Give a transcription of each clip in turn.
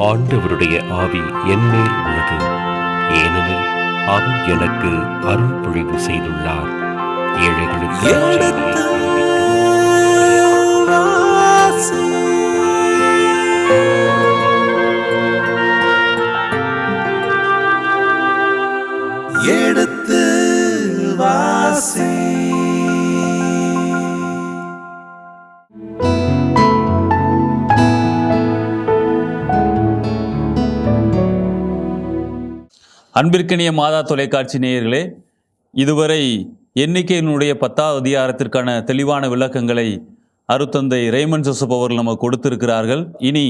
ஆண்டவருடைய ஆவி என்மேல் உள்ளது, ஏனெனில் அவர் எனக்கு அருள் பொழிவு செய்துள்ளார். ஏழைகளுக்கு எடுத்து வாசி. அன்பிற்கினிய மாதா தொலைக்காட்சி நேயர்களே, இதுவரை எண்ணிக்கையினுடைய 10வது அதிகாரத்திற்கான தெளிவான விளக்கங்களை அருத்தந்தை ரேமண்ட் ஜோசப் அவர்கள் நமக்கு கொடுத்திருக்கிறார்கள். இனி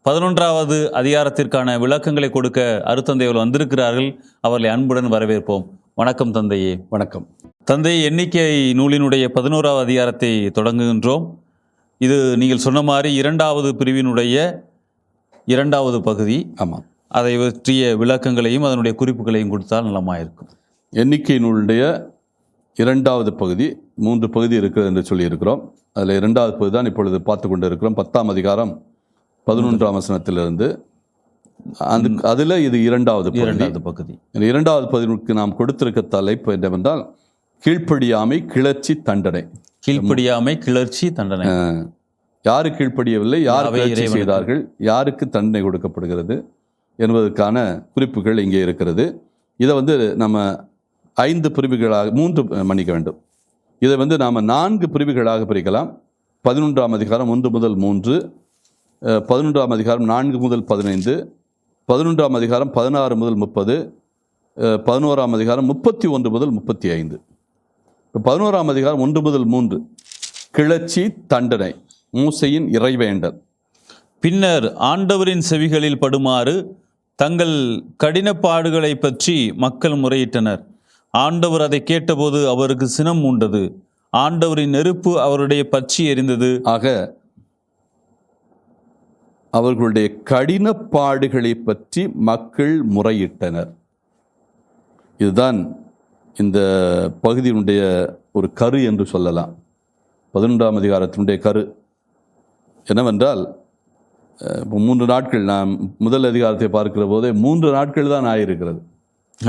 11வது அதிகாரத்திற்கான விளக்கங்களை கொடுக்க அருத்தந்தை அவர்கள் வந்திருக்கிறார்கள். அவர்களை அன்புடன் வரவேற்போம். வணக்கம் தந்தையே. வணக்கம் தந்தை. எண்ணிக்கை நூலினுடைய 11வது அதிகாரத்தை தொடங்குகின்றோம். இது நீங்கள் சொன்ன மாதிரி 2வது பிரிவினுடைய 2வது பகுதி. ஆமாம். அதை பற்றிய விளக்கங்களையும் அதனுடைய குறிப்புகளையும் கொடுத்தால் நலமாக இருக்கும். எண்ணிக்கை நூலுடைய 2வது பகுதி, 3 பகுதி இருக்கிறது என்று சொல்லியிருக்கிறோம். அதில் 2வது பகுதி தான் இப்பொழுது பார்த்து கொண்டு இருக்கிறோம். 10ஆம் அதிகாரம் 11ஆம் வசனத்திலிருந்து அதில் இது 2வது பகுதி. 2வது பகுதிக்கு நாம் கொடுத்திருக்க தலைப்பு என்னவென்றால் கீழ்ப்படியாமை கிளர்ச்சி தண்டனை. கீழ்ப்படியாமை கிளர்ச்சி தண்டனை. யாரு கீழ்ப்படியவில்லை, யார் கிளர்ச்சி செய்தார்கள், யாருக்கு தண்டனை கொடுக்கப்படுகிறது என்பதற்கான குறிப்புகள் இங்கே இருக்கிறது. இதை நம்ம 5 பிரிவுகளாக 3 இதை நாம் 4 பிரிவுகளாக பிரிக்கலாம். 11ஆம் அதிகாரம் 1 முதல் 3, 11ஆம் அதிகாரம் 4 முதல் 15, 11ஆம் அதிகாரம் 16 முதல் 30, 11ஆம் அதிகாரம் 31 முதல் 35. 11ஆம் அதிகாரம் 1 முதல் 3 கிளர்ச்சி தண்டனை, மூசையின் இறைவேண்டல். பின்னர் ஆண்டவரின் செவிகளில் படுமாறு தங்கள் கடினப்பாடுகளை பற்றி மக்கள் முறையிட்டனர். ஆண்டவர் அதை கேட்டபோது அவருக்கு சினம் உண்டது. ஆண்டவரின் நெருப்பு அவருடைய பற்றி எரிந்தது. ஆக அவர்களுடைய கடினப்பாடுகளை பற்றி மக்கள் முறையிட்டனர். இதுதான் இந்த பகுதியினுடைய ஒரு கரு என்று சொல்லலாம். 11ஆம் அதிகாரத்தினுடைய கரு என்னவென்றால், 3 நாட்கள், நாம் முதல் அதிகாரத்தை பார்க்கிற போதே 3 நாட்கள் தான் ஆகியிருக்கிறது.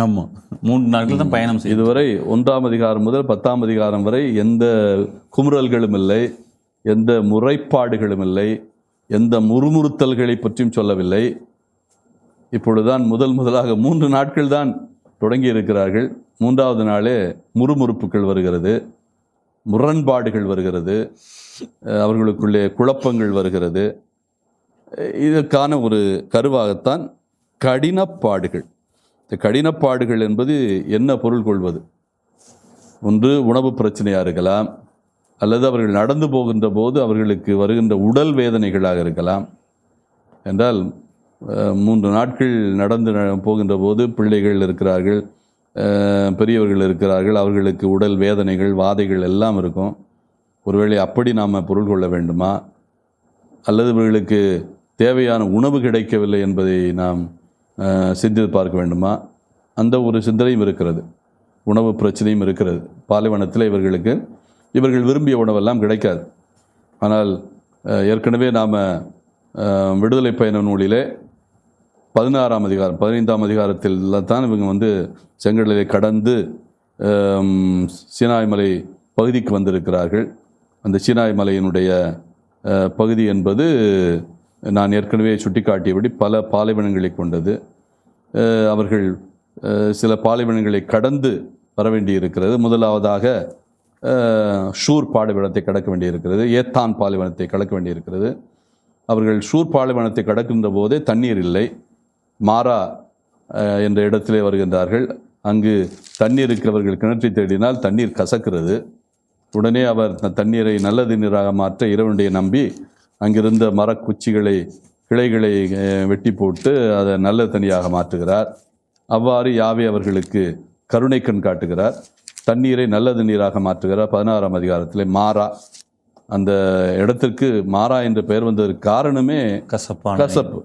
ஆமாம், 3 நாட்கள் தான் பயணம் செய்யும். இதுவரை 1ஆம் அதிகாரம் முதல் 10ஆம் அதிகாரம் வரை எந்த குமுறல்களும் இல்லை, எந்த முறைப்பாடுகளும் இல்லை, எந்த முறுமுறுத்தல்களை பற்றியும் சொல்லவில்லை. இப்பொழுதுதான் முதலாக 3 நாட்கள் தான் தொடங்கி இருக்கிறார்கள். 3வது நாளே முறுமுறுப்புகள் வருகிறது, முரண்பாடுகள் வருகிறது, அவர்களுக்குள்ளே குழப்பங்கள் வருகிறது. இதற்கான ஒரு கருவாகத்தான் கடினப்பாடுகள். இந்த கடினப்பாடுகள் என்பது என்ன பொருள் கொள்வது? ஒன்று உணவு பிரச்சனையாக இருக்கலாம், அல்லது அவர்கள் நடந்து போகின்ற போது அவர்களுக்கு வருகின்ற உடல் வேதனைகளாக இருக்கலாம். என்றால் 3 நாட்கள் நடந்து போகின்ற போது பிள்ளைகள் இருக்கிறார்கள், பெரியவர்கள் இருக்கிறார்கள், அவர்களுக்கு உடல் வேதனைகள், வாதைகள் எல்லாம் இருக்கும். ஒருவேளை அப்படி நாம் பொருள் கொள்ள வேண்டுமா? அல்லது இவர்களுக்கு தேவையான உணவு கிடைக்கவில்லை என்பதை நாம் சிந்தித்து பார்க்க வேண்டுமா? அந்த ஒரு சிந்தனையும் இருக்கிறது. உணவு பிரச்சனையும் இருக்கிறது. பாலைவனத்தில் இவர்கள் விரும்பிய உணவெல்லாம் கிடைக்காது. ஆனால் ஏற்கனவே நாம் விடுதலை பயண நூலிலே 16ஆம் அதிகாரம் 15ஆம் அதிகாரத்தில் தான் இவங்க செங்கடலை கடந்து சீனாய் மலை பகுதிக்கு வந்திருக்கிறார்கள். அந்த சீனாய் மலையினுடைய பகுதி என்பது நான் ஏற்கனவே சுட்டிக்காட்டியபடி பல பாலைவனங்களை கொண்டது. அவர்கள் சில பாலைவனங்களை கடந்து வர வேண்டியிருக்கிறது. முதலாவதாக ஷூர் பாலைவனத்தை கடக்க வேண்டியிருக்கிறது, ஏத்தான் பாலைவனத்தை கடக்க வேண்டியிருக்கிறது. அவர்கள் ஷூர் பாலைவனத்தை கடக்கின்ற போதே தண்ணீர் இல்லை. மாரா என்ற இடத்திலே வருகின்றார்கள். அங்கு தண்ணீர் இருக்கிறவர்கள் கிணற்றை தேடினால் தண்ணீர் கசக்கிறது. உடனே அவர் தண்ணீரை நல்ல தண்ணீராக மாற்ற இறைவனுடைய நம்பி அங்கிருந்த மரக்குச்சிகளை, கிளைகளை வெட்டி போட்டு அதை நல்ல தண்ணியாக மாற்றுகிறார். அவ்வாறு யாவே அவர்களுக்கு கருணை கண் காட்டுகிறார். தண்ணீரை நல்ல தண்ணீராக மாற்றுகிறார். 16ஆம் அதிகாரத்தில் மாரா, அந்த இடத்திற்கு மாரா என்ற பெயர் வந்ததற்கு காரணமே கசப்பு.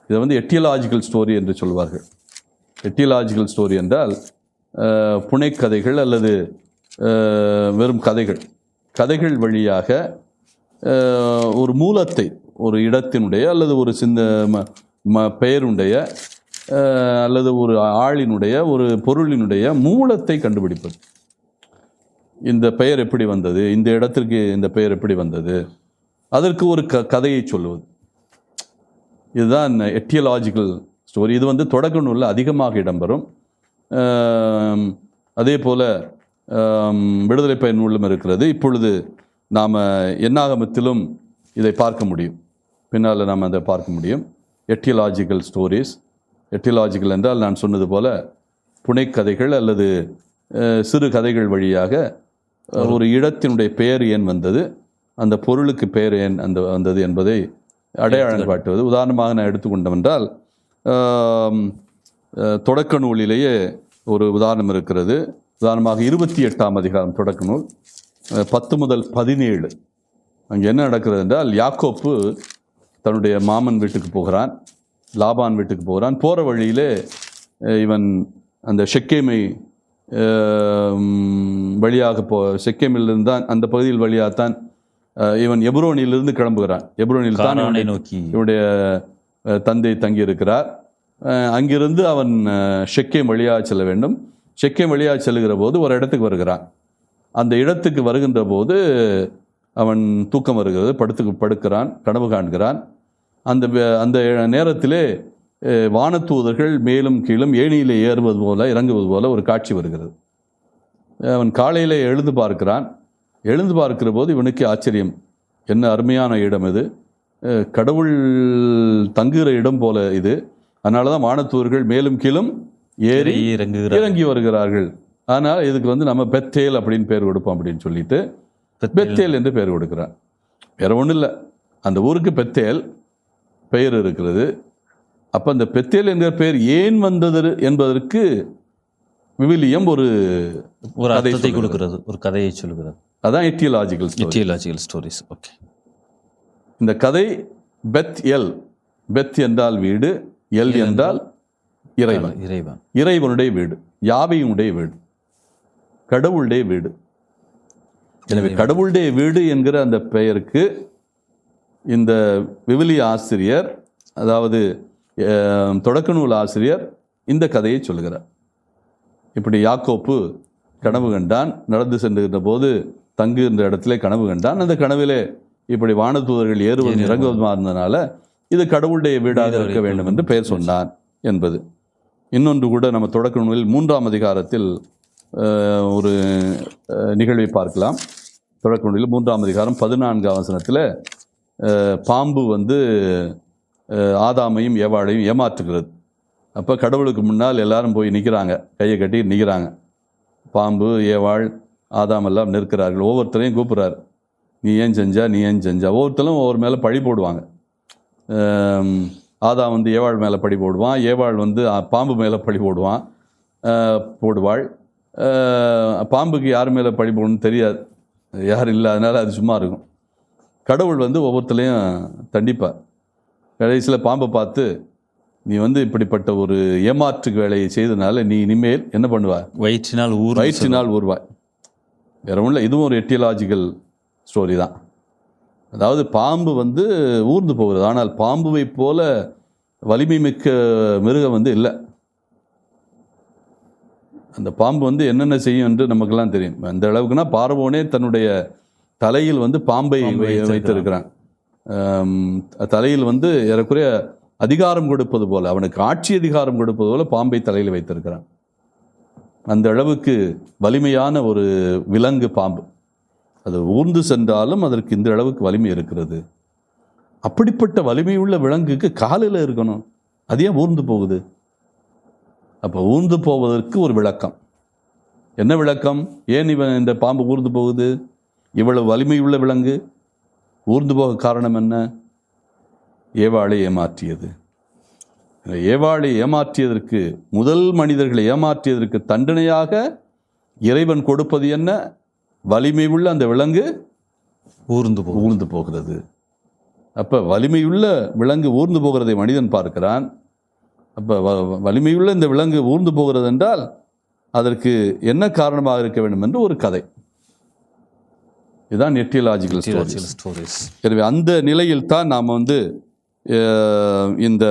இதை எட்டியலாஜிக்கல் ஸ்டோரி என்று சொல்வார்கள். எட்டியலாஜிக்கல் ஸ்டோரி என்றால் புனைக்கதைகள் அல்லது வெறும் கதைகள் வழியாக ஒரு மூலத்தை, ஒரு இடத்தினுடைய அல்லது பெயருடைய அல்லது ஒரு ஆளினுடைய ஒரு பொருளினுடைய மூலத்தை கண்டுபிடிப்பது. இந்த பெயர் எப்படி வந்தது, இந்த இடத்திற்கு இந்த பெயர் எப்படி வந்தது, அதற்கு ஒரு கதையை சொல்லுவது. இதுதான் எட்டியலாஜிக்கல் ஸ்டோரி. இது தொடக்க நூலில் அதிகமாக இடம்பெறும். அதே போல் விடுதலை பயன் நூலும் இருக்கிறது. இப்பொழுது நாம் என்னாகமத்திலும் இதை பார்க்க முடியும், பின்னால் நாம் அதை பார்க்க முடியும். எட்டியலாஜிக்கல் ஸ்டோரிஸ். எட்டியலாஜிக்கல் என்றால் நான் சொன்னது போல புனைக்கதைகள் அல்லது சிறு கதைகள் வழியாக ஒரு இடத்தினுடைய பெயர் ஏன் வந்தது, அந்த பொருளுக்கு பெயர் ஏன் வந்தது என்பதை அடையாளம் காட்டுவது. உதாரணமாக நான் எடுத்துக்கொண்டோம் என்றால் தொடக்க நூலிலேயே ஒரு உதாரணம் இருக்கிறது. உதாரணமாக 28ஆம் அதிகாரம் தொடக்க நூல் 10 முதல் 17. அங்கே என்ன நடக்கிறது என்றால், யாக்கோப்பு தன்னுடைய மாமன் வீட்டுக்கு போகிறான், லாபான் வீட்டுக்கு போகிறான். போகிற வழியிலே இவன் அந்த ஷெக்கேமை வழியாக ஷெக்கேமிலிருந்து தான், அந்த பகுதியில் வழியாகத்தான் இவன் எப்ரோனிலிருந்து கிளம்புகிறான். எப்ரோனில் தான் இவனுடைய தந்தை தங்கியிருக்கிறார். அங்கிருந்து அவன் ஷெக்கேம் வழியாக செல்ல வேண்டும். ஷெக்கேம் வழியாக செல்லுகிற போது ஒரு இடத்துக்கு வருகிறான். அந்த இடத்துக்கு வருகின்ற போது அவன் தூக்கம் வருகிறது, படுக்கிறான், கனவு காண்கிறான். அந்த நேரத்திலே வானத்தூதர்கள் மேலும் கீழும் ஏணியிலே ஏறுவது போல இறங்குவது போல ஒரு காட்சி வருகிறது. அவன் காலையில் எழுந்து பார்க்கிறான். எழுந்து பார்க்கிற போது இவனுக்கு ஆச்சரியம், என்ன அருமையான இடம் இது, கடவுள் தங்குகிற இடம் போல இது. அதனால தான் வானத்தூதர்கள் மேலும் கீழும் ஏறி இறங்கி வருகிறார்கள். ஆனால் இதுக்கு நம்ம பெத்தேல் அப்படின்னு பேர் கொடுப்போம் அப்படின்னு சொல்லிட்டு பெத்தேல் என்று பெயர் கொடுக்கிறான். வேற ஒன்றும் இல்லை, அந்த ஊருக்கு பெத்தேல் பெயர் இருக்கிறது. அப்போ அந்த பெத்தேல் என்கிற பெயர் ஏன் வந்தது என்பதற்கு விவிலியம் ஒரு கதையை கொடுக்கிறது, ஒரு கதையை சொல்லுகிறது. அதான் எட்டியலாஜிக்கல் ஸ்டோரிஸ். ஓகே. இந்த கதை பெத் எல், பெத் என்றால் வீடு, எல் என்றால் இறைவன். இறைவனுடைய வீடு, யாவையுடைய வீடு, கடவுளுடைய வீடு. எனவே கடவுளுடைய வீடு என்கிற அந்த பெயருக்கு இந்த விவிலிய ஆசிரியர், அதாவது தொடக்க நூல் ஆசிரியர், இந்த கதையை சொல்லுகிறார். இப்படி யாக்கோப்பு கனவு கண்டான், நடந்து சென்றுகின்ற போது தங்குகின்ற இடத்திலே கனவு கண்டான். அந்த கனவிலே இப்படி வானதூதர்கள் ஏறுவதும் இறங்குவதுமா இருந்ததுனால இது கடவுளுடைய வீடாக இருக்க வேண்டும் என்று பெயர் சொன்னான் என்பது. இன்னொன்று கூட நம்ம தொடக்க நூலில் 3ஆம் அதிகாரத்தில் ஒரு நிகழ்வை பார்க்கலாம். தொடக்க நூலில் 3ஆம் அதிகாரம் 14ஆம் வசனத்தில் பாம்பு ஆதாமையும் ஏவாளையும் ஏமாற்றுகிறது. அப்போ கடவுளுக்கு முன்னால் எல்லாரும் போய் நிற்கிறாங்க, கையை கட்டி நிற்கிறாங்க. பாம்பு, ஏவாள், ஆதாம் எல்லாம் நிற்கிறார்கள். ஒவ்வொருத்தரையும் கூப்பிட்றாரு, நீ ஏன் செஞ்சா, நீ ஏன் செஞ்சா. ஒவ்வொருத்தரும் ஒவ்வொரு மேலே பழி போடுவாங்க. ஆதாம் ஏவாள் மேலே பழி போடுவான், ஏவாள் பாம்பு மேலே பழி போடுவாள். பாம்புக்கு யார் மேலே பழி போடணும்னு தெரியாது, யார் இல்லை, அதனால் அது சும்மா இருக்கும். கடவுள் ஒவ்வொருத்தரையும் தண்டிப்பார். கடைசியில் பாம்பை பார்த்து, நீ இப்படிப்பட்ட ஒரு ஏமாற்று வேலையை செய்தனால நீ இனிமேல் என்ன பண்ணுவாய், வயிற்றினால் ஊர்வாய். வேற ஒன்றும் இல்லை, இதுவும் ஒரு எட்டியலாஜிக்கல் ஸ்டோரி தான். அதாவது பாம்பு ஊர்ந்து போகிறது, ஆனால் பாம்புவை போல வலிமை மிக்க மிருகம் இல்லை. அந்த பாம்பு என்னென்ன செய்யும் என்று நமக்கெல்லாம் தெரியும். அந்த அளவுக்குன்னா பார்வோனே தன்னுடைய தலையில் பாம்பை வைத்திருக்கிறான். தலையில் ஏறக்குறைய அதிகாரம் கொடுப்பது போல, அவனுக்கு ஆட்சி அதிகாரம் கொடுப்பது போல பாம்பை தலையில் வைத்திருக்கிறான். அந்த அளவுக்கு வலிமையான ஒரு விலங்கு பாம்பு. அது ஊர்ந்து சென்றாலும் அதற்கு இந்த அளவுக்கு வலிமை இருக்கிறது. அப்படிப்பட்ட வலிமையுள்ள விலங்குக்கு காலில் இருக்கணும், அது ஏன் ஊர்ந்து போகுது? அப்போ ஊர்ந்து போவதற்கு ஒரு விளக்கம். என்ன விளக்கம்? ஏன் இந்த பாம்பு ஊர்ந்து போகுது? இவ்வளவு வலிமையுள்ள விலங்கு ஊர்ந்து போக காரணம் என்ன? ஏவாளை ஏமாற்றியது. ஏவாளை ஏமாற்றியதற்கு, முதல் மனிதர்களை ஏமாற்றியதற்கு தண்டனையாக இறைவன் கொடுப்பது என்ன? வலிமையுள்ள அந்த விலங்கு ஊர்ந்து போகிறது. அப்போ வலிமையுள்ள விலங்கு ஊர்ந்து போகிறதை மனிதன் பார்க்கிறான். அப்போ வலிமையுள்ள இந்த விலங்கு ஊர்ந்து போகிறது என்றால் அதற்கு என்ன காரணமாக இருக்க வேண்டும் என்று ஒரு கதை. இதுதான் எட்டியலாஜிக்கல் ஸ்டோரிஸ். எனவே அந்த நிலையில் தான் நாம் இந்த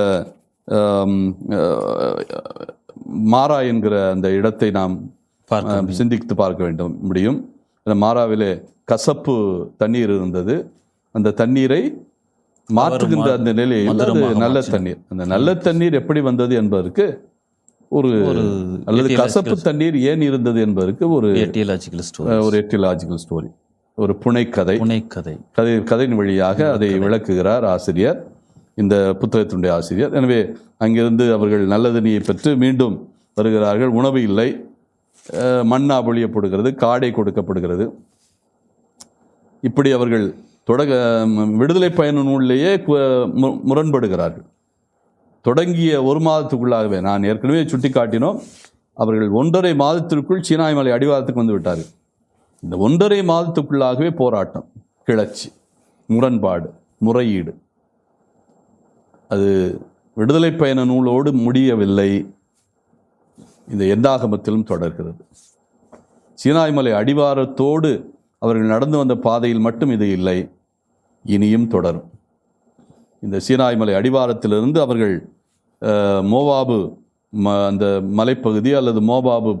மாரா என்கிற அந்த இடத்தை நாம் சிந்தித்து பார்க்க வேண்டும் முடியும். மாராவிலே கசப்பு தண்ணீர் இருந்தது. அந்த தண்ணீரை மாற்றுகின்ற அந்த நிலையில் அது நல்ல தண்ணீர். அந்த நல்ல தண்ணீர் எப்படி வந்தது என்பதற்கு அல்லது கசப்பு தண்ணீர் ஏன் இருந்தது என்பதற்கு ஒரு எட்டியலாஜிக்கல் ஸ்டோரி, ஒரு கதையின் வழியாக அதை விளக்குகிறார் ஆசிரியர், இந்த புத்தகத்தினுடைய ஆசிரியர். எனவே அங்கிருந்து அவர்கள் நல்ல தண்ணியை பெற்று மீண்டும் வருகிறார்கள். உணவு இல்லை, மண்ணா பொழியப்படுகிறது, காடை கொடுக்கப்படுகிறது. இப்படி அவர்கள் விடுதலை பயண நூலிலேயே முரண்படுகிறார்கள். தொடங்கிய ஒரு மாதத்துக்குள்ளாகவே, நான் ஏற்கனவே சுட்டி காட்டினோம், அவர்கள் 1.5 மாதத்திற்குள் சீனாய் மலை அடிவாரத்துக்கு வந்து விட்டார்கள். இந்த 1.5 மாதத்துக்குள்ளாகவே போராட்டம், கிளர்ச்சி, முரண்பாடு, முறையீடு. அது விடுதலை பயண நூலோடு முடியவில்லை, இந்த என்னாகமத்திலும் தொடர்கிறது. சீனாய் மலை அடிவாரத்தோடு அவர்கள் நடந்து வந்த பாதையில் மட்டும் இது இல்லை, இனியும் தொடரும். இந்த சீனாய் மலை அடிவாரத்திலிருந்து அவர்கள் மோவாபு அந்த மலைப்பகுதி அல்லது மோவாபு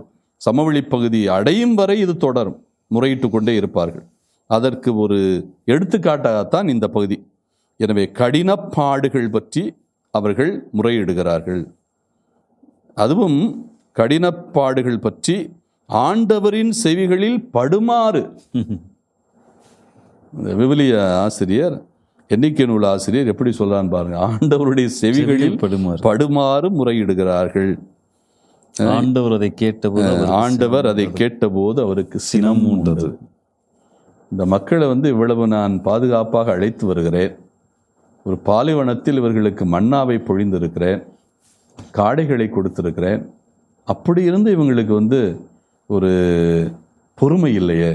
சமவெளி பகுதியை அடையும் வரை இது தொடரும், முறையிட்டு கொண்டே இருப்பார்கள். அதற்கு ஒரு எடுத்துக்காட்டாகத்தான் இந்த பகுதி. எனவே கடினப்பாடுகள் பற்றி அவர்கள் முறையிடுகிறார்கள். அதுவும் கடினப்பாடுகள் பற்றி ஆண்டவரின் செவிகளில் படுமாறு. விவிலிய ஆசிரியர், எண்ணிக்கை நூல் ஆசிரியர் எப்படி சொல்றான்னு பாருங்க. ஆண்டவருடைய செவிகளில் படுமாறு முறையிடுகிறார்கள். ஆண்டவர் அதை கேட்டபோது அவருக்கு சினம் உண்டது. இந்த மக்களை இவ்வளவு நான் பாதுகாப்பாக அழைத்து வருகிறேன், ஒரு பாலைவனத்தில் இவர்களுக்கு மன்னாவை பொழிந்திருக்கிறேன், காடைகளை கொடுத்திருக்கிறேன், அப்படி இருந்து இவங்களுக்கு ஒரு பொறுமை இல்லையே,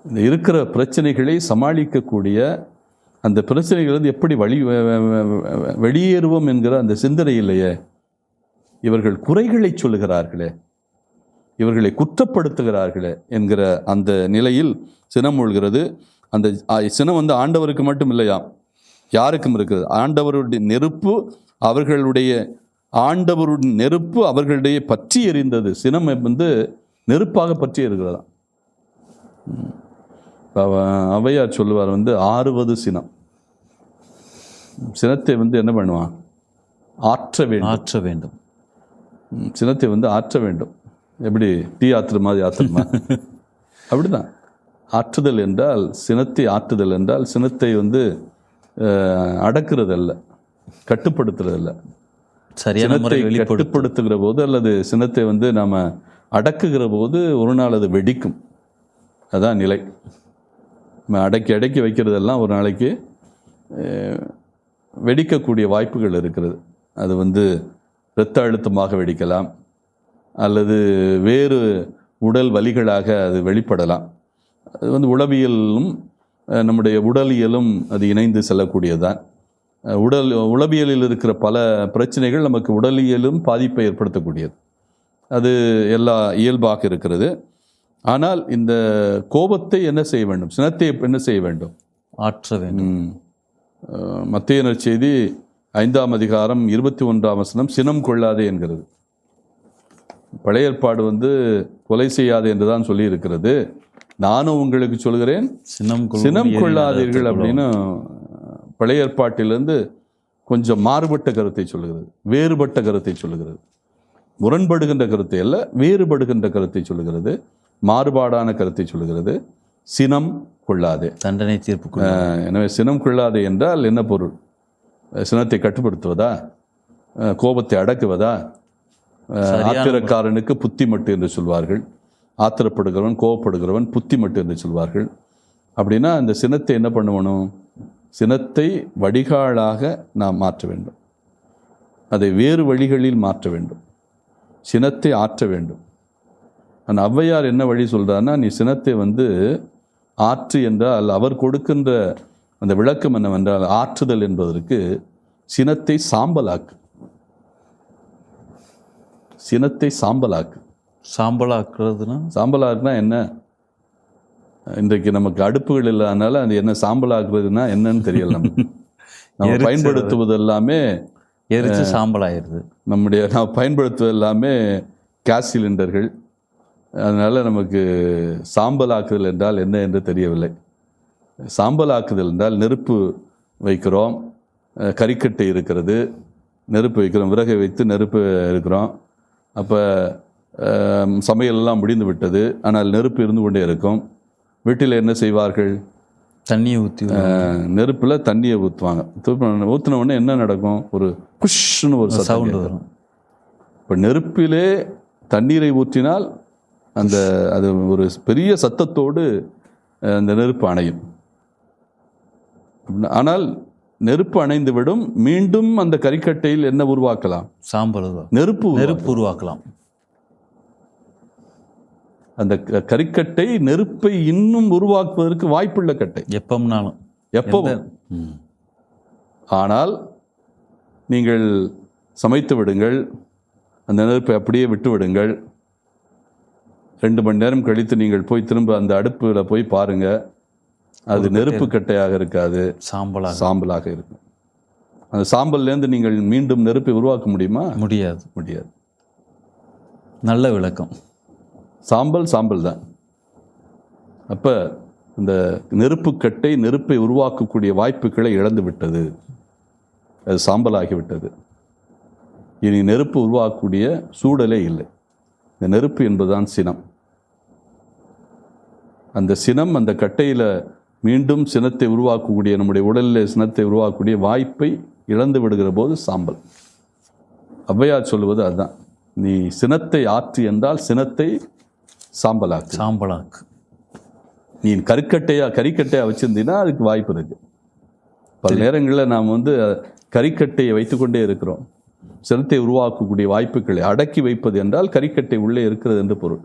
இந்த இருக்கிற பிரச்சனைகளை சமாளிக்கக்கூடிய அந்த பிரச்சனைகள் எப்படி வெளியேறுவோம் என்கிற அந்த சிந்தனை இல்லையே, இவர்கள் குறைகளை சொல்லுகிறார்களே, இவர்களை குற்றப்படுத்துகிறார்களே என்கிற அந்த நிலையில் சினம் மூழ்கிறது. அந்த சினம் ஆண்டவருக்கு மட்டும் இல்லையாம், யாருக்கும் இருக்குது. ஆண்டவருடைய நெருப்பு அவர்களுடைய பற்றி எரிந்தது. சினம் நெருப்பாக பற்றி இருக்கிறதாம். ஔவையார் சொல்லுவார், ஆறுவது சினம். சினத்தை என்ன பண்ணுவான்? ஆற்ற வேண்டும். சினத்தை ஆற்ற வேண்டும். எப்படி டீ ஆற்றுற மாதிரி ஆற்றுமா? அப்படிதான். ஆற்றுதல் என்றால், சினத்தை ஆற்றுதல் என்றால் சினத்தை அடக்குறதல்ல, கட்டுப்படுத்துறதல்ல. சினத்தை கட்டுப்படுத்துகிற போது அல்லது சினத்தை நாம அடக்குகிற போது ஒரு நாள் அது வெடிக்கும். அதான் நிலை. அடக்கி வைக்கிறதெல்லாம் ஒரு நாளைக்கு வெடிக்கக்கூடிய வாய்ப்புகள் இருக்கிறது. அது இரத்த அழுத்தமாக வெடிக்கலாம், அல்லது வேறு உடல் வலிகளாக அது வெளிப்படலாம். அது உளவியலும் நம்முடைய உடலியலும் அது இணைந்து செல்லக்கூடியதுதான். உளவியலில் இருக்கிற பல பிரச்சனைகள் நமக்கு உடலியலும் பாதிப்பை ஏற்படுத்தக்கூடியது. அது எல்லா இயல்பாக இருக்கிறது. ஆனால் இந்த கோபத்தை என்ன செய்ய வேண்டும்? சினத்தை என்ன செய்ய வேண்டும்? ஆற்ற வேண்டும். மத்தேயு நற்செய்தி 5ஆம் அதிகாரம் 21ஆம் வசனம் சினம் கொள்ளாதே என்கிறது. பழைய ஏற்பாடு கொலை செய்யாதே என்றுதான் சொல்லி இருக்கிறது. நானும் உங்களுக்கு சொல்கிறேன், சினம் கொள்ளாதீர்கள் அப்படின்னு பழைய ஏற்பாட்டிலிருந்து கொஞ்சம் மாறுபட்ட கருத்தை சொல்லுகிறது, வேறுபட்ட கருத்தை சொல்லுகிறது. முரண்படுகின்ற கருத்தை அல்ல, வேறுபடுகின்ற கருத்தை சொல்லுகிறது, மாறுபாடான கருத்தை சொல்லுகிறது. சினம் கொள்ளாதே, தண்டனை தீர்ப்பு. எனவே சினம் கொள்ளாதே என்றால் என்ன பொருள்? சினத்தை கட்டுப்படுத்துவதா? கோபத்தை அடக்குவதா? ஆத்திரக்காரனுக்கு புத்தி மட்டு என்று சொல்வார்கள். ஆத்திரப்படுகிறவன், கோபப்படுகிறவன் புத்தி மட்டு என்று சொல்வார்கள். அப்படின்னா இந்த சினத்தை என்ன பண்ணணும்? சினத்தை வடிகாலாக நாம் மாற்ற வேண்டும், அதை வேறு வழிகளில் மாற்ற வேண்டும், சினத்தை ஆற்ற வேண்டும். ஆனால் ஔவையார் என்ன வழி சொல்கிறான்னா, நீ சினத்தை ஆற்று என்றால் அவர் கொடுக்கின்ற அந்த விளக்கம் என்னவென்றால், ஆற்றுதல் என்பதற்கு சினத்தை சாம்பலாக்கு. சினத்தை சாம்பலாக்கு. சாம்பலாக்குனா என்ன? இன்றைக்கு நமக்கு அடுப்புகள் இல்லாதனால அது என்ன சாம்பலாக்குறதுனா என்னன்னு தெரியல. நம்ம பயன்படுத்துவது எல்லாமே எரிச்சு சாம்பல் ஆயிடுது. நாம் பயன்படுத்துவது எல்லாமே கேஸ் சிலிண்டர்கள். அதனால் நமக்கு சாம்பலாக்குதல் என்றால் என்ன என்று தெரியவில்லை. சாம்பலாக்குதல் என்றால் நெருப்பு வைக்கிறோம், கறிக்கட்டை இருக்கிறது, நெருப்பு வைக்கிறோம், விறகை வைத்து நெருப்பு இருக்கிறோம். அப்போ சமையலெல்லாம் முடிந்து விட்டது, ஆனால் நெருப்பு இருந்து கொண்டே இருக்கும். வீட்டில் என்ன செய்வார்கள்? தண்ணியை ஊற்றி நெருப்பில் தண்ணியை ஊற்றுவாங்க. ஊற்றின உடனே என்ன நடக்கும்? ஒரு குஷ்ன்னு ஒரு சவுண்டு வரும். இப்போ நெருப்பிலே தண்ணீரை ஊற்றினால் அது ஒரு பெரிய சத்தத்தோடு அந்த நெருப்பு அணையும். ஆனால் நெருப்பு அணைந்து விடும். மீண்டும் அந்த கறிக்கட்டையில் என்ன உருவாக்கலாம்? சாம்பல், நெருப்பு உருவாக்கலாம். அந்த கறிக்கட்டை நெருப்பை இன்னும் உருவாக்குவதற்கு வாய்ப்புள்ள கட்டை, எப்பவும். ஆனால் நீங்கள் சமைத்து விடுங்கள், அந்த நெருப்பை அப்படியே விட்டு விடுங்கள். 2 மணி நேரம் கழித்து நீங்கள் போய் திரும்ப அந்த அடுப்பில் போய் பாருங்க, அது நெருப்பு கட்டையாக இருக்காது, சாம்பலாக இருக்கும். அந்த சாம்பல்லேருந்து நீங்கள் மீண்டும் நெருப்பை உருவாக்க முடியுமா? முடியாது. நல்ல விளக்கம். சாம்பல் தான். அப்போ இந்த நெருப்பு கட்டை நெருப்பை உருவாக்கக்கூடிய வாய்ப்புகளை இழந்து விட்டது, அது சாம்பலாகிவிட்டது. இனி நெருப்பு உருவாக்கக்கூடிய சூழலே இல்லை. இந்த நெருப்பு என்பதுதான் சினம். அந்த சினம் அந்த கட்டையில் மீண்டும் சினத்தை உருவாக்கக்கூடிய, நம்முடைய உடலில் சினத்தை உருவாக்கக்கூடிய வாய்ப்பை இழந்து விடுகிற போது சாம்பல். ஔவையார் சொல்லுவது அதுதான். நீ சினத்தை ஆற்று என்றால் சினத்தை சாம்பலாக்கு. நீ கறிக்கட்டையா வச்சிருந்தீங்கன்னா அதுக்கு வாய்ப்பு இருக்கு. பல நேரங்களில் நாம் கறிக்கட்டையை வைத்துக்கொண்டே இருக்கிறோம். சினத்தை உருவாக்கக்கூடிய வாய்ப்புகளை அடக்கி வைப்பது என்றால் கறிக்கட்டை உள்ளே இருக்கிறது என்று பொருள்.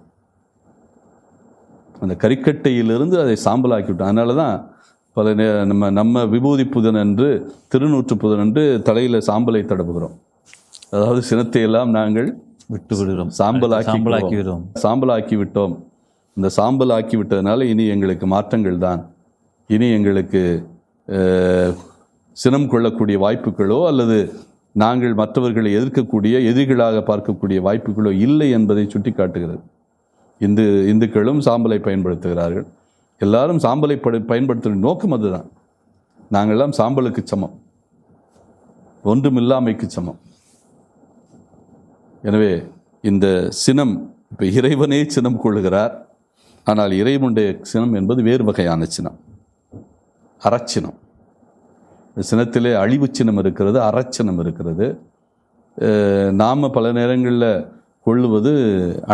அந்த கறிக்கட்டையிலிருந்து அதை சாம்பலாக்கி விட்டோம். அதனால தான் பல நம்ம விபூதி புதன் என்று, திருநூற்று புதன் என்று தலையில் சாம்பலை தடவுகிறோம். அதாவது சினத்தை எல்லாம் நாங்கள் விட்டு விடுகிறோம், சாம்பலாக்கி விட்டோம். இந்த சாம்பலாக்கி விட்டதுனால இனி எங்களுக்கு மாற்றங்கள் தான். இனி எங்களுக்கு சினம் கொள்ளக்கூடிய வாய்ப்புகளோ அல்லது நாங்கள் மற்றவர்களை எதிர்க்கக்கூடிய, எதிரிகளாக பார்க்கக்கூடிய வாய்ப்புகளோ இல்லை என்பதை சுட்டி காட்டுகிறது. இந்துக்களும் சாம்பலை பயன்படுத்துகிறார்கள். எல்லாரும் சாம்பலை பயன்படுத்துகிற நோக்கம் அதுதான். நாங்கள்லாம் சாம்பலுக்கு சமம், ஒன்றுமில்லாமைக்கு சமம். எனவே இந்த சினம், இப்போ இறைவனே சினம் கொள்ளுகிறார். ஆனால் இறைவனுடைய சினம் என்பது வேறு வகையான சினம், அறச்சினம். சினத்திலே அழிவு சினம் இருக்கிறது, அறச்சினம் இருக்கிறது. நாம் பல நேரங்களில் கொள்ளுவது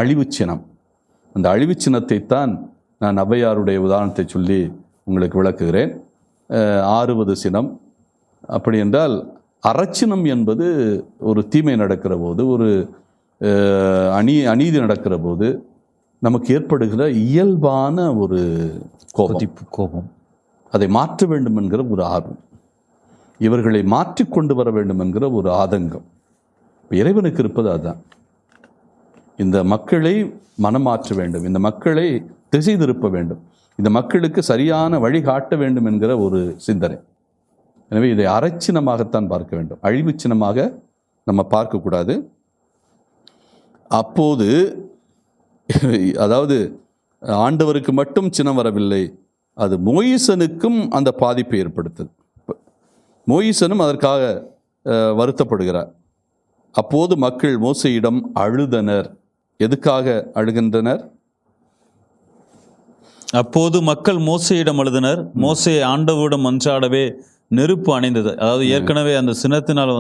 அழிவு சினம். அந்த அழிவு சினத்தைத்தான் நான் ஔவையாருடைய உதாரணத்தை சொல்லி உங்களுக்கு விளக்குகிறேன். 6வது சினம். அப்படி என்றால் அறச்சினம் என்பது ஒரு தீமை நடக்கிற போது, ஒரு அநீதி நடக்கிற போது நமக்கு ஏற்படுகிற இயல்பான ஒரு கோபம், அதை மாற்ற வேண்டும் என்கிற ஒரு ஆர்வம், இவர்களை மாற்றிக்கொண்டு வர வேண்டும் என்கிற ஒரு ஆதங்கம். இறைவனுக்கு இருப்பது அதுதான். இந்த மக்களை மனமாற்ற வேண்டும், இந்த மக்களை திசை திருப்ப வேண்டும், இந்த மக்களுக்கு சரியான வழி காட்ட வேண்டும் என்கிற ஒரு சிந்தனை. எனவே இதை அறச்சினமாகத்தான் பார்க்க வேண்டும், அழிவு சின்னமாக நம்ம பார்க்கக்கூடாது. அப்போது அதாவது ஆண்டவருக்கு மட்டும் சினம் வரவில்லை, அது மோயிசனுக்கும் அந்த பாதிப்பை ஏற்படுத்தது. மோயிசனும் அதற்காக வருத்தப்படுகிறார். அப்போது மக்கள் மோசேயிடம் அழுதனர். எதுக்காக அழுகின்றனர்? அப்போது மக்கள் மோசேயிடம் அழுதனர். மோசே ஆண்டவரிடம் மன்றாடவே நெருப்பு அணைந்தது. அதாவது ஏற்கனவே அந்த சினத்தினால்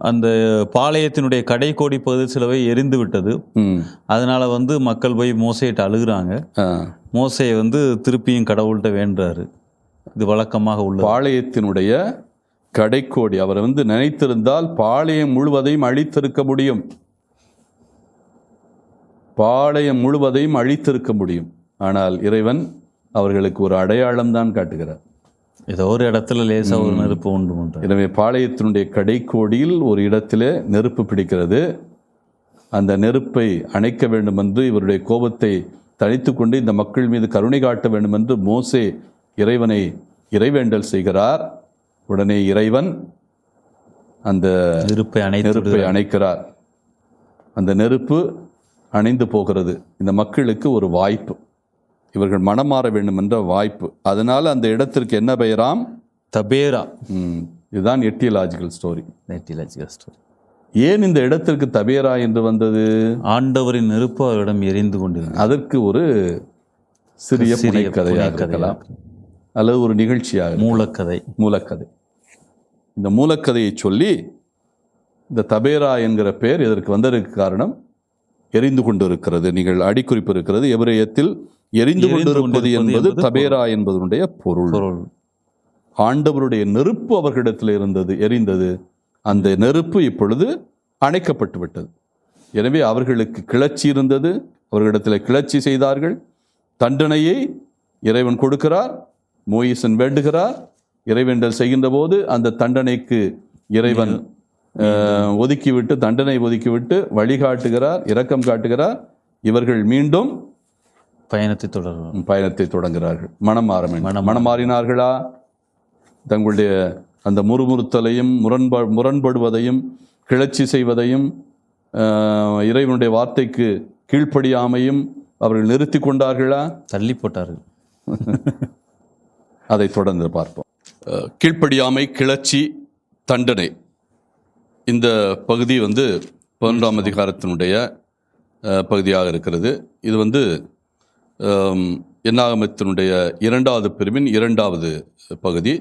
அந்த பாளையத்தினுடைய கடைக்கோடி பகுதி சிலவை எரிந்து விட்டது. அதனால மக்கள் போய் மோசையிட்ட அழுகுறாங்க. மோசே திருப்பியும் கடவுள்கிட்ட வேண்டுறாரு. இது வழக்கமாக உள்ள பாளையத்தினுடைய கடைக்கோடி அவர் நினைத்திருந்தால் பாளையம் முழுவதையும் அழித்திருக்க முடியும். பாளையம் முழுவதையும் அழித்திருக்க முடியும். ஆனால் இறைவன் அவர்களுக்கு ஒரு அடையாளம் தான் காட்டுகிறார். ஏதோ ஒரு இடத்துல லேசா ஒரு நெருப்பு உண்டு. எனவே பாளையத்தினுடைய கடைக்கோடியில் ஒரு இடத்திலே நெருப்பு பிடிக்கிறது. அந்த நெருப்பை அணைக்க வேண்டும் என்று, இவருடைய கோபத்தை தணித்து கொண்டு இந்த மக்கள் மீது கருணை காட்ட வேண்டும் என்று மோசே இறைவனை இறைவேண்டல் செய்கிறார். உடனே இறைவன் அந்த நெருப்பை நெருப்பை அணைக்கிறார். அந்த நெருப்பு அணைந்து போகிறது. இந்த மக்களுக்கு ஒரு வாய்ப்பு, இவர்கள் மனம் மாற வேண்டும் என்ற வாய்ப்பு. அதனால அந்த இடத்திற்கு என்ன பெயராம்? தபேரா. இதுதான் எட்டியலாஜிக்கல் ஸ்டோரி. ஸ்டோரி. ஏன் இந்த இடத்திற்கு தபேரா என்று வந்தது? ஆண்டவரின் நெருப்பு அவரிடம் எரிந்து கொண்டிருந்தது. அதற்கு ஒரு சிறிய புனைக்கதையாக இருக்கலாம், அல்லது ஒரு நிகழ்ச்சியாக, மூலக்கதை. இந்த மூலக்கதையை சொல்லி இந்த தபேரா என்கிற பெயர் இதற்கு வந்ததற்கு காரணம் எரிந்து கொண்டிருக்கிறது. நீங்கள் அடிக்குறிப்பு இருக்கிறது, எபிரேயத்தில் எரிந்து கொண்டிருப்பது என்பது தபேரா என்பதனுடைய பொருள். ஆண்டவருடைய நெருப்பு அவர்களிடத்தில் இருந்தது, எரிந்தது. அந்த நெருப்பு இப்பொழுது அணைக்கப்பட்டு விட்டது. எனவே அவர்களுக்கு கிளர்ச்சி இருந்தது, அவர்களிடத்தில் கிளர்ச்சி செய்தார்கள். தண்டனையை இறைவன் கொடுக்கிறார், மோயிசன் வேண்டுகிறார். இறைவேண்டல் செய்கின்ற போது அந்த தண்டனைக்கு இறைவன் ஒதுக்கிவிட்டு, தண்டனை ஒதுக்கிவிட்டு வழிகாட்டுகிறார், இரக்கம் காட்டுகிறார். இவர்கள் மீண்டும் பயணத்தை தொடங்குகிறார்கள். மனம் மாறினார்களா? தங்களுடைய அந்த முறுமுறுத்தலையும் முரண்படுவதையும் கிளர்ச்சி செய்வதையும் இறைவனுடைய வார்த்தைக்கு கீழ்ப்படியாமையும் அவர்கள் நிறுத்தி கொண்டார்களா? தள்ளி போட்டார்கள். அதை தொடர்ந்து பார்ப்போம். கீழ்ப்படியாமை, கிளர்ச்சி, தண்டனை. இந்த பகுதி 11ஆம் அதிகாரத்தினுடைய பகுதியாக இருக்கிறது. இது என்னாகமத்தினுடைய 2வது பிரிவின் 2வது பகுதி.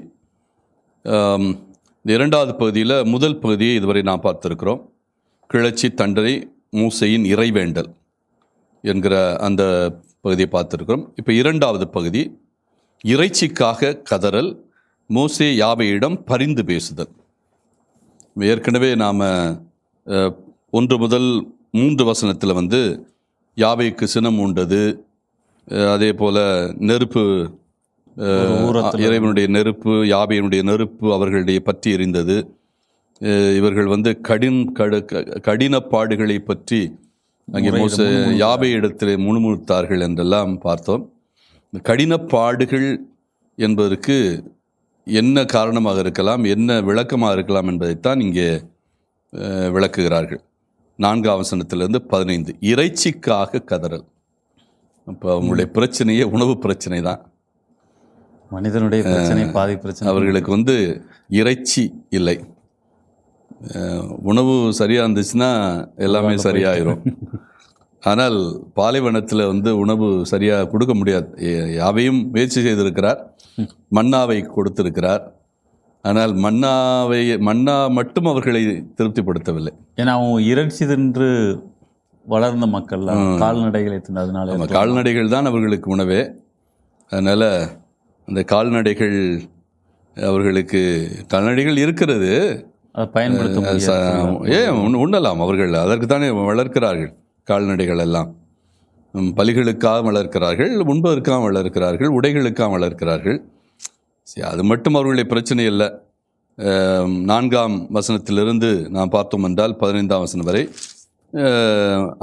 இந்த 2வது பகுதியில் முதல் பகுதியை இதுவரை நாம் பார்த்திருக்கிறோம். கிளர்ச்சி, தண்டனை, மூசையின் இறைவேண்டல் என்கிற அந்த பகுதியை பார்த்திருக்கிறோம். இப்போ 2வது பகுதி, இறைச்சிக்காக கதறல், மோசே யாவையிடம் பரிந்து பேசுதல். ஏற்கனவே நாம் 1 முதல் 3 வசனத்தில் யாவைக்கு சினம் உண்டது, அதே போல் நெருப்பு, இறைவனுடைய நெருப்பு, யாவையினுடைய நெருப்பு அவர்களுடைய பற்றி எரிந்தது. இவர்கள் கடின பாடுகளை பற்றி அங்கே மோசே யாவை இடத்திலே முணுமுணுத்தார்கள் என்றெல்லாம் பார்த்தோம். கடின பாடுகள் என்பதற்கு என்ன காரணமாக இருக்கலாம், என்ன விளக்கமாக இருக்கலாம் என்பதைத்தான் இங்கே விளக்குகிறார்கள். 4ஆம் வசனத்திலிருந்து 15, இறைச்சிக்காக கதறல். அப்போ அவங்களுடைய பிரச்சனையே உணவு பிரச்சனை தான். மனிதனுடைய பிரச்சனை பாதி பிரச்சனை. அவர்களுக்கு இறைச்சி இல்லை. உணவு சரியாக இருந்துச்சுன்னா எல்லாமே சரியாயிரும். ஆனால் பாலைவனத்தில் உணவு சரியாக கொடுக்க முடியாது. யாவையும் முயற்சி செய்திருக்கிறார், மன்னாவை கொடுத்திருக்கிறார். ஆனால் மன்னா மட்டும் அவர்களை திருப்திப்படுத்தவில்லை. ஏன்னா அவங்க இறைச்சி தின்று வளர்ந்த மக்கள், கால்நடைகளை தின்னதுனால கால்நடைகள் தான் அவர்களுக்கு உணவே. அதனால் அந்த கால்நடைகள் அவர்களுக்கு கால்நடைகள் இருக்கிறது, அதை பயன்படுத்த உண்ணலாம். அவர்கள் அதற்கு தானே வளர்க்கிறார்கள். கால்நடைகள் எல்லாம் பலிகளுக்காக வளர்க்கிறார்கள், உண்பதற்காக வளர்க்கிறார்கள், உடைகளுக்காக வளர்க்கிறார்கள். அது மட்டும் அவர்களுடைய பிரச்சனை இல்லை. 4ஆம் வசனத்திலிருந்து நாம் பார்த்தோம் என்றால் 15ஆம் வசனம் வரை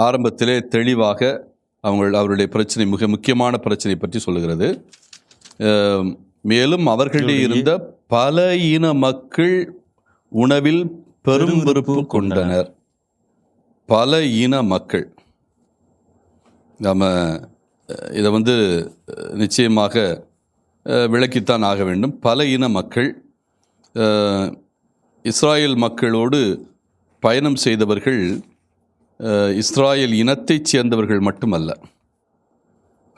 ஆரம்பத்திலே தெளிவாக அவருடைய பிரச்சனை, மிக முக்கியமான பிரச்சனை பற்றி சொல்லுகிறது. மேலும் அவர்களிடையே இருந்த பல இன மக்கள் உணவில் பெரும் விருப்பு கொண்டனர். பல இன மக்கள், நாம் இதை நிச்சயமாக விளக்கித்தான் ஆக வேண்டும். பல இன மக்கள், இஸ்ராயேல் மக்களோடு பயணம் செய்தவர்கள் இஸ்ராயேல் இனத்தைச் சேர்ந்தவர்கள் மட்டுமல்ல,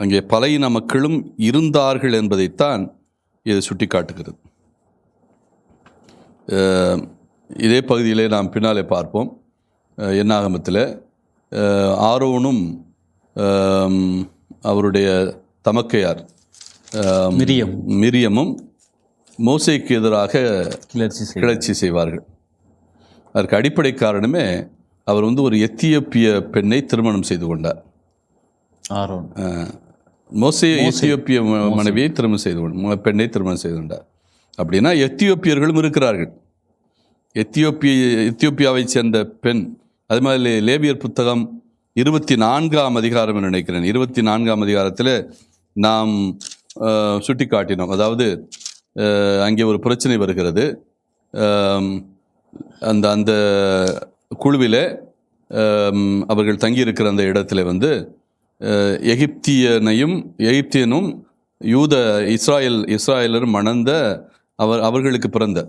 அங்கே பல இன மக்களும் இருந்தார்கள் என்பதைத்தான் இது சுட்டி காட்டுகிறது. இதே பகுதியிலே நாம் பின்னாலே பார்ப்போம். என்னாகமத்தில் ஆரோனும் அவருடைய தமக்கையார் மிரியமும் மோசேக்கு எதிராக கிளர்ச்சி செய்வார்கள். அதற்கு அடிப்படை காரணமே அவர் ஒரு எத்தியோப்பிய பெண்ணை திருமணம் செய்து கொண்டார். மோசே எத்தியோப்பிய மனைவியை பெண்ணை திருமணம் செய்து கொண்டார். அப்படின்னா எத்தியோப்பியர்களும் இருக்கிறார்கள். எத்தியோப்பியாவை சேர்ந்த பெண். அது மாதிரி லேவியர் புத்தகம் 24ஆம் அதிகாரம் என்று நினைக்கிறேன். 24ஆம் அதிகாரத்தில் நாம் சுட்டி காட்டினோம். அதாவது அங்கே ஒரு பிரச்சனை வருகிறது. அந்த அந்த குழுவில் அவர்கள் தங்கியிருக்கிற அந்த இடத்துல வந்து எகிப்தியனும் இஸ்ராயலரும் மணந்த அவர்களுக்கு பிறந்த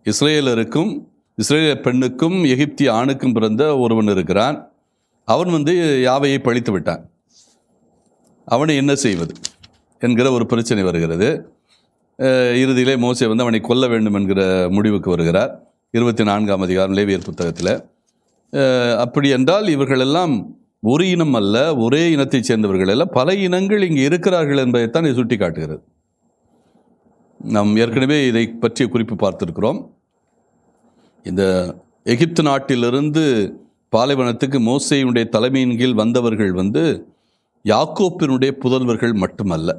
இஸ்ரேல பெண்ணுக்கும் எகிப்திய ஆணுக்கும் பிறந்த ஒருவன் இருக்கிறான். அவன் வந்து யாவையை பழித்து விட்டான். அவனை என்ன செய்வது என்கிற ஒரு பிரச்சனை வருகிறது. இறுதியிலே மோசே வந்து அவனை கொல்ல வேண்டும் என்கிற முடிவுக்கு வருகிறார். 24ஆம் அதிகாரம் லேவியர் புத்தகத்தில். அப்படி என்றால் இவர்களெல்லாம் ஒரு இனம் அல்ல, ஒரே இனத்தைச் சேர்ந்தவர்கள் அல்ல, பல இனங்கள் இங்கே இருக்கிறார்கள் என்பதைத்தான் இது சுட்டி காட்டுகிறது. நாம் ஏற்கனவே இதை பற்றிய குறிப்பு பார்த்திருக்கிறோம். இந்த எகிப்து நாட்டிலிருந்து பாலைவனத்துக்கு மோசேயுடைய தலைமையின் கீழ் வந்தவர்கள் வந்து யாக்கோப்பினுடைய புதல்வர்கள் மட்டுமல்ல.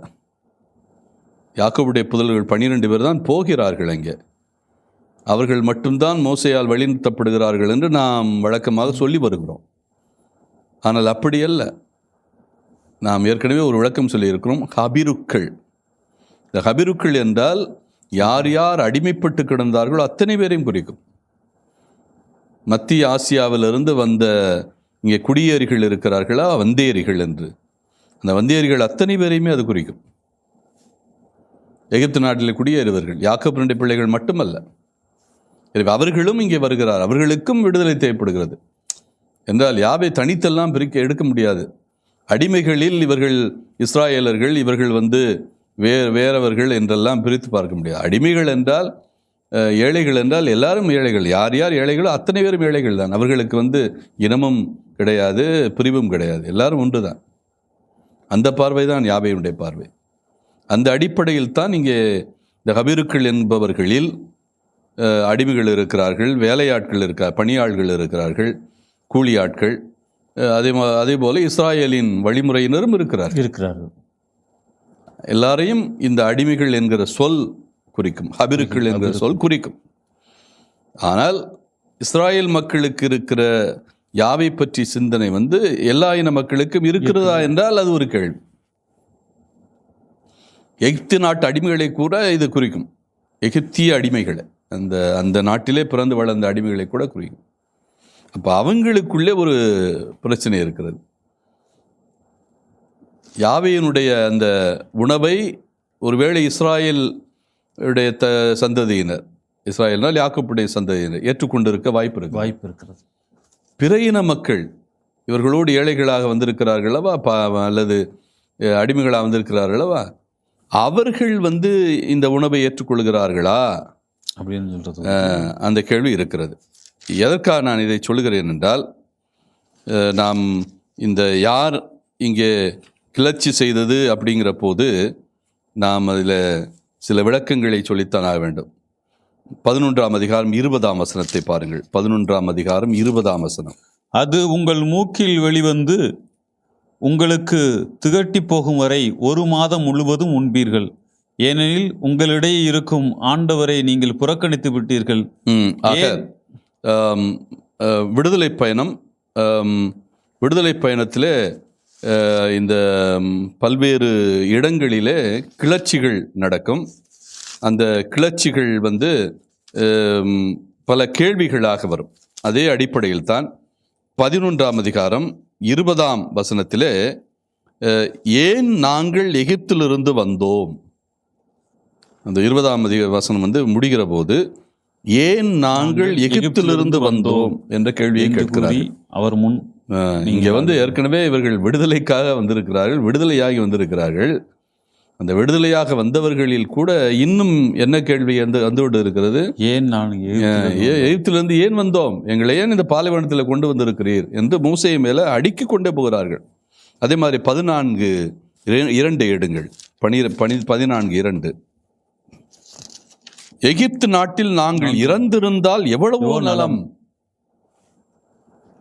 யாக்கோபுடைய புதல்வர்கள் 12 பேர் தான் போகிறார்கள் அங்கே. அவர்கள் மட்டும்தான் மோசேயால் வழிநடத்தப்படுகிறார்கள் என்று நாம் வழக்கமாக சொல்லி வருகிறோம். ஆனால் அப்படியல்ல. நாம் ஏற்கனவே ஒரு விளக்கம் சொல்லியிருக்கிறோம். ஹபிருக்கள். இந்த ஹபிருக்கள் என்றால் யார் யார் அடிமைப்பட்டு கிடந்தார்களோ அத்தனை பேரையும் குறிக்கும். மத்திய ஆசியாவிலிருந்து வந்த இங்கே குடியேறிகள் இருக்கிறார்களா, வந்தேரிகள் என்று. அந்த வந்தேரிகள் அத்தனை பேரையுமே அது குறிக்கும். எகிப்து நாட்டில் குடியேறுவர்கள் யாக்கோபினுடைய பிள்ளைகள் மட்டுமல்ல. அவர்களும் இங்கே வருகிறார். அவர்களுக்கும் விடுதலை தேவைப்படுகிறது. என்றால் யாவை தனித்தெல்லாம் எடுக்க முடியாது. அடிமைகளில் இவர்கள் இஸ்ராயலர்கள், இவர்கள் வந்து வேறவர்கள் என்றெல்லாம் பிரித்து பார்க்க முடியாது. அடிமைகள் என்றால், ஏழைகள் என்றால் எல்லாரும் ஏழைகள். யார் யார் ஏழைகளோ அத்தனை பேரும் ஏழைகள் தான். அவர்களுக்கு வந்து இனமும் கிடையாது, பிரிவும் கிடையாது, எல்லாரும் ஒன்று தான். அந்த பார்வை தான் யாவையுடைய பார்வை. அந்த அடிப்படையில் தான் இங்கே இந்த ஹபிருக்கள் என்பவர்களில் அடிமைகள் இருக்கிறார்கள், வேலையாட்கள் இருக்கிறார், பணியாள்கள் இருக்கிறார்கள், கூலி ஆட்கள். அதே போல இஸ்ராயலின் வழிமுறையினரும் இருக்கிறார்கள். எல்லாரையும் இந்த அடிமைகள் என்கிற சொல் குறிக்கும், ஹபிருக்கள் என்கிற சொல் குறிக்கும். ஆனால் இஸ்ராயல் மக்களுக்கு இருக்கிற யாவை பற்றி சிந்தனை வந்து எல்லா இன மக்களுக்கும் இருக்கிறதா என்றால் அது ஒரு கேள்வி. எகிப்து நாட்டு அடிமைகளை கூட இது குறிக்கும். எகிப்திய அடிமைகளை, அந்த நாட்டிலே பிறந்து வளர்ந்த அடிமைகளை கூட குறிக்கும். அப்போ அவங்களுக்குள்ளே ஒரு பிரச்சனை இருக்கிறது. யாவையினுடைய அந்த உணவை ஒருவேளை இஸ்ராயல் உடைய சந்ததியினர், இஸ்ராயல்னால் யாக்கோபுடைய சந்ததியினர் ஏற்றுக்கொண்டிருக்க வாய்ப்பு இருக்கிறது. பிற இன மக்கள் இவர்களோடு ஏழைகளாக வந்திருக்கிறார்களவா, அல்லது அடிமைகளாக வந்திருக்கிறார்களவா, அவர்கள் வந்து இந்த உணவை ஏற்றுக்கொள்கிறார்களா அப்படின்னு சொல்றது அந்த கேள்வி இருக்கிறது. எதற்காக நான் இதை சொல்லுகிறேன் என்றால், நாம் இந்த யார் இங்கே கிளர்ச்சி செய்தது அப்படிங்கிற போது நாம் அதில் சில விளக்கங்களை சொல்லித்தான் ஆக வேண்டும். 11ஆம் அதிகாரம் 20ஆம் வசனத்தை பாருங்கள். 11ஆம் அதிகாரம் 20ஆம் வசனம். அது உங்கள் மூக்கில் வெளிவந்து உங்களுக்கு திகட்டி போகும் வரை 1 மாதம் முழுவதும் உண்பீர்கள். ஏனெனில் உங்களிடையே இருக்கும் ஆண்டவரை நீங்கள் புறக்கணித்து விட்டீர்கள். விடுதலை பயணம், விடுதலை பயணத்தில் இந்த பல்வேறு இடங்களிலே கிளர்ச்சிகள் நடக்கும். அந்த கிளர்ச்சிகள் வந்து பல கேள்விகளாக வரும். அதே அடிப்படையில் தான் 11ஆம் அதிகாரம் 20ஆம் வசனத்திலே ஏன் நாங்கள் எகிப்திலிருந்து வந்தோம், அந்த 20ஆம் வசனம் வந்து முடிகிற போது ஏன் நாங்கள் எகிப்திலிருந்து வந்தோம் என்ற கேள்வியை கேட்கிறார். அவர் முன் இங்கே வந்து ஏற்கனவே இவர்கள் விடுதலைக்காக வந்திருக்கிறார்கள், விடுதலையாகி வந்திருக்கிறார்கள். அந்த விடுதலையாக வந்தவர்களில் கூட இன்னும் என்ன கேள்வி வந்துவிட்டு இருக்கிறது, ஏன் நான் எகிப்திலிருந்து ஏன் வந்தோம், எங்களை ஏன் இந்த பாலைவனத்தில் கொண்டு வந்திருக்கிறீர் என்று மோசே மேலே அடுக்கி கொண்டே போகிறார்கள். அதே மாதிரி 14:2 எடுங்கள். 14:2 எகிப்து நாட்டில் நாங்கள் இறந்திருந்தால் எவ்வளவோ நலம்.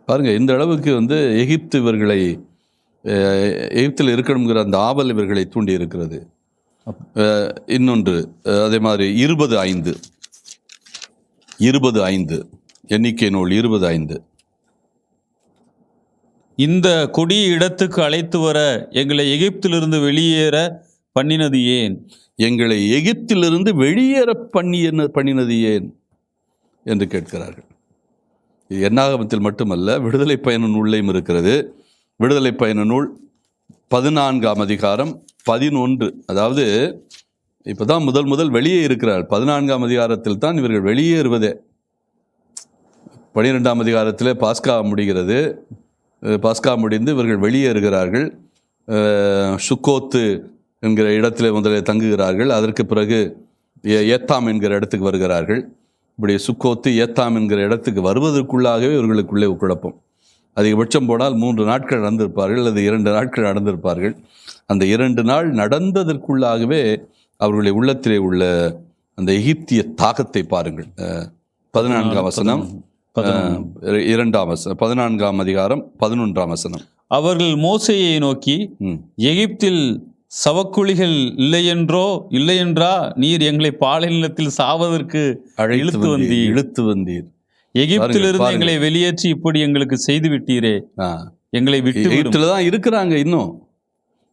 பாருங்க, இந்த அளவுக்கு வந்து எகிப்து இவர்களை, எகிப்தில் இருக்கணுங்கிற அந்த ஆவல் இவர்களை தூண்டி இருக்கிறது. இன்னொன்று அதே மாதிரி 20:5 எண்ணிக்கை நூல் 20:5. இந்த கொடிய இடத்துக்கு அழைத்து வர எங்களை எகிப்திலிருந்து வெளியேற பண்ணினது ஏன், எங்களை எகிப்திலிருந்து வெளியேற பண்ணினது ஏன் என்று கேட்கிறார்கள். என்னாகமத்தில் மட்டுமல்ல, விடுதலை பயண நூல்லையும் இருக்கிறது. விடுதலை பயண நூல் 14ஆம் அதிகாரம் 11. அதாவது இப்போ தான் முதல் வெளியே இருக்கிறார். 14ஆம் அதிகாரத்தில் தான் இவர்கள் வெளியேறுவதே. 12ஆம் அதிகாரத்தில் பாஸ்கா முடிகிறது. பாஸ்கா முடிந்து இவர்கள் வெளியேறுகிறார்கள். சுக்கோத்து என்கிற இடத்துல முதலில் தங்குகிறார்கள். அதற்கு பிறகு ஏத்தாம் என்கிற இடத்துக்கு வருகிறார்கள். இப்படி சுக்கோத்து ஏத்தாம் என்கிற இடத்துக்கு வருவதற்குள்ளாகவே இவர்களுக்குள்ளே குழப்பம். அதிகபட்சம் போனால் 3 நாட்கள் நடந்திருப்பார்கள் அல்லது 2 நாட்கள் நடந்திருப்பார்கள். அந்த 2 நாள் நடந்ததற்குள்ளாகவே அவர்களுடைய உள்ளத்திலே உள்ள அந்த எகிப்திய தாகத்தை பாருங்கள். 14ஆம் வசனம், 2ஆம் வசனம், 14ஆம் அதிகாரம் 11ஆம் வசனம். அவர்கள் மோசேயை நோக்கி, எகிப்தில் சவக்குழிகள் இல்லையென்றா நீர் எங்களை பாலை நிலத்தில் சாவதற்கு இழுத்து வந்தீர். எகிப்திலிருந்து எங்களை வெளியேற்றி இப்படி எங்களுக்கு செய்து விட்டீரே. எங்களை விட்டு எகிப்தில் தான் இருக்கிறாங்க. இன்னும்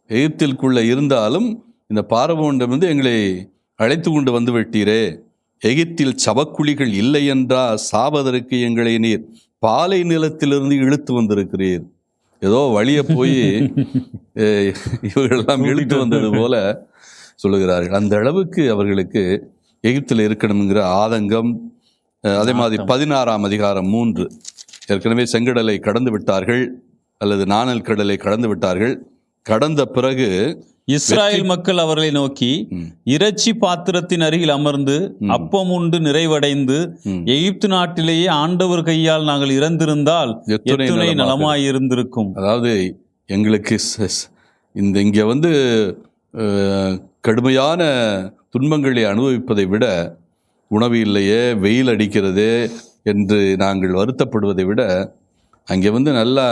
எகிப்திற்குள்ள இருந்தாலும் இந்த பார்வோனிடமிருந்து எங்களை அழைத்து கொண்டு வந்து விட்டீரே. எகிப்தில் சவக்குழிகள் இல்லை என்றா சாவதற்கு எங்களை நீர் பாலை நிலத்திலிருந்து இழுத்து வந்திருக்கிறீர். ஏதோ வழிய போய் இவர்களெல்லாம் இழுத்து வந்தது போல சொல்லுகிறார்கள். அந்த அளவுக்கு அவர்களுக்கு எகிப்தில் இருக்கணுங்கிற ஆதங்கம். அதே மாதிரி 16ஆம் அதிகாரம் 3. ஏற்கனவே செங்கடலை கடந்து விட்டார்கள் அல்லது நாணல் கடலை கடந்து விட்டார்கள். கடந்த பிறகு இஸ்ராயேல் மக்கள் அவர்களை நோக்கி, இறைச்சி பாத்திரத்தின் அருகில் அமர்ந்து அப்பம் உண்டு நிறைவடைந்து எகிப்து நாட்டிலேயே ஆண்டவர் கையால் நாங்கள் இறந்திருந்தால் எத்துணை நலமாயிருந்திருக்கும். அதாவது எங்களுக்கு இங்க வந்து கடுமையான துன்பங்களை அனுபவிப்பதை விட, உணவு இல்லையே, வெயில் அடிக்கிறது என்று நாங்கள் வருத்தப்படுவதை விட, அங்கே வந்து நல்லா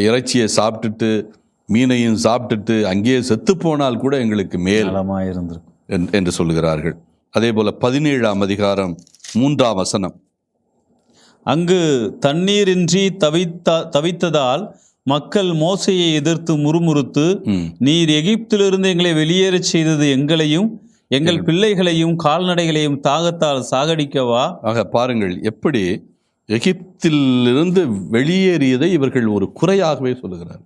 இறைச்சியை சாப்பிட்டுட்டு மீனையும் சாப்பிட்டுட்டு அங்கேயே செத்து போனால் கூட எங்களுக்கு மேல் என்று சொல்லுகிறார்கள். அதே போல 17ஆம் அதிகாரம் 3ஆம் வசனம். அங்கு தண்ணீரின்றி தவித்ததால் மக்கள் மோசையை எதிர்த்து முறுமுறுத்து, நீர் எகிப்திலிருந்து எங்களை வெளியேறச் செய்தது எங்களையும் எங்கள் பிள்ளைகளையும் கால்நடைகளையும் தாகத்தால் சாகடிக்கவா? ஆக பாருங்கள், எப்படி எகிப்திலிருந்து வெளியேறியதை இவர்கள் ஒரு குறையாகவே சொல்லுகிறார்.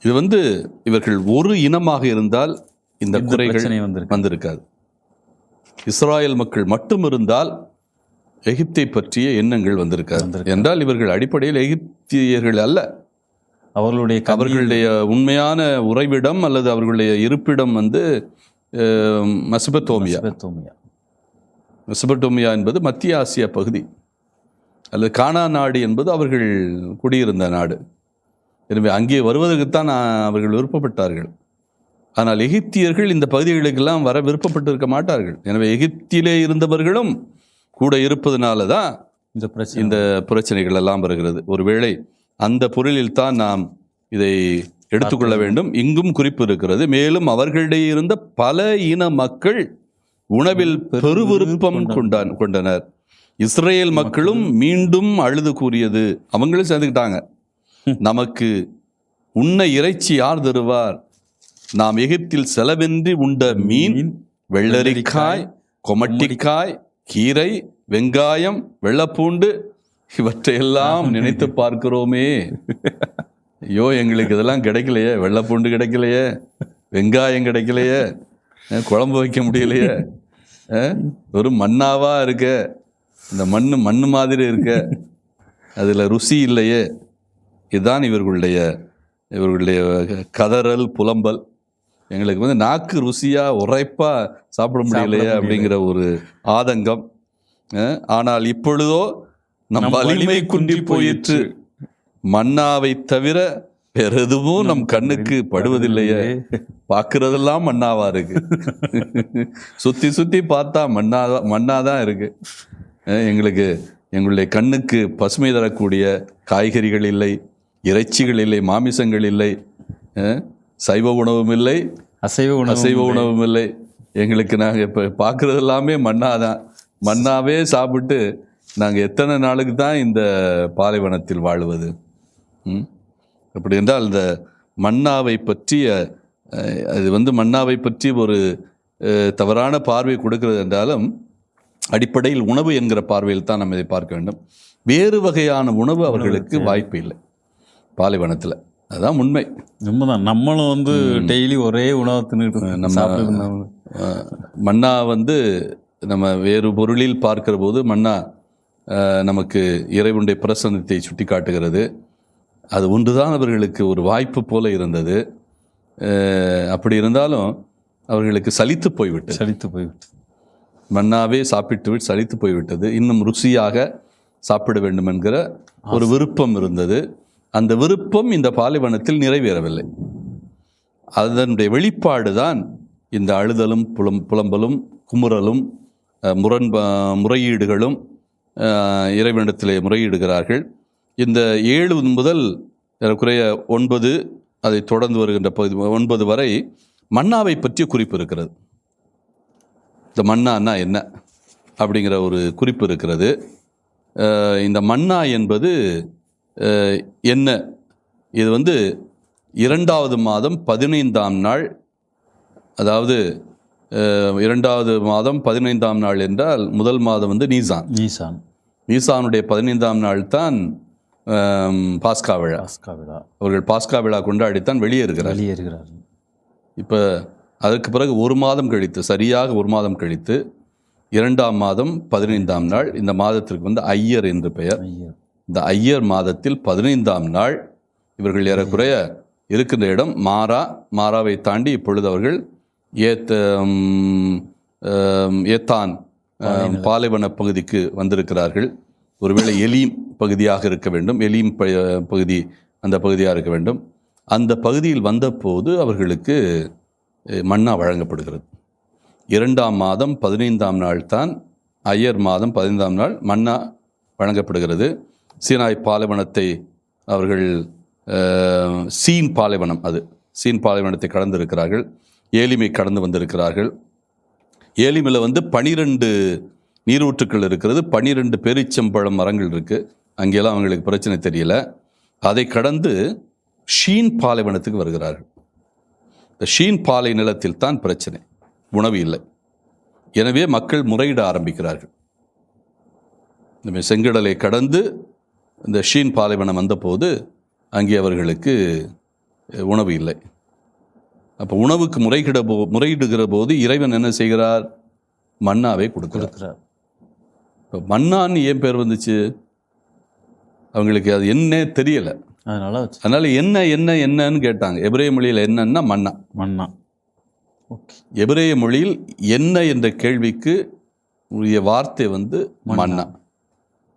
இது வந்து இவர்கள் ஒரு இனமாக இருந்தால் இந்த குறைகள் வந்திருக்காது. இஸ்ராயல் மக்கள் மட்டும் இருந்தால் எகிப்தை பற்றிய எண்ணங்கள் வந்திருக்காது. என்றால் இவர்கள் அடிப்படையில் எகிப்தியர்கள் அல்ல. அவர்களுடைய உண்மையான உறைவிடம் அல்லது அவர்களுடைய இருப்பிடம் வந்து மெசபடோமியா என்பது மத்திய ஆசியா பகுதி, அல்லது கானா நாடு என்பது அவர்கள் குடியிருந்த நாடு. எனவே அங்கே வருவதற்குத்தான் அவர்கள் விருப்பப்பட்டார்கள். ஆனால் எகிப்தியர்கள் இந்த பகுதிகளுக்கெல்லாம் வர விருப்பப்பட்டிருக்க மாட்டார்கள். எனவே எகிப்திலே இருந்தவர்களும் கூட இருப்பதனால தான் இந்த பிரச்சனைகள் எல்லாம் வருகிறது. ஒருவேளை அந்த பொருளில் தான் நாம் இதை எடுத்துக்கொள்ள வேண்டும். இங்கும் குறிப்பு இருக்கிறது. மேலும் அவர்களிடையே இருந்த பல இன மக்கள் உணவில் பெருவிருப்பம் கொண்டனர். இஸ்ரேல் மக்களும் மீண்டும் அழுது கூறியது. அவங்களும் சேர்ந்துக்கிட்டாங்க. நமக்கு உண்ண இறைச்சி யார் தருவார்? நாம் எகிப்தில் செலவின்றி உண்ட மீன், வெள்ளரிக்காய், கொமட்டிக்காய், கீரை, வெங்காயம், வெள்ளப்பூண்டு இவற்றையெல்லாம் நினைத்து பார்க்கிறோமே. ஐயோ, எங்களுக்கு இதெல்லாம் கிடைக்கலையே, வெள்ளப்பூண்டு கிடைக்கலையே, வெங்காயம் கிடைக்கலையே, குழம்பு வைக்க முடியலையே, ஒரு மண்ணாவா இருக்க, இந்த மண்ணு மாதிரி இருக்க, அதில் ருசி இல்லையே. இதுதான் இவர்களுடைய கதறல், புலம்பல். எங்களுக்கு வந்து நாக்கு ருசியாக உரைப்பாக சாப்பிட முடியலையே அப்படிங்கிற ஒரு ஆதங்கம். ஆனால் இப்பொழுதோ நம் வலிமை குன்றி போயிற்று, மன்னாவை தவிர வேற எதுவும் நம் கண்ணுக்கு படுவதில்லையே. பார்க்கறதெல்லாம் மண்ணாவா இருக்கு. சுத்தி சுத்தி பார்த்தா மண்ணாதான் இருக்கு. எங்களுடைய கண்ணுக்கு பசுமை தரக்கூடிய காய்கறிகள் இல்லை, இறைச்சிகள் இல்லை, மாமிசங்கள் இல்லை, சைவ உணவும் இல்லை, அசைவ உணவும் இல்லை. எங்களுக்கு நாங்கள் இப்போ பார்க்குறது எல்லாமே மண்ணாதான். மண்ணாவே சாப்பிட்டு நாங்கள் எத்தனை நாளுக்கு தான் இந்த பாலைவனத்தில் வாழுவது? அப்படி என்றால் இந்த மன்னாவை பற்றிய அது வந்து மன்னாவை பற்றி ஒரு தவறான பார்வை கொடுக்கிறது என்றாலும், அடிப்படையில் உணவு என்கிற பார்வையில் தான் நம்ம இதை பார்க்க வேண்டும். வேறு வகையான உணவு அவர்களுக்கு வாய்ப்பு இல்லை பாலைவனத்தில். அதுதான் உண்மை. உண்மைதான். நம்மளும் வந்து டெய்லி ஒரே உணவை தின்னுட்டு நம்ம மன்னா வந்து நம்ம வேறு பொருளில் பார்க்கிற போது மன்னா நமக்கு இறைவனுடைய பிரசன்னத்தை சுட்டி காட்டுகிறது. அது ஒன்றுதான் அவர்களுக்கு ஒரு வாய்ப்பு போல இருந்தது. அப்படி இருந்தாலும் அவர்களுக்கு சலித்து போய்விட்டது. மன்னாவே சாப்பிட்டு சலித்து போய்விட்டது. இன்னும் ருசியாக சாப்பிட வேண்டும் என்கிற ஒரு விருப்பம் இருந்தது. அந்த விருப்பம் இந்த பாலைவனத்தில் நிறைவேறவில்லை. அதனுடைய வெளிப்பாடு தான் இந்த அழுதலும் புலம்பலும் குமுறலும் முறையீடுகளும். இறைவனிடத்திலே முறையிடுகிறார்கள். இந்த 7 முதல் குறைய 9, அதை தொடர்ந்து வருகின்ற பகுதி 9 வரை மன்னாவை பற்றிய குறிப்பு இருக்கிறது. இந்த மன்னான்னா என்ன அப்படிங்கிற ஒரு குறிப்பு இருக்கிறது. இந்த மன்னா என்பது என்ன? இது வந்து 2வது மாதம் 15ஆம் நாள், அதாவது 2வது மாதம் 15ஆம் நாள் என்றால் முதல் மாதம் வந்து நீசானுடைய 15ஆம் நாள் தான் பாஸ்கா விழா. அவர்கள் பாஸ்கா விழா கொண்டாடித்தான் வெளியேறுகிறார். இப்போ அதற்கு பிறகு 1 மாதம் கழித்து, சரியாக 1 மாதம் கழித்து 2ஆம் மாதம் 15ஆம் நாள், இந்த மாதத்திற்கு வந்து ஐயர் என்று பெயர். இந்த ஐயர் மாதத்தில் 15ஆம் நாள் இவர்கள் ஏறக்குறைய இருக்கின்ற இடம் மாராவை தாண்டி இப்பொழுது அவர்கள் ஏத்தான் பாலைவன பகுதிக்கு வந்திருக்கிறார்கள். ஒருவேளை எலீம் பகுதியாக இருக்க வேண்டும். எலீம் பகுதி அந்த பகுதியாக இருக்க வேண்டும். அந்த பகுதியில் வந்தபோது அவர்களுக்கு மன்னா வழங்கப்படுகிறது. 2ஆம் மாதம் 15ஆம் நாள் தான், ஐயர் மாதம் 15ஆம் நாள் மன்னா வழங்கப்படுகிறது. சீனாய் பாலைவனத்தை அவர்கள் சீன் பாலைவனத்தை கடந்திருக்கிறார்கள். ஏலிமை கடந்து வந்திருக்கிறார்கள். ஏலிமில் வந்து 12 நீரூற்றுக்கள் இருக்கிறது. 12 பேரிச்சம்பழம் மரங்கள் இருக்குது. அங்கெல்லாம் அவங்களுக்கு பிரச்சனை தெரியல. அதை கடந்து ஷீன் பாலைவனத்துக்கு வருகிறார்கள். இந்த ஷீன் பாலை நிலத்தில் தான் பிரச்சனை, உணவு இல்லை. எனவே மக்கள் முறையிட ஆரம்பிக்கிறார்கள். இந்த செங்கடலை கடந்து இந்த ஷீன் பாலைவனம் வந்தபோது அங்கே அவர்களுக்கு உணவு இல்லை. அப்போ உணவுக்கு முறையிடுகிற போது இறைவன் என்ன செய்கிறார்? மன்னாவை கொடுக்கிறார். இப்போ மன்னான்னு ஏன் பேர் வந்துச்சு? அவங்களுக்கு அது என்ன தெரியலை. அதனால என்னன்னு கேட்டாங்க. எபிரேய மொழியில் என்னன்னா மன்னா. எபிரேய மொழியில் என்ன என்ற கேள்விக்கு உரிய வார்த்தை வந்து மன்னா.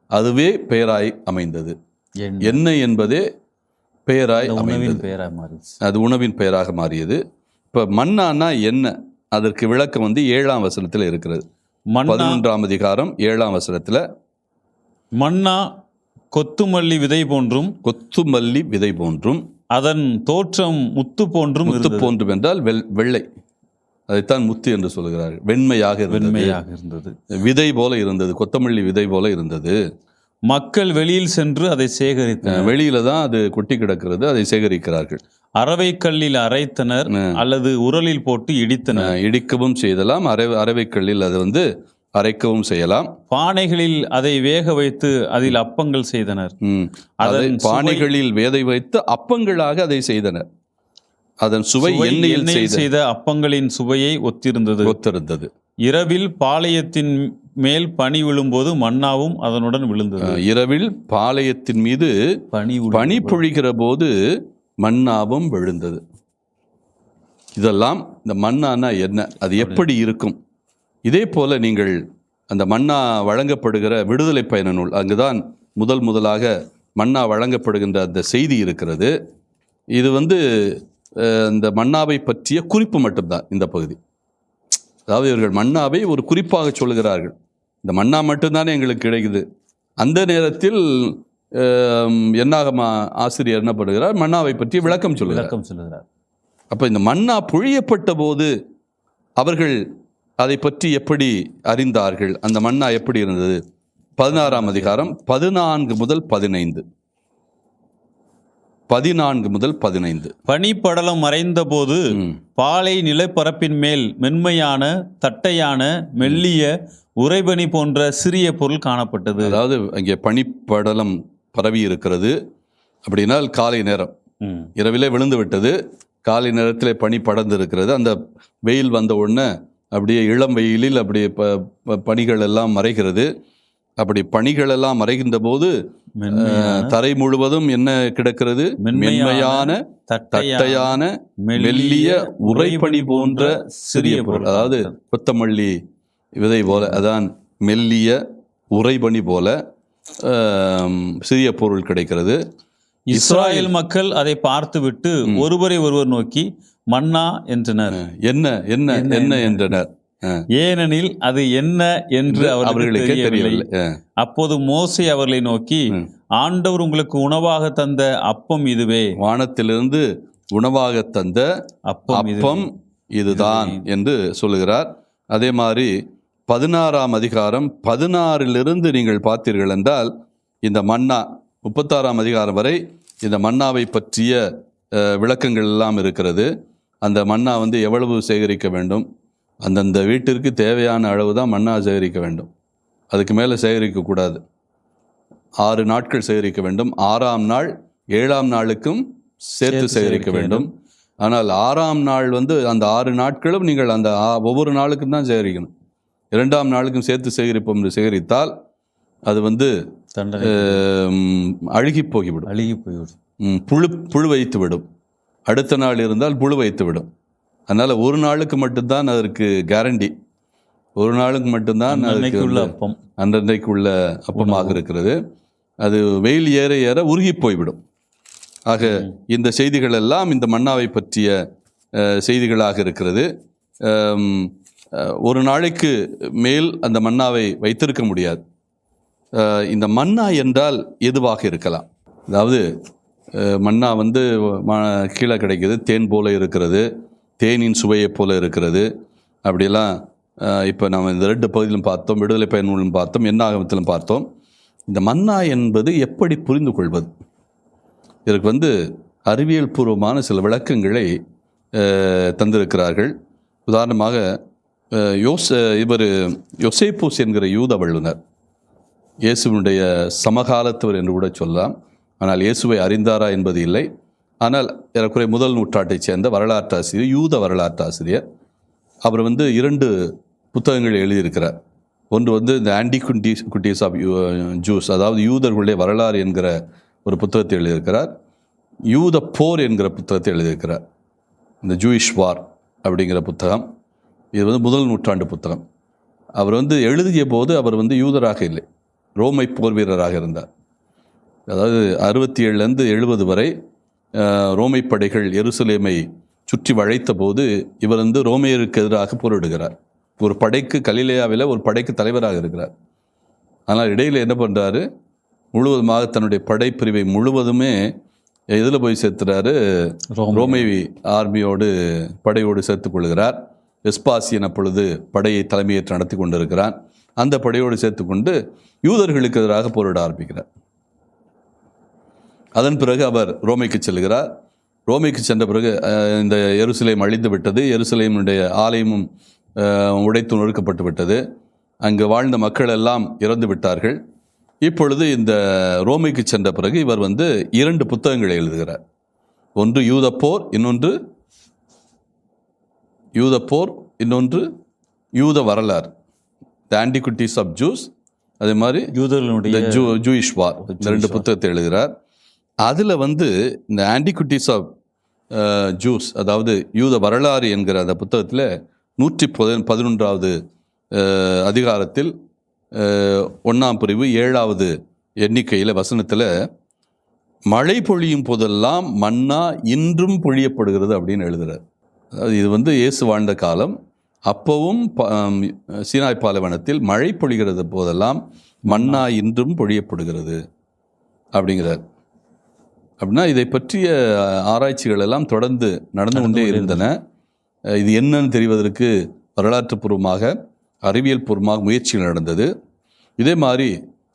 அதுவே பெயராய் அமைந்தது. என்ன என்பதே பெயராய் அமைந்தது. அது உணவின் பெயராக மாறியது. இப்போ மன்னானா என்ன? அதற்கு விளக்கம் வந்து 7ஆம் வசனத்தில் இருக்கிறது. 11ஆம் அதிகாரம் 7ஆம் வசனத்தில், மன்னா கொத்துமல்லி விதை போன்றும் அதன் தோற்றம் முத்து போன்றும் என்றால் வெள்ளை, அதைத்தான் முத்து என்று சொல்கிறார்கள். வெண்மையாக இருந்தது. விதை போல இருந்தது, கொத்தமல்லி விதை போல இருந்தது. மக்கள் வெளியில் சென்று அதை சேகரித்தனர். வெளியில தான் அது கொட்டி கிடக்கிறது, அதை சேகரிக்கிறார்கள். அரவைக்கல்லில் அரைத்தனர் அல்லது உரலில் போட்டு இடித்தனர். இடிக்கவும் செய்யலாம், அரவைக்கல்லில் அதை வந்து அரைக்கவும் செய்யலாம். பானைகளில் அதை வேக வைத்து அதில் அப்பங்கள் செய்தனர். பானைகளில் வேதை வைத்து அப்பங்களாக அதை செய்தனர். அதன் சுவை எண்ணெயில் செய்த அப்பங்களின் சுவையை ஒத்திருந்தது. இரவில் பாளையத்தின் மேல் பனி விழும்போது மன்னாவும் அதனுடன் விழுந்தது. இரவில் பாளையத்தின் மீது பனி பொழிகிற போது மன்னாவும் விழுந்தது. இதெல்லாம் இந்த மன்னானா என்ன, அது எப்படி இருக்கும்? இதே போல நீங்கள் அந்த மன்னா வழங்கப்படுகிற விடுதலை பயண நூல், அங்குதான் முதலாக மன்னா வழங்கப்படுகின்ற அந்த செய்தி இருக்கிறது. இது வந்து இந்த மன்னாவை பற்றிய குறிப்பு மட்டும்தான் இந்த பகுதி. அதாவது இவர்கள் மன்னாவை ஒரு குறிப்பாக சொல்லுகிறார்கள். இந்த மன்னா மட்டும்தானே எங்களுக்கு கிடைக்குது. அந்த நேரத்தில் என்னாகம ஆசிரியர் என்ன பண்ணுகிறார்? மன்னாவை பற்றி விளக்கம் சொல்லுகிறார். அப்போ இந்த மன்னா பொழியப்பட்ட போது அவர்கள் அதை பற்றி எப்படி அறிந்தார்கள்? அந்த மன்னா எப்படி இருந்தது? 16ஆம் அதிகாரம் 14 முதல் 15. 14 முதல் 15. பனிப்படலம் மறைந்தபோது பாலை நிலப்பரப்பின் மேல் மென்மையான தட்டையான மெல்லிய உறைபனி போன்ற சிறிய பொருள் காணப்பட்டது. அதாவது அங்கே பனிப்படலம் பரவி இருக்கிறது. அப்படின்னால் காலை நேரம், இரவிலே விழுந்து விட்டது, காலை நேரத்திலே பனி படர்ந்து இருக்கிறது. அந்த வெயில் வந்த உடனே அப்படியே இளம் வெயிலில் அப்படியே பனிகள் எல்லாம் மறைகிறது. அப்படி பனிகள் எல்லாம் மறைகின்ற போது தரை முழுவதும் என்ன கிடக்கிறது? மென்மையான தட்டையான மெல்லிய உறைபனி போன்ற சிறிய பொருள். அதாவது கொத்தமல்லி விதை போல, அதான் மெல்லிய உறைபனி போல சிறிய பொருள் கிடைக்கிறது. இஸ்ராயேல் மக்கள் அதை பார்த்துவிட்டு ஒருவரை ஒருவர் நோக்கி மன்னா என்றனர். என்ன என்ன என்ன என்றனர். ஏனெனில் அது என்ன என்று அவர்களுக்கு தெரியவில்லை. அப்போது மோசே அவர்களை நோக்கி, ஆண்டவர் உங்களுக்கு உணவாக தந்த அப்பம் இதுவே, வானத்திலிருந்து உணவாக தந்த அப்பம் இதுதான் என்று சொல்லுகிறார். அதே மாதிரி 16ஆம் அதிகாரம் 16 நீங்கள் பார்த்தீர்கள் என்றால் இந்த மன்னா 36ஆம் அதிகாரம் வரை இந்த மன்னாவை பற்றிய விளக்கங்கள் எல்லாம் இருக்கிறது. அந்த மன்னா எவ்வளவு சேகரிக்க வேண்டும், அந்தந்த வீட்டிற்கு தேவையான அளவு தான் மன்னா சேகரிக்க வேண்டும். அதுக்கு மேலே சேகரிக்கக்கூடாது. 6 நாட்கள் சேகரிக்க வேண்டும். 6ஆம் நாள் 7ஆம் நாளுக்கும் சேர்த்து சேகரிக்க வேண்டும். ஆனால் 6ஆம் நாள் அந்த 6 நாட்களும் நீங்கள் அந்த ஒவ்வொரு நாளுக்கும் தான் சேகரிக்கணும். 2ஆம் நாளுக்கும் சேர்த்து சேகரிப்போம் என்று சேகரித்தால் அது அழுகி போய்விடும், புழு வைத்து விடும். அடுத்த நாள் இருந்தால் புழு வைத்து விடும். அதனால் ஒரு நாளுக்கு மட்டும்தான் அதற்கு கேரண்டி. ஒரு நாளுக்கு மட்டும்தான் அன்றைக்கு உள்ள அப்பமாக இருக்கிறது. அது வெயில் ஏற ஏற உருகி போய்விடும். ஆக இந்த செய்திகள் எல்லாம் இந்த மன்னாவை பற்றிய செய்திகளாக இருக்கிறது. ஒரு நாளைக்கு மேல் அந்த மன்னாவை வைத்திருக்க முடியாது. இந்த மன்னா என்றால் எதுவாக இருக்கலாம்? அதாவது மன்னா கீழே கிடைக்கிது, தேன் போல இருக்கிறது, தேனின் சுவையை போல இருக்கிறது. அப்படியெல்லாம் இப்போ நம்ம இந்த 2 பகுதியிலும் பார்த்தோம், விடுதலை பயனூலும் பார்த்தோம், என்னாகமத்திலும் பார்த்தோம். இந்த மன்னா என்பது எப்படி புரிந்து கொள்வது? இதற்கு அறிவியல் பூர்வமான சில விளக்கங்களை தந்திருக்கிறார்கள். உதாரணமாக யோசேப்பூஸ் என்கிற யூத வல்லுனர், இயேசுவினுடைய சமகாலத்தவர் என்று கூட சொல்லலாம். ஆனால் இயேசுவை அறிந்தாரா என்பது இல்லை. ஆனால் ஏறக்குறைய முதல் நூற்றாட்டைச் சேர்ந்த வரலாற்றாசிரியர், யூத வரலாற்றாசிரியர். அவர் 2 புத்தகங்கள் எழுதியிருக்கிறார். ஒன்று இந்த ஆன்டிகுட்டிஸ் ஆஃப் ஜூஸ், அதாவது யூதர்களுடைய வரலாறு என்கிற ஒரு புத்தகத்தை எழுதியிருக்கிறார். யூத போர் என்கிற புத்தகத்தை எழுதியிருக்கிறார். இந்த ஜூயிஷ் வார் அப்படிங்கிற புத்தகம். இது முதல் நூற்றாண்டு புத்தகம். அவர் எழுதிய போது அவர் யூதராக இல்லை, ரோமை போர் வீரராக இருந்தார். அதாவது 67லேருந்து 70 வரை ரோமை படைகள் எருசலேமை சுற்றி வளைத்த போது இவர் ரோமையருக்கு எதிராக போரிடுகிறார். ஒரு படைக்கு, கலிலேயாவில் ஒரு படைக்கு தலைவராக இருக்கிறார். ஆனால் இடையில் என்ன பண்ணுறாரு? முழுவதுமாக தன்னுடைய படைப்பிரிவை முழுவதுமே எதில் போய் சேர்த்துறாரு? ரோமை ஆர்மியோடு, படையோடு சேர்த்து கொள்கிறார். வெஸ்பாசியன் அப்பொழுது படையை தலைமையேற்று நடத்தி கொண்டிருக்கிறான். அந்த படையோடு சேர்த்து கொண்டு யூதர்களுக்கு எதிராக போரிட ஆரம்பிக்கிறார். அதன் பிறகு அவர் ரோமைக்கு செல்கிறார். ரோமைக்கு சென்ற பிறகு இந்த எருசலேம் அழிந்து விட்டது. எருசலேமுடைய ஆலயமும் உடைத்து நொறுக்கப்பட்டு விட்டது. அங்கு வாழ்ந்த மக்கள் எல்லாம் இறந்து விட்டார்கள். இப்பொழுது இந்த ரோமைக்கு சென்ற பிறகு இவர் 2 புத்தகங்களை எழுதுகிறார். ஒன்று யூதப்போர், இன்னொன்று யூத வரலாறு, த ஆன்டிகுட்டிஸ் ஆஃப் ஜூஸ். அதே மாதிரி யூதர்களுடைய ஜூயிஷ் வார், இந்த 2 புத்தகத்தை எழுதுகிறார். அதில் இந்த ஆன்டிகுட்டிஸ் ஆஃப் ஜூஸ், அதாவது யூத வரலாறு என்கிற அந்த புத்தகத்தில் 111வது அதிகாரத்தில் 1ஆம் பிரிவு 7வது எண்ணிக்கையில் வசனத்தில் மழை பொழியும் போதெல்லாம் மன்னா இன்றும் பொழியப்படுகிறது அப்படின்னு எழுதுகிறார். அதாவது இது இயேசு வாழ்ந்த காலம். அப்பவும் சீனாய் பாலைவனத்தில் மழை பொழிகிறது போதெல்லாம் மன்னா இன்றும் பொழியப்படுகிறது அப்படிங்கிறார். அப்படின்னா இதை பற்றிய ஆராய்ச்சிகள் எல்லாம் தொடர்ந்து நடந்து கொண்டே இருந்தன. இது என்னன்னு தெரிவதற்கு வரலாற்று பூர்வமாக, அறிவியல் பூர்வமாக முயற்சிகள் நடந்தது. இதே மாதிரி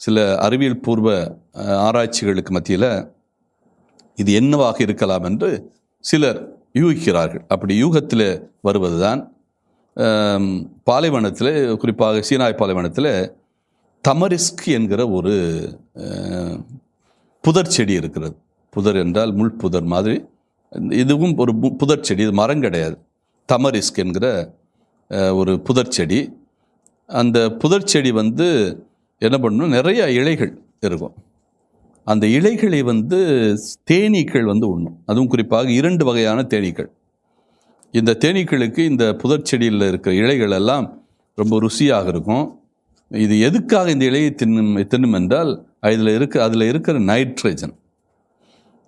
சில அறிவியல் பூர்வ ஆராய்ச்சிகளுக்கு மத்தியில் இது என்னவாக இருக்கலாம் என்று சிலர் யூகிக்கிறார்கள். அப்படி யூகத்தில் வருவதுதான் பாலைவனத்தில், குறிப்பாக சீனாய் பாலைவனத்தில் தமரிஸ்க் என்கிற ஒரு புதர் செடி இருக்கிறது. புதர் என்றால் முள் புதர் மாதிரி, இதுவும் ஒரு புதர் செடி, இது மரம் கிடையாது. தமரிஸ்க் என்கிற ஒரு புதர் செடி. அந்த புதர் செடி வந்து என்ன பண்ணணும், நிறைய இலைகள் இருக்கும். அந்த இலைகளை வந்து தேனீக்கள் வந்து உண்ணும். அதுவும் குறிப்பாக 2 வகையான தேனீக்கள். இந்த தேனீக்களுக்கு இந்த புதர் செடியில் இருக்கிற இலைகள் எல்லாம் ரொம்ப ருசியாக இருக்கும். இது எதுக்காக இந்த இலையை தின்னும் என்றால் அதில் இருக்கிற நைட்ரஜன்.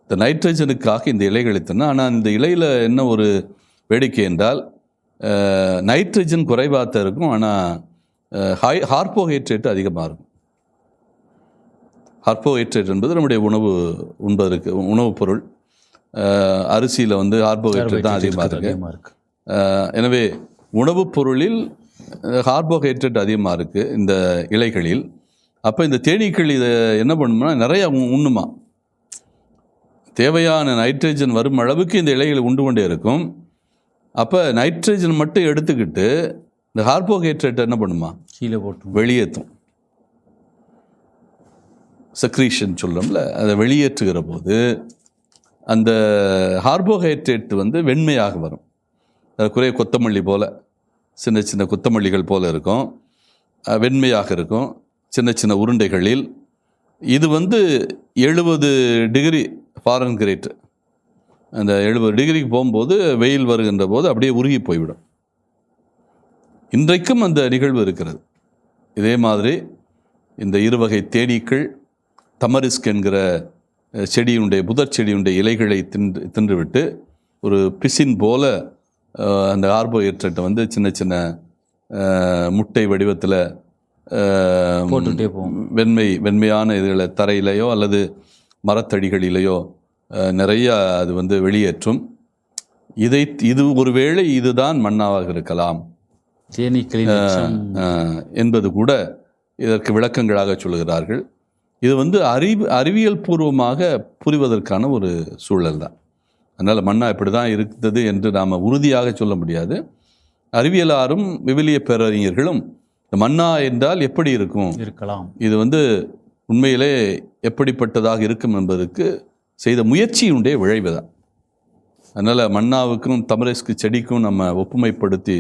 இந்த நைட்ரஜனுக்காக இந்த இலைகளை தின்னும். ஆனால் இந்த இலையில் என்ன ஒரு வேடிக்கை என்றால் நைட்ரஜன் குறைவாக தான் இருக்கும், ஆனால் கார்போஹைட்ரேட் அதிகமாக இருக்கும். கார்போஹைட்ரேட் என்பது நம்முடைய உணவுப் பொருள். அரிசியில் வந்து கார்போஹைட்ரேட் தான் அதிகமாக இருக்கு. எனவே உணவுப் பொருளில் கார்போஹைட்ரேட் அதிகமாக இருக்குது இந்த இலைகளில். அப்போ இந்த தேனீக்கள் இதை என்ன பண்ணுமா, நிறைய உண்ணுமா. தேவையான நைட்ரஜன் வரும் அளவுக்கு இந்த இலைகளை உண்டு கொண்டே இருக்கும். அப்போ நைட்ரஜன் மட்டும் எடுத்துக்கிட்டு இந்த கார்போஹைட்ரேட் என்ன பண்ணுமா, கீழே போட்டு வெளியேற்றும். செக்ரீஷன் சொல்கிறோம்ல, அதை வெளியேற்றுகிற போது அந்த கார்போஹைட்ரேட் வந்து வெண்மையாக வரும். குறைய கொத்தமல்லி போல், சின்ன சின்ன கொத்தமல்லிகள் போல் இருக்கும், வெண்மையாக இருக்கும், சின்ன சின்ன உருண்டைகளில். இது வந்து 70 டிகிரி ஃபாரன்ஹீட், அந்த 70 டிகிரிக்கு போகும்போது, வெயில் வருகின்ற போது அப்படியே உருகி போய்விடும். இன்றைக்கும் அந்த நிகழ்வு இருக்கிறது. இதே மாதிரி இந்த 2 வகை தேனீக்கள் தமரிஸ்க் என்கிற செடியுடைய புதர் செடியுடைய இலைகளை தின்றுவிட்டு ஒரு பிசின் போல அந்த கார்போஹைட்ரேட்டை வந்து சின்ன சின்ன முட்டை வடிவத்தில் போட்டுகிட்டே போகும். வெண்மையான இதுகளை தரையிலையோ அல்லது மரத்தடிகளிலேயோ நிறைய அது வந்து வெளியேற்றும். இது ஒருவேளை இதுதான் மன்னாவாக இருக்கலாம் என்பது கூட இதற்கு விளக்கங்களாக சொல்கிறார்கள். இது வந்து அறிவியல் பூர்வமாக புரிவதற்கான ஒரு சூழல் தான். அதனால் மன்னா இப்படி தான் இருக்குது என்று நாம் உறுதியாக சொல்ல முடியாது. அறிவியலாரும் விவிலிய பேரறிஞர்களும் மன்னா என்றால் எப்படி இருக்கலாம், இது வந்து உண்மையிலே எப்படிப்பட்டதாக இருக்கும் என்பதற்கு செய்த முயற்சியினுடைய விளைவு தான். அதனால் மன்னாவுக்கும் தமரிஸ்க் செடிக்கும் நம்ம ஒப்புமைப்படுத்தி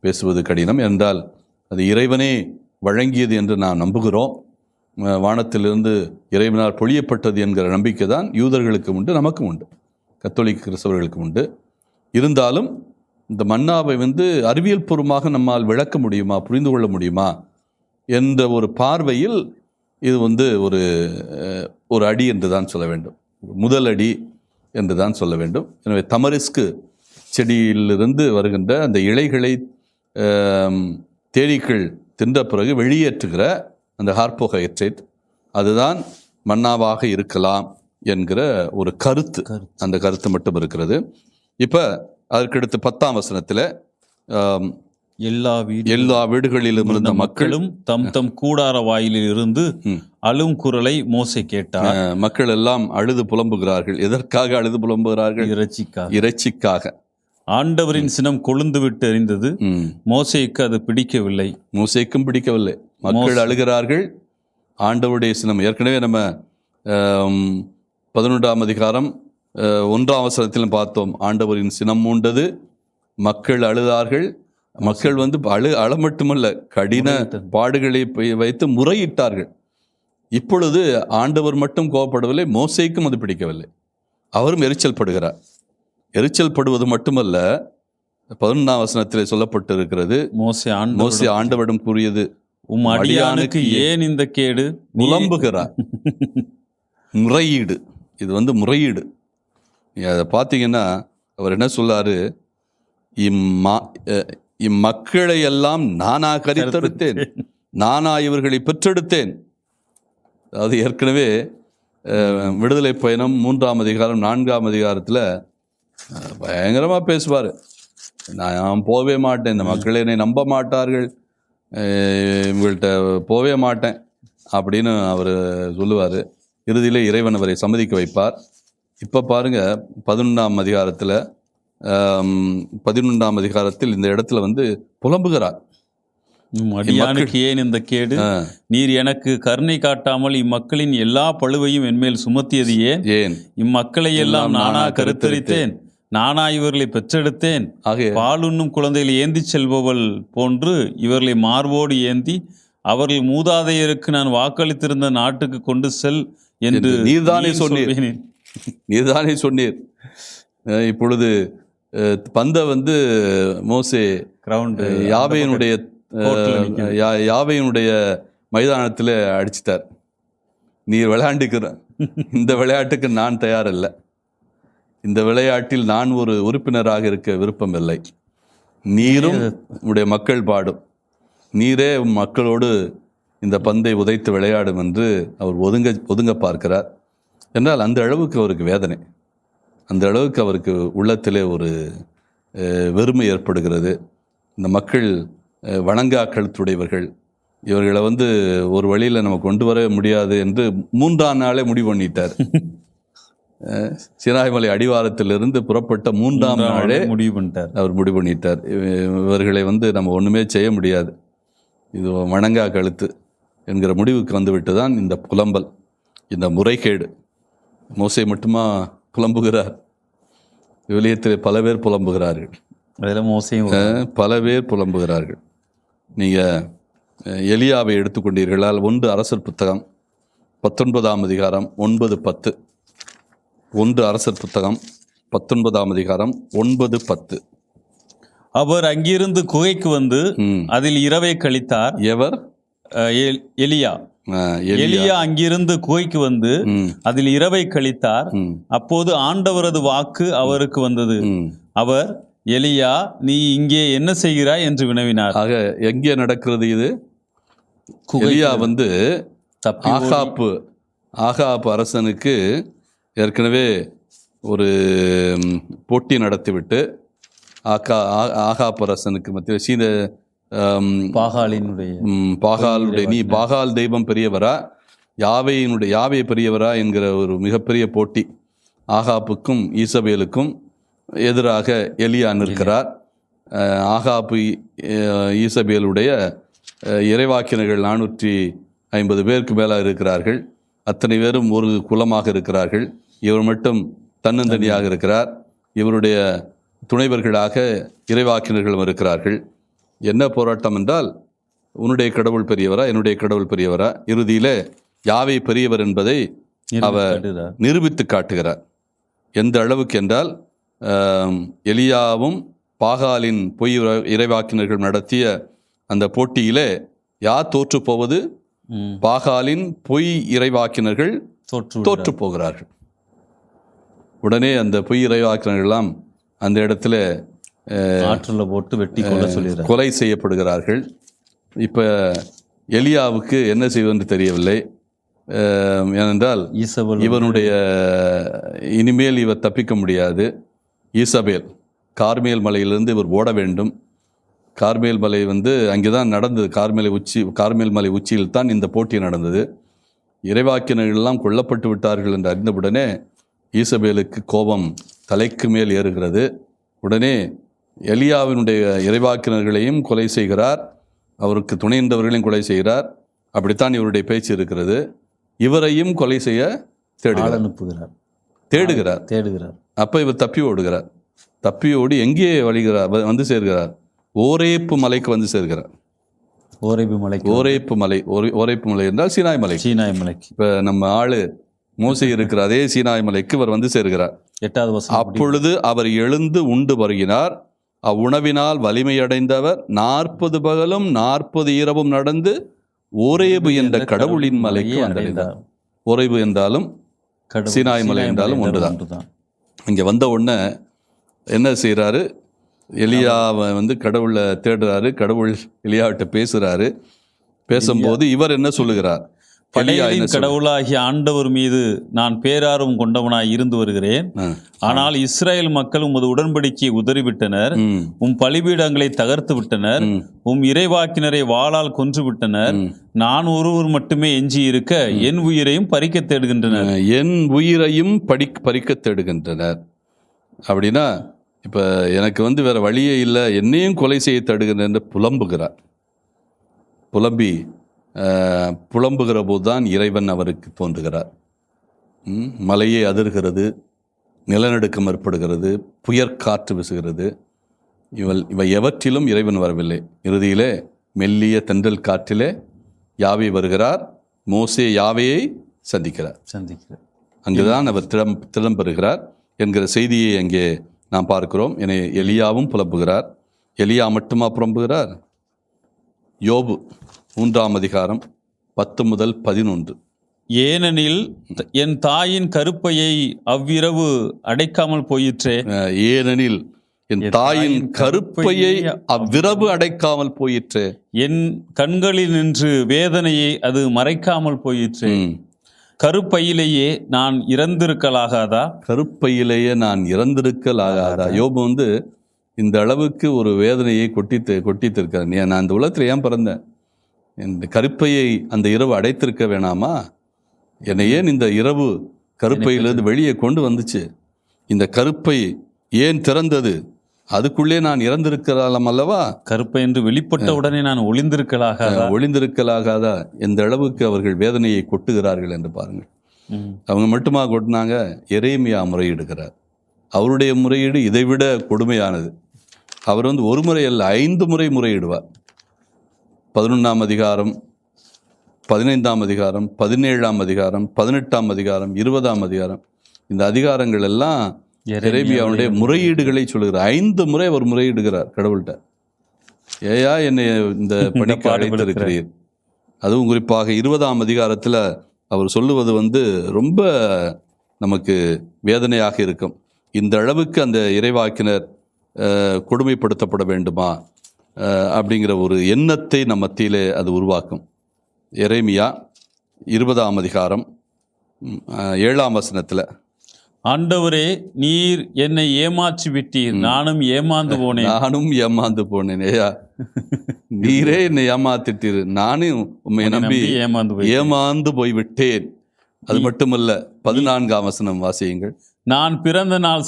பேசுவது கடினம். என்றால் அது இறைவனே வழங்கியது என்று நாம் நம்புகிறோம். வானத்திலிருந்து இறைவனால் பொழியப்பட்டது என்கிற நம்பிக்கை தான் யூதர்களுக்கும் உண்டு, நமக்கும் உண்டு, கத்தோலிக்க கிறிஸ்தவர்களுக்கும் உண்டு. இருந்தாலும் இந்த மன்னாவை வந்து அறிவியல் பூர்வமாக நம்மால் விளக்க முடியுமா, புரிந்து கொள்ள முடியுமா என்ற ஒரு பார்வையில் இது வந்து ஒரு அடி என்று தான் சொல்ல வேண்டும், முதல் அடி என்று தான் சொல்ல வேண்டும். எனவே தமரிஸ்க் செடியிலிருந்து வருகின்ற அந்த இலைகளை தேனீக்கள் தின்ற பிறகு வெளியேற்றுகிற அந்த கார்போஹைட்ரேட், அதுதான் மன்னாவாக இருக்கலாம் என்கிற ஒரு கருத்து, அந்த கருத்து மட்டும் இருக்கிறது. இப்போ அதற்கடுத்து 10ஆம் வசனத்தில் எல்லா வீடுகளிலும் இருந்த மக்களும் தம் கூடார வாயிலில் இருந்து அழும் குரலை மோசே கேட்டார். மக்கள் எல்லாம் அழுது புலம்புகிறார்கள். எதற்காக அழுது புலம்புகிறார்கள்? இறைச்சிக்காக. ஆண்டவரின் சினம் கொழுந்து விட்டு எறிந்தது. மோசேக்கு அது பிடிக்கவில்லை. மோசேக்கும் பிடிக்கவில்லை. மக்கள் அழுகிறார்கள். ஆண்டவருடைய சினம் ஏற்கனவே நம்ம 11ஆம் அதிகாரம் 1ஆம் வசனத்திலும் பார்த்தோம். ஆண்டவரின் சினம் மூண்டது, மக்கள் அழுதார்கள். மக்கள் வந்து அழ மட்டுமல்ல, கடின பாடுகளை வைத்து முறையிட்டார்கள். இப்பொழுது ஆண்டவர் மட்டும் கோபப்படவில்லை, மோசேக்கும் அது பிடிக்கவில்லை. அவரும் எரிச்சல் படுகிறார். எரிச்சல் படுவது மட்டுமல்ல, 11ஆம் வசனத்தில் சொல்லப்பட்டு இருக்கிறது, மோசே ஆண்டவரிடம் கூறியது, உம் அடியானுக்கு ஏன் இந்த கேடு? புலம்புகிறார். முறையீடு, இது வந்து முறையீடு. அதை பார்த்தீங்கன்னா அவர் என்ன சொல்லாரு, இம்மக்களை எல்லாம் நானா கரித்தெடுத்தேன், நானா இவர்களை பெற்றெடுத்தேன். அதாவது ஏற்கனவே விடுதலை பயணம் 3ஆம் அதிகாரம் 4ஆம் அதிகாரத்தில் பயங்கரமாக பேசுவார். நான் போகவே மாட்டேன், இந்த மக்கள் என்னை நம்ப மாட்டார்கள், இவங்கள்ட்ட போகவே மாட்டேன் அப்படின்னு அவர் சொல்லுவார். இறுதியிலே இறைவன் அவரை சம்மதிக்க வைப்பார். இப்போ பாருங்க 11ஆம் அதிகாரத்தில் 11ஆம் அதிகாரத்தில் இந்த இடத்துல வந்து புலம்புகிறார். அடியானுக்கு ஏன் இந்த கேடு? நீர் எனக்கு கருணை காட்டாமல் இம்மக்களின் எல்லா பழுவையும் என்மேல் சுமத்தியது ஏன்? இம்மக்களை எல்லாம் நானா கருத்தரித்தேன், நானா இவர்களை பெற்றெடுத்தேன். பாலுண்ணும் குழந்தைகளை ஏந்தி செல்பவள் போன்று இவர்களை மார்போடு ஏந்தி அவர்கள் மூதாதையருக்கு நான் வாக்களித்திருந்த நாட்டுக்கு கொண்டு செல் என்று நீர்தானே சொன்னீர். இப்பொழுது பந்தை வந்து மோசே யாவையினுடைய மைதானத்தில் அடிச்சிட்டார். நீர் விளையாண்டுக்கிற இந்த விளையாட்டுக்கு நான் தயாரில்லை, இந்த விளையாட்டில் நான் ஒரு உறுப்பினராக இருக்க விருப்பம் இல்லை, நீரும் உடைய மக்கள் பாடும், நீரே மக்களோடு இந்த பந்தை உதைத்து விளையாடும் என்று அவர் ஒதுங்க பார்க்கிறார். என்றால் அந்த அளவுக்கு அவருக்கு வேதனை, அந்த அளவுக்கு அவருக்கு உள்ளத்திலே ஒரு வெறுமை ஏற்படுகிறது. இந்த மக்கள் வணங்கா கழுத்துடையவர்கள், இவர்களை வந்து ஒரு வழியில் நம்ம கொண்டு வர முடியாது என்று 3ஆம் நாளே முடிவு பண்ணிட்டார். சீனாய்மலை அடிவாரத்திலிருந்து புறப்பட்ட 3ஆம் நாளே அவர் முடிவு பண்ணிட்டார். இவர்களை வந்து நம்ம ஒன்றுமே செய்ய முடியாது, இது வணங்கா கழுத்து என்கிற முடிவுக்கு வந்துவிட்டு தான் இந்த புலம்பல், இந்த முறைகேடு. மோசே மட்டுமா புலம்புகிறார்? விவிலியத்தில் பல பேர் புலம்புகிறார்கள், பல பேர் புலம்புகிறார்கள். நீங்கள் எலியாவை எடுத்துக்கொண்டீர்களால் 1 அரசர் புத்தகம் 19ஆம் அதிகாரம் 9-10. 1 அரசர் புத்தகம் 19ஆம் அதிகாரம் 9-10. அவர் அங்கிருந்து குகைக்கு வந்து அதில் இரவை கழித்தார். எவர்? எலியா அங்கிருந்து குகைக்கு வந்து அதில் இரவை கழித்தார். அப்போது ஆண்டவரது வாக்கு அவருக்கு வந்தது. அவர், எலியா, நீ இங்கே என்ன செய்கிறாய் என்று வினவினார். ஆக எங்கே நடக்கிறது இது? எலியா வந்து ஆகாப்பு அரசனுக்கு ஏற்கனவே ஒரு போட்டி நடத்திவிட்டு ஆகாப்பு அரசனுக்கு மத்தியில் பாகாலுடைய நீ பாகால் தெய்வம் பெரியவரா, யாவே பெரியவரா என்கிற ஒரு மிகப்பெரிய போட்டி ஆகாப்புக்கும் ஈசபேலுக்கும் எதிராக எலியா நிற்கிறார். ஆகாப்பு ஈசபேலுடைய இறைவாக்கினர்கள் 450 பேருக்கு மேலாக இருக்கிறார்கள். அத்தனை பேரும் ஒரு குலமாக இருக்கிறார்கள். இவர் மட்டும் தன்னந்தனியாக இருக்கிறார். இவருடைய துணைவர்களாக இறைவாக்கினர்களும் இருக்கிறார்கள். என்ன போராட்டம் என்றால், உன்னுடைய கடவுள் பெரியவரா, என்னுடைய கடவுள் பெரியவரா? இறுதியிலே யாவே பெரியவர் என்பதை அவர் நிரூபித்து காட்டுகிறார். எந்த அளவுக்கு என்றால், எலியாவும் பாகாலின் பொய் இறைவாக்கினர்கள் நடத்திய அந்த போட்டியிலே யார் தோற்று போவது? பாகாலின் பொய் இறைவாக்கினர்கள் தோற்று போகிறார்கள். உடனே அந்த பொய் இறைவாக்கினர்கள்லாம் அந்த இடத்துல ஆற்றில் போட்டு வெட்டி கொலை செய்யப்படுகிறார்கள். இப்போ எலியாவுக்கு என்ன செய்வதென்று தெரியவில்லை. ஏனென்றால் இவனுடைய இனிமேல் இவர் தப்பிக்க முடியாது. ஈசபேல் கார்மேல் மலையிலிருந்து இவர் ஓட வேண்டும். கார்மேல் மலை வந்து அங்கே தான் நடந்தது. கார்மேல் மலை உச்சியில் தான் இந்த போட்டி நடந்தது. இறைவாக்கினர்கள் எல்லாம் கொல்லப்பட்டு விட்டார்கள் என்று அறிந்தவுடனே ஈசபேலுக்கு கோபம் தலைக்கு மேல் ஏறுகிறது. உடனே எலியாவினுடைய இறைவாக்கினர்களையும் கொலை செய்கிறார், அவருக்கு துணை நின்றவர்களையும் கொலை செய்கிறார். அப்படித்தான் இவருடைய பேச்சு இருக்கிறது. இவரையும் கொலை செய்ய தேடுகிறார். அப்போ இவர் தப்பி ஓடுகிறார். தப்பி ஓடி எங்கே வந்து சேர்கிறார்? ஓரேப்பு மலைக்கு வந்து சேர்கிறார். ஓரேப்பு மலை என்றால் சீனாய் மலை. இப்போ நம்ம ஆளு மோசே இருக்கிற அதே சீனாய் மலைக்கு இவர் வந்து சேர்கிறார். 8வது வசனம். அப்பொழுது அவர் எழுந்து உண்டு வருகினார். அவ்வுணவினால் வலிமையடைந்தவர் 40 பகலும் 40 இரவும் நடந்து ஓரேபு என்ற கடவுளின் மலைக்கு வந்தடைந்தார். ஓரேபு என்றாலும் சீனாய் மலை என்றாலும் ஒன்றுதான். இங்கே வந்த உடனே என்ன செய்கிறாரு? எலியாவை வந்து கடவுளை தேடுறாரு. கடவுள் எலியாவிட்ட பேசுகிறாரு. பேசும்போது இவர் என்ன சொல்லுகிறார்? படைகளின் கடவுளாகிய ஆண்டவர் மீது நான் பேரார்வம் கொண்டவனாய் இருந்து வருகிறேன். ஆனால் இஸ்ரேல் மக்கள் உமது உடன்படிக்கையை உதறிவிட்டனர், உம் பலிபீடங்களை தகர்த்து விட்டனர், உம் இறைவாக்கினரை வாளால் கொன்று விட்டனர். நான் ஒருவர் மட்டுமே எஞ்சி இருக்க என் உயிரையும் பறிக்க தேடுகின்றனர். என் உயிரையும் பறிக்க தேடுகின்றனர். அப்படின்னா இப்ப எனக்கு வேற வழியே இல்லை, என்னையும் கொலை செய்ய தேடுகின்றனர் என்று புலம்புகிறார். புலம்புகிற போதுதான் இறைவன் அவருக்கு தோன்றுகிறார். மலையே அதிர்கிறது, நிலநடுக்கம் ஏற்படுகிறது, புயற்காற்று வீசுகிறது. இவை எவற்றிலும் இறைவன் வரவில்லை. இறுதியிலே மெல்லிய தென்றல் காற்றிலே யாவே வருகிறார். மோசே யாவையை சந்திக்கிறார். அங்குதான் அவர் திடம் பெறுகிறார் என்கிற செய்தியை அங்கே நாம் பார்க்கிறோம். என எலியாவும் புலம்புகிறார். எலியா மட்டுமா புலம்புகிறார்? யோபு 3ஆம் அதிகாரம் 10 முதல் 11. ஏனெனில் என் தாயின் கருப்பையை அவ்விரவு அடைக்காமல் போயிற்றே. ஏனெனில் என் தாயின் கருப்பையை அவ்விரவு அடைக்காமல் போயிற்றே. என் கண்களில் நின்று வேதனையை அது மறைக்காமல் போயிற்றே. கருப்பையிலேயே நான் இறந்திருக்கலாகாதா? கருப்பையிலேயே நான் இறந்திருக்கலாகாதா? யோபு இந்த அளவுக்கு ஒரு வேதனையை கொட்டித்திருக்கார். நான் அந்த உலகத்தில் ஏன் பிறந்தேன்? இந்த கருப்பையை அந்த இரவு அடைத்திருக்க வேணாமா? என்னை ஏன் இந்த இரவு கருப்பையிலிருந்து வெளியே கொண்டு வந்துச்சு? இந்த கருப்பை ஏன் திறந்தது? அதுக்குள்ளே நான் இறந்திருக்கலாம் அல்லவா? கருப்பை என்று வெளிப்பட்ட உடனே நான் ஒளிந்திருக்கலாகாதா? எந்த அளவுக்கு அவர்கள் வேதனையை கொட்டுகிறார்கள் என்று பாருங்கள். அவங்க மட்டுமா கொட்டினாங்க? எரேமியா முறையிடுகிறார். அவருடைய முறையீடு இதைவிட கொடுமையானது. அவர் ஒரு முறை அல்ல, 5 முறை முறையிடுவார். 11ஆம் அதிகாரம், 15ஆம் அதிகாரம், 17ஆம் அதிகாரம், 18ஆம் அதிகாரம், 20ஆம் அதிகாரம், இந்த அதிகாரங்கள் எல்லாம் எரேமியாவுடைய முறையீடுகளை சொல்லுகிறார். 5 முறை அவர் முறையிடுகிறார் கடவுள்கிட்ட. ஏயா என்னை இந்த பணிக்கு அழைத்திருக்கிறீர்? அதுவும் குறிப்பாக 20ஆம் அதிகாரத்தில் அவர் சொல்லுவது ரொம்ப நமக்கு வேதனையாக இருக்கும். இந்த அளவுக்கு அந்த இறைவாக்கினர் கொடுமைப்படுத்தப்பட வேண்டுமா அப்படிங்கிற ஒரு எண்ணத்தை நம் மத்தியிலே அது உருவாக்கும். எரேமியா 20ஆம் அதிகாரம் 7ஆம் வசனத்தில், ஆண்டவரே, நீர் என்னை ஏமாற்றி விட்டீர், நானும் ஏமாந்து போனேன். ஏயா, நீரே என்னை ஏமாத்திட்டீர், நானும் உம்மை நம்பி ஏமாந்து போய்விட்டேன். அது மட்டுமல்ல, 14ஆம் வசனம் வாசியுங்கள். நான் பிறந்த நாள்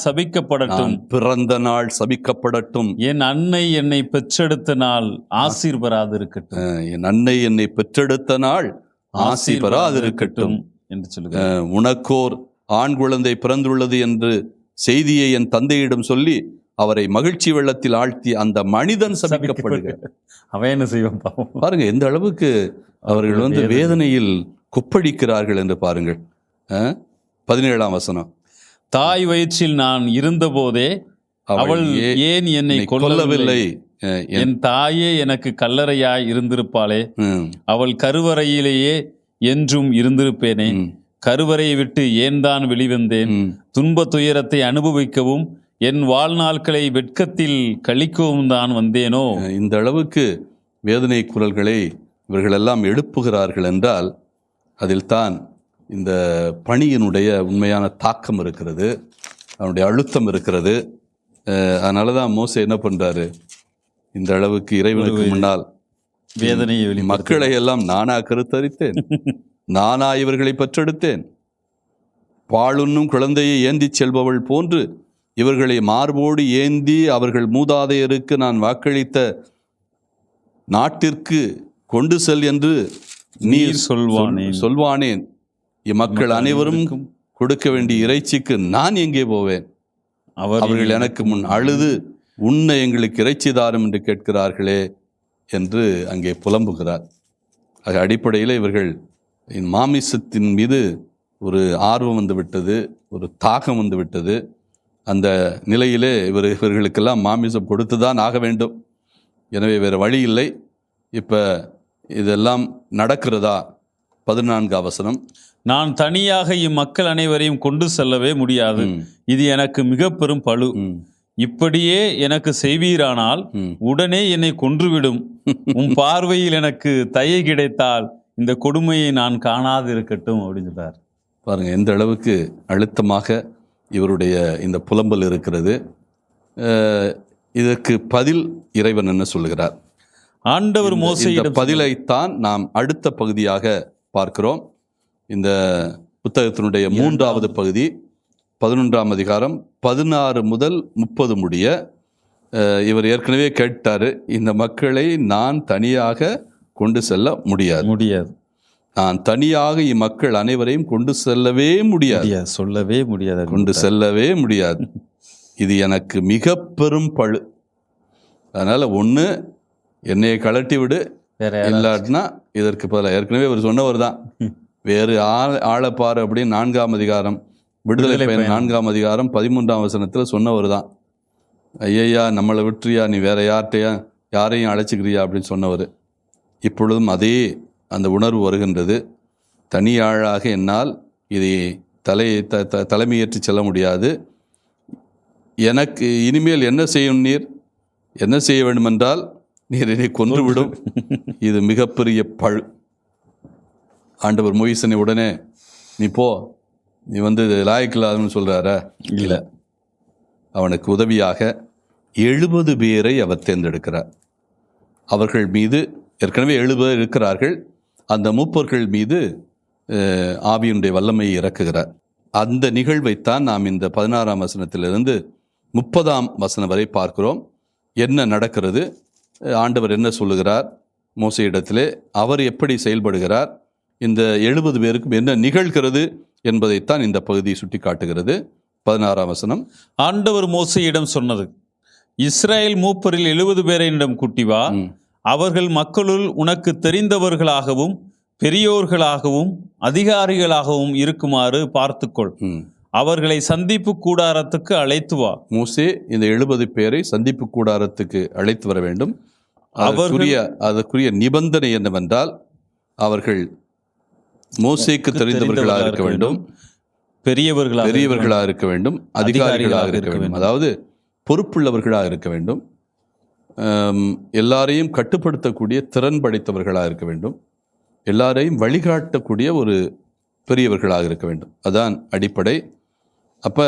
சபிக்கப்படட்டும், என் அன்னை என்னை பெற்றெடுத்த நாள் ஆசீர்வராதிருக்கட்டும். என் அன்னை என்னை பெற்றெடுத்த நாள் ஆசீர்வராதிருக்கட்டும் என்று சொல்லுகிறார். உனக்கோர் ஆண் குழந்தை பிறந்துள்ளது என்று செய்தியை என் தந்தையிடம் சொல்லி அவரை மகிழ்ச்சி வெள்ளத்தில் ஆழ்த்தி அந்த மனிதன் சபிக்கப்படுகிறார். அவன் என்ன செய்வான் பாருங்க, எந்த அளவுக்கு அவர்கள் வேதனையில் கொப்பளிக்கிறார்கள் என்று பாருங்கள். 17ஆம் வசனம், தாய் வயிற்றில் நான் இருந்தபோதே அவள் ஏன் என்னை கொல்லவில்லை? என் தாயே எனக்கு கல்லறையாய் இருந்திருப்பாளே, அவள் கருவறையிலேயே என்றும் இருந்திருப்பேனே. கருவறையை விட்டு ஏன் தான் வெளிவந்தேன்? துன்ப துயரத்தை அனுபவிக்கவும் என் வாழ்நாட்களை வெட்கத்தில் கழிக்கவும் தான் வந்தேனோ. இந்த அளவுக்கு வேதனை குரல்களை இவர்களெல்லாம் எழுப்புகிறார்கள் என்றால் அதில் தான் இந்த பணியினுடைய உண்மையான தாக்கம் இருக்கிறது, அவனுடைய அழுத்தம் இருக்கிறது. அதனால தான் மோசே என்ன பண்ணுறாரு? இந்த அளவுக்கு இறைவனுக்கு முன்னால் வேதனையை, மக்களை எல்லாம் நானா கருத்தரித்தேன், நானா இவர்களை பெற்றெடுத்தேன், பாலுண்ணும் குழந்தையை ஏந்தி செல்பவள் போன்று இவர்களை மார்போடு ஏந்தி அவர்கள் மூதாதையருக்கு நான் வாக்களித்த நாட்டிற்கு கொண்டு செல் என்று நீர் சொல்வானேன். இம்மக்கள் அனைவரும் கொடுக்க வேண்டிய இறைச்சிக்கு நான் எங்கே போவேன்? அவர்கள் எனக்கு முன் அழுது உன்னை எங்களுக்கு இறைச்சி தாரும் என்று கேட்கிறார்களே என்று அங்கே புலம்புகிறார். ஆக அடிப்படையில் இவர்கள் மாமிசத்தின் மீது ஒரு ஆர்வம் வந்துவிட்டது, ஒரு தாகம் வந்துவிட்டது. அந்த நிலையிலே இவர்களுக்கெல்லாம் மாமிசம் கொடுத்து தான் ஆக வேண்டும். எனவே வேறு வழி இல்லை. இப்போ இதெல்லாம் நடக்கிறதா? 14ஆம் வசனம், நான் தனியாக இம்மக்கள் அனைவரையும் கொண்டு செல்லவே முடியாது, இது எனக்கு மிக பெரும் பழு. இப்படியே எனக்கு செய்வீரானால் உடனே என்னை கொன்றுவிடும். உன் பார்வையில் எனக்கு தயை கிடைத்தால் இந்த கொடுமையை நான் காணாது இருக்கட்டும் அப்படின்னு சொல்றார். பாருங்க எந்த அளவுக்கு அழுத்தமாக இவருடைய இந்த புலம்பல் இருக்கிறது. இதற்கு பதில் இறைவன் என்ன சொல்லுகிறார்? ஆண்டவர் இந்த மோசேயிடம் பதிலைத்தான் நாம் அடுத்த பகுதியாக பார்க்கிறோம். இந்த புத்தகத்தினுடைய 3வது பகுதி 11ஆம் அதிகாரம் 16 முதல் 30 முடிய. இவர் ஏற்கனவே கேட்டாரு, இந்த மக்களை நான் தனியாக கொண்டு செல்ல முடியாது. நான் தனியாக இம்மக்கள் அனைவரையும் கொண்டு செல்லவே முடியாது, சொல்லவே முடியாது, கொண்டு செல்லவே முடியாது. இது எனக்கு மிக பெரும் பழு. அதனால ஒன்று என்னையை கலட்டி விடு, இல்லாட்டினா இதற்கு பதிலாக ஏற்கனவே அவர் சொன்னவர் தான், வேறு ஆளப்பாரு அப்படின்னு 4ஆம் அதிகாரம் விடுதலை பயன் 4ஆம் அதிகாரம் 13ஆம் வசனத்தில் சொன்னவர் தான். ஐயா நம்மளை விட்டுறியா, நீ வேற யாரையும் அழைச்சிக்கிறியா அப்படின்னு சொன்னவர். இப்பொழுதும் அதே அந்த உணர்வு வருகின்றது. தனியாளாக என்னால் இதை தலைமையேற்று செல்ல முடியாது. எனக்கு இனிமேல் என்ன செய்யும், நீர் என்ன செய்ய வேண்டுமென்றால் நீர் என்னை கொன்றுவிடும். இது மிகப்பெரிய பழு. ஆண்டவர் மோயிசனை உடனே நீ போ, நீ லாயக்கில்லாதுன்னு சொல்கிறாரா? இல்லை. அவனுக்கு உதவியாக 70 பேரை அவர் தேர்ந்தெடுக்கிறார். அவர்கள் மீது ஏற்கனவே 70 இருக்கிறார்கள். அந்த மூப்பர்கள் மீது ஆவியினுடைய வல்லமையை இறக்குகிறார். அந்த நிகழ்வைத்தான் நாம் இந்த 16ஆம் வசனத்திலிருந்து 30ஆம் வசனம் வரை பார்க்கிறோம். என்ன நடக்கிறது, ஆண்டவர் என்ன சொல்லுகிறார் மோசேயிடத்திலே, அவர் எப்படி செயல்படுகிறார், இந்த 70 பேருக்கும் என்ன நிகழ்கிறது என்பதைத்தான் இந்த பகுதி சுட்டி காட்டுகிறது. 16ஆம் வசனம். ஆண்டவர் மோசேயிடம் சொன்னது, இஸ்ரேல் மூப்பரில் 70 பேரை என்னிடம் கூட்டி வா. அவர்கள் மக்களுள் உனக்கு தெரிந்தவர்களாகவும் பெரியோர்களாகவும் அதிகாரிகளாகவும் இருக்குமாறு பார்த்துக்கொள். அவர்களை சந்திப்பு கூடாரத்துக்கு அழைத்து வா. மோசே இந்த 70 பேரை சந்திப்பு கூடாரத்துக்கு அழைத்து வர வேண்டும். அதற்குரிய நிபந்தனை என்னவென்றால், அவர்கள் மோசேக்கு தெரிந்தவர்களாக இருக்க வேண்டும், பெரியவர்களாக இருக்க வேண்டும், அதிகாரிகளாக இருக்க வேண்டும், அதாவது பொறுப்புள்ளவர்களாக இருக்க வேண்டும், எல்லாரையும் கட்டுப்படுத்தக்கூடிய திறன் படைத்தவர்களாக இருக்க வேண்டும், எல்லாரையும் வழிகாட்டக்கூடிய ஒரு பெரியவர்களாக இருக்க வேண்டும். அதான் அடிப்படை. அப்போ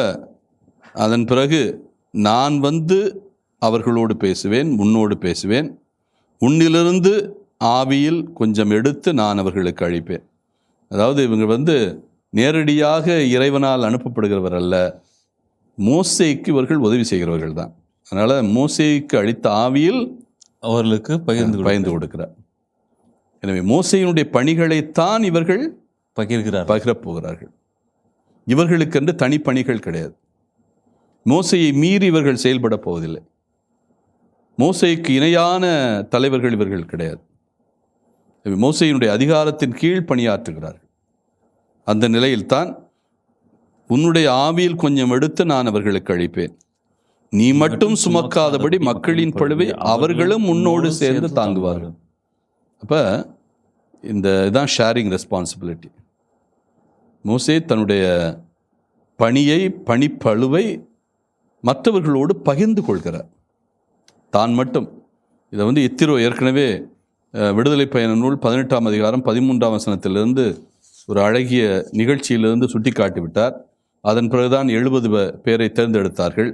அதன் பிறகு நான் அவர்களோடு பேசுவேன், உன்னோடு பேசுவேன், உன்னிலிருந்து ஆவியில் கொஞ்சம் எடுத்து நான் அவர்களுக்கு அளிப்பேன். அதாவது இவங்க நேரடியாக இறைவனால் அனுப்பப்படுகிறவர் அல்ல, மோசேக்கு இவர்கள் உதவி செய்கிறவர்கள் தான். அதனால் மோசேக்கு அளித்த ஆவியில் அவர்களுக்கு பகிர்ந்து கொடுக்கிறார். எனவே மோசேயினுடைய பணிகளைத்தான் இவர்கள் பகிரப் போகிறார்கள். இவர்களுக்கென்று தனிப்பணிகள் கிடையாது. மோசேயை மீறி இவர்கள் செயல்பட போவதில்லை. மோசேக்கு இணையான தலைவர்கள் இவர்கள் கிடையாது. மோசேயினுடைய அதிகாரத்தின் கீழ் பணியாற்றுகிறார்கள். அந்த நிலையில்தான் உன்னுடைய ஆவியில் கொஞ்சம் எடுத்து நான் அவர்களுக்கு அளிப்பேன், நீ மட்டும் சுமக்காதபடி மக்களின் பழுவை அவர்களும் உன்னோடு சேர்ந்து தாங்குவார்கள். அப்போ இதுதான் ஷேரிங் ரெஸ்பான்சிபிலிட்டி. மோசே தன்னுடைய பணிப்பழுவை மற்றவர்களோடு பகிர்ந்து கொள்கிறார். தான் மட்டும் இதை எத்திரோ ஏற்கனவே விடுதலை பயண நூல் 18ஆம் அதிகாரம் 13ஆம் வசனத்திலிருந்து ஒரு அழகிய நிகழ்ச்சியிலிருந்து சுட்டி காட்டிவிட்டார். அதன் பிறகுதான் 70 பேரை தேர்ந்தெடுத்தார்கள்.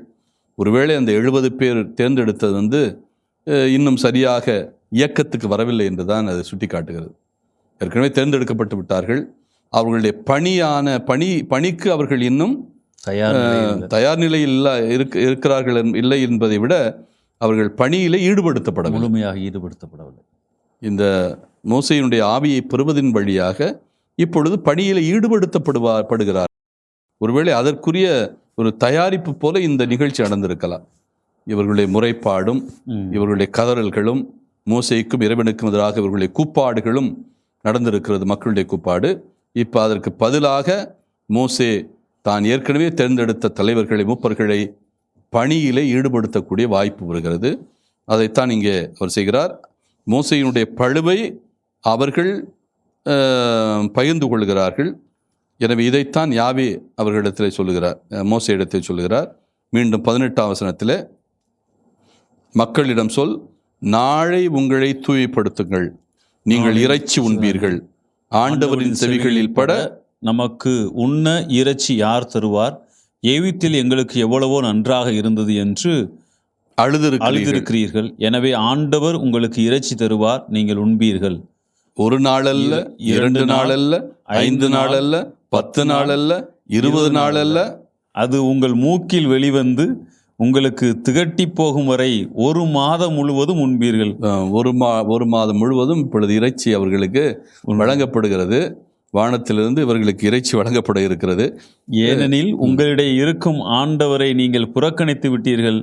ஒருவேளை அந்த 70 பேர் தேர்ந்தெடுத்தது இன்னும் சரியாக இயக்கத்துக்கு வரவில்லை என்று தான் அது சுட்டி காட்டுகிறது. ஏற்கனவே தேர்ந்தெடுக்கப்பட்டு விட்டார்கள். அவர்களுடைய பணிக்கு அவர்கள் இன்னும் தயார் நிலையில் இருக்கிறார்கள் இல்லை என்பதை விட அவர்கள் பணியிலே முழுமையாக ஈடுபடுத்தப்படவில்லை. இந்த மோசேயினுடைய ஆவியை பெறுவதன் வழியாக இப்பொழுது பணியிலே ஈடுபடுத்தப்படுகிறார். ஒருவேளை அதற்குரிய ஒரு தயாரிப்பு போல இந்த நிகழ்ச்சி நடந்திருக்கலாம். இவர்களுடைய முறைப்பாடும் இவர்களுடைய கதறல்களும் மோசேக்கும் இறைவனுக்கும் எதிராக இவர்களுடைய கூப்பாடுகளும் நடந்திருக்கிறது, மக்களுடைய கூப்பாடு. இப்போ அதற்கு பதிலாக மோசே தான் ஏற்கனவே தேர்ந்தெடுத்த தலைவர்களை, மூப்பர்களை பணியிலே ஈடுபடுத்தக்கூடிய வாய்ப்பு வருகிறது. அதைத்தான் இங்கே அவர் செய்கிறார். மோசேயினுடைய பழுவை அவர்கள் பகிர்ந்து கொள்கிறார்கள். எனவே இதைத்தான் யாவே அவர்களிடத்தில் சொல்லுகிறார், மோசேயிடத்தில் சொல்லுகிறார். மீண்டும் 18ஆம் வசனத்தில், மக்களிடம் சொல், நாளை உங்களை தூய்மைப்படுத்துங்கள், நீங்கள் இறைச்சி உண்பீர்கள், ஆண்டவரின் செவிகளில் பட நமக்கு உண்ண இறைச்சி யார் தருவார்? எகிப்தில் எங்களுக்கு எவ்வளவோ நன்றாக இருந்தது என்று அழுதிருக்கிறீர்கள். எனவே ஆண்டவர் உங்களுக்கு இறைச்சி தருவார், நீங்கள் உண்பீர்கள். ஒரு நாள் அல்ல, 2 நாள் அல்ல, 5 நாள் அல்ல, 10 நாள் அல்ல, 20 நாள் அல்ல, அது உங்கள் மூக்கில் வெளிவந்து உங்களுக்கு திகட்டி போகும் வரை 1 மாதம் முழுவதும் உண்பீர்கள். ஒரு மாதம் முழுவதும் இப்பொழுது இறைச்சி அவர்களுக்கு வழங்கப்படுகிறது. வானத்திலிருந்து இவர்களுக்கு இறைச்சி வழங்கப்பட இருக்கிறது. ஏனெனில் உங்களிடையே இருக்கும் ஆண்டவரை நீங்கள் புறக்கணித்து விட்டீர்கள்.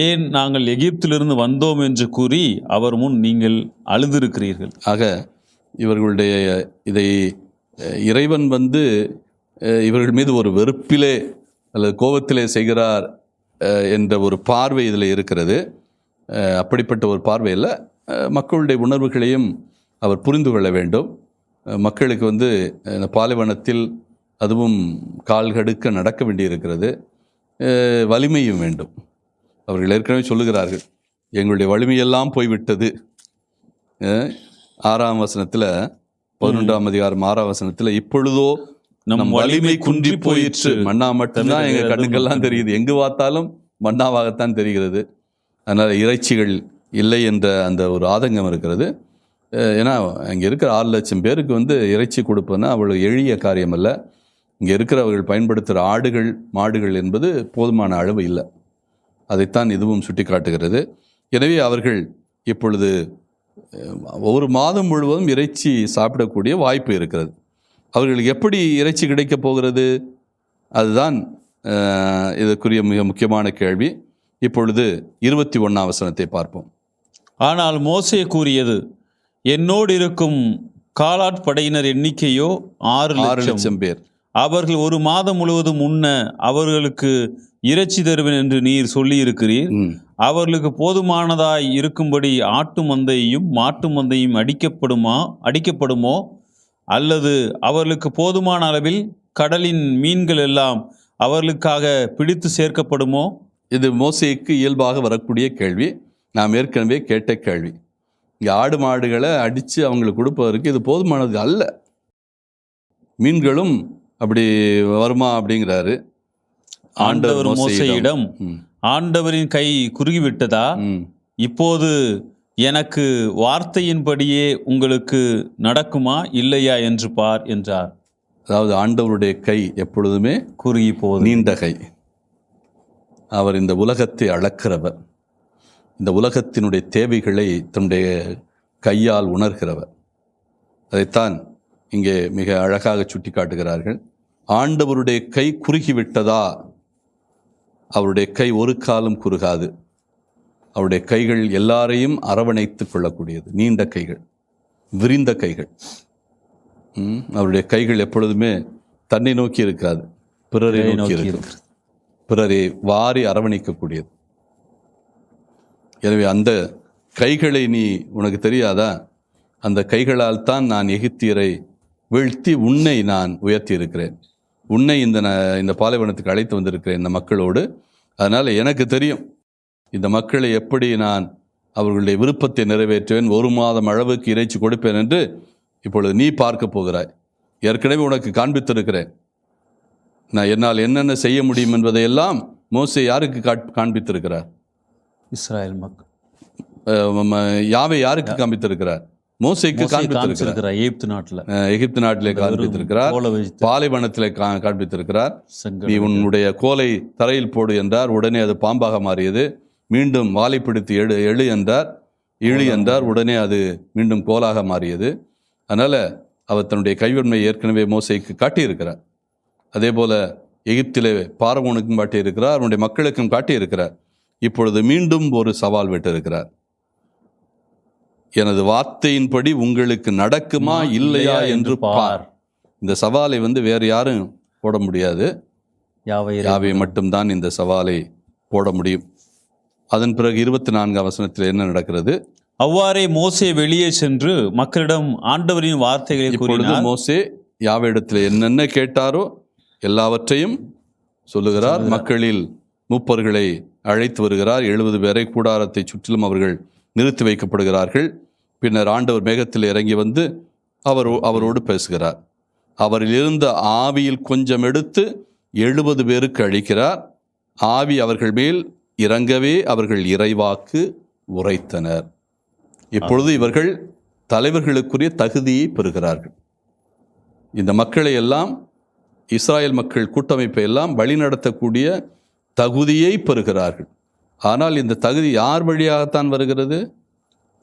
ஏன் நாங்கள் எகிப்திலிருந்து வந்தோம் என்று கூறி அவர் முன் நீங்கள் அழுதிருக்கிறீர்கள். ஆக இவர்களுடைய இதை இறைவன் இவர்கள் மீது ஒரு வெறுப்பிலே அல்லது கோபத்திலே செய்கிறார் என்ற ஒரு பார்வை இதில் இருக்கிறது. அப்படிப்பட்ட ஒரு பார்வையில் மக்களுடைய உணர்வுகளையும் அவர் புரிந்து கொள்ள வேண்டும். மக்களுக்கு இந்த பாலைவனத்தில் அதுவும் கால்கடுக்க நடக்க வேண்டியிருக்கிறது. வலிமையும் வேண்டும். அவர்கள் ஏற்கனவே சொல்லுகிறார்கள், எங்களுடைய வலிமையெல்லாம் போய்விட்டது. 6ஆம் வசனத்தில் 11ஆம் அதிகாரம் 6ஆம் வசனத்தில், இப்பொழுதோ நம் வலிமை குன்றி போயிற்று. மன்னா மட்டும்தான் எங்கள் கண்ணுக்கெல்லாம் தெரியுது, எங்கு பார்த்தாலும் மன்னாவாகத்தான் தெரிகிறது. அதனால் இறைச்சிகள் இல்லை என்ற அந்த ஒரு ஆதங்கம் இருக்கிறது. ஏன்னா இங்கே இருக்கிற 6 லட்சம் பேருக்கு இறைச்சி கொடுப்பதுன்னா அவ்வளோ எளிய காரியம் அல்ல. இங்கே இருக்கிறவர்கள் பயன்படுத்துகிற ஆடுகள் மாடுகள் என்பது போதுமான அளவு இல்லை. அதைத்தான் இதுவும் சுட்டி காட்டுகிறது. எனவே அவர்கள் இப்பொழுது 1 மாதம் முழுவதும் இறைச்சி சாப்பிடக்கூடிய வாய்ப்பு இருக்கிறது. அவர்களுக்கு எப்படி இறைச்சி கிடைக்கப் போகிறது? அதுதான் இதற்குரிய மிக முக்கியமான கேள்வி. இப்பொழுது 21ஆம் வசனத்தை பார்ப்போம். ஆனால் மோசே கூறியது, என்னோடு இருக்கும் காலாட்படையினர் எண்ணிக்கையோ 6 லட்சம் பேர். அவர்கள் 1 மாதம் முழுவதும் உண்ண அவர்களுக்கு இறைச்சி தருவேன் என்று நீர் சொல்லி இருக்கிறீர். அவர்களுக்கு போதுமானதாய் இருக்கும்படி ஆட்டு மந்தையும் மாட்டு மந்தையும் அடிக்கப்படுமோ அல்லது அவர்களுக்கு போதுமான அளவில் கடலின் மீன்கள் எல்லாம் அவர்களுக்காக பிடித்து சேர்க்கப்படுமோ? இது மோசேக்கு இயல்பாக வரக்கூடிய கேள்வி. நாம் ஏற்கனவே கேட்ட கேள்வி. இங்கே ஆடு மாடுகளை அடித்து அவங்களுக்கு கொடுப்பதற்கு இது போதுமானது அல்ல. மீன்களும் அப்படி வருமா அப்படிங்கிறாரு ஆண்டவர் மோசேயிடம். ஆண்டவரின் கை குறுகிவிட்டதா? இப்போது எனக்கு வார்த்தையின்படியே உங்களுக்கு நடக்குமா இல்லையா என்று பார் என்றார். அதாவது ஆண்டவருடைய கை எப்பொழுதுமே குறுகி போகுது, நீண்ட கை. அவர் இந்த உலகத்தை அளக்கிறவர், இந்த உலகத்தினுடைய தேவைகளை தன்னுடைய கையால் உணர்கிறவர். அதைத்தான் இங்கே மிக அழகாக சுட்டி காட்டுகிறார்கள். ஆண்டவருடைய கை குறுகிவிட்டதா? அவருடைய கை ஒரு காலம் குறுகாது. அவருடைய கைகள் எல்லாரையும் அரவணைத்து கொள்ளக்கூடியது. நீண்ட கைகள், விரிந்த கைகள். அவருடைய கைகள் எப்பொழுதுமே தன்னை நோக்கி இருக்காது, பிறரை நோக்கி இருக்கிறது. பிறரை வாரி அரவணைக்கக்கூடியது. எனவே அந்த கைகளை உனக்கு தெரியாதா? அந்த கைகளால் தான் நான் எகிப்தியரை வீழ்த்தி உன்னை நான் உயர்த்தி இருக்கிறேன். உன்னை இந்த பாலைவனத்துக்கு அழைத்து வந்திருக்கிறேன் இந்த மக்களோடு. அதனால் எனக்கு தெரியும் இந்த மக்களை எப்படி நான் அவர்களுடைய விருப்பத்தை நிறைவேற்றுவேன், 1 மாதம் அளவுக்கு இறைச்சி கொடுப்பேன் என்று இப்பொழுது நீ பார்க்க போகிறாய். ஏற்கனவே உனக்கு காண்பித்திருக்கிறேன். நான் என்னால் என்னென்ன செய்ய முடியும் என்பதையெல்லாம் மோசே யாருக்கு காண்பித்திருக்கிறார்? இஸ்ராயல் மக்கள். யாவை யாருக்கு காண்பித்திருக்கிறார்? மோசேக்கு காண்பித்திருக்கிறார். எகிப்து நாட்டிலே காண்பித்திருக்கிறார். பாலைவனத்திலே காண்பித்திருக்கிறார். நீ உன்னுடைய கோலை தரையில் போடு என்றார், உடனே அது பாம்பாக மாறியது. மீண்டும் வாலை பிடித்து எழு என்றார், இழு என்றார், உடனே அது மீண்டும் கோலாக மாறியது. அதனால் அவர் தன்னுடைய கைவன்மையை ஏற்கனவே மோசேக்கு காட்டியிருக்கிறார். அதே போல எகிப்திலே பார்வோனுக்கும் காட்டியிருக்கிறார், அவனுடைய மக்களுக்கும் காட்டியிருக்கிறார். இப்பொழுது மீண்டும் ஒரு சவால் விட்டிருக்கிறார். எனது வார்த்தையின்படி உங்களுக்கு நடக்குமா இல்லையா என்று பார். இந்த சவாலை வேறு யாரும் போட முடியாது, யாவை மட்டும்தான் இந்த சவாலை போட முடியும். அதன் பிறகு 24ஆம் வசனத்தில் என்ன நடக்கிறது? அவ்வாறே மோசே வெளியே சென்று மக்களிடம் ஆண்டவரின் வார்த்தைகளை கூறினார். மோசே யாவையிடத்தில் என்னென்ன கேட்டாரோ எல்லாவற்றையும் சொல்லுகிறார். மக்களில் மூப்பர்களை அழைத்து வருகிறார். 70 பேரை கூடாரத்தை சுற்றிலும் அவர்கள் நிறுத்தி வைக்கப்படுகிறார்கள். பின்னர் ஆண்டவர் மேகத்தில் இறங்கி அவரோடு பேசுகிறார். அவரில் இருந்த ஆவியில் கொஞ்சம் எடுத்து 70 பேருக்கு அளிக்கிறார். ஆவி அவர்கள் மேல் இறங்கவே அவர்கள் இறைவாக்கு உரைத்தனர். இப்பொழுது இவர்கள் தலைவர்களுக்குரிய தகுதியை பெறுகிறார்கள். இந்த மக்களை எல்லாம், இஸ்ராயல் மக்கள் கூட்டமைப்பை எல்லாம் வழிநடத்தக்கூடிய தகுதியை பெறுகிறார்கள். ஆனால் இந்த தகுதி யார் வழியாகத்தான் வருகிறது?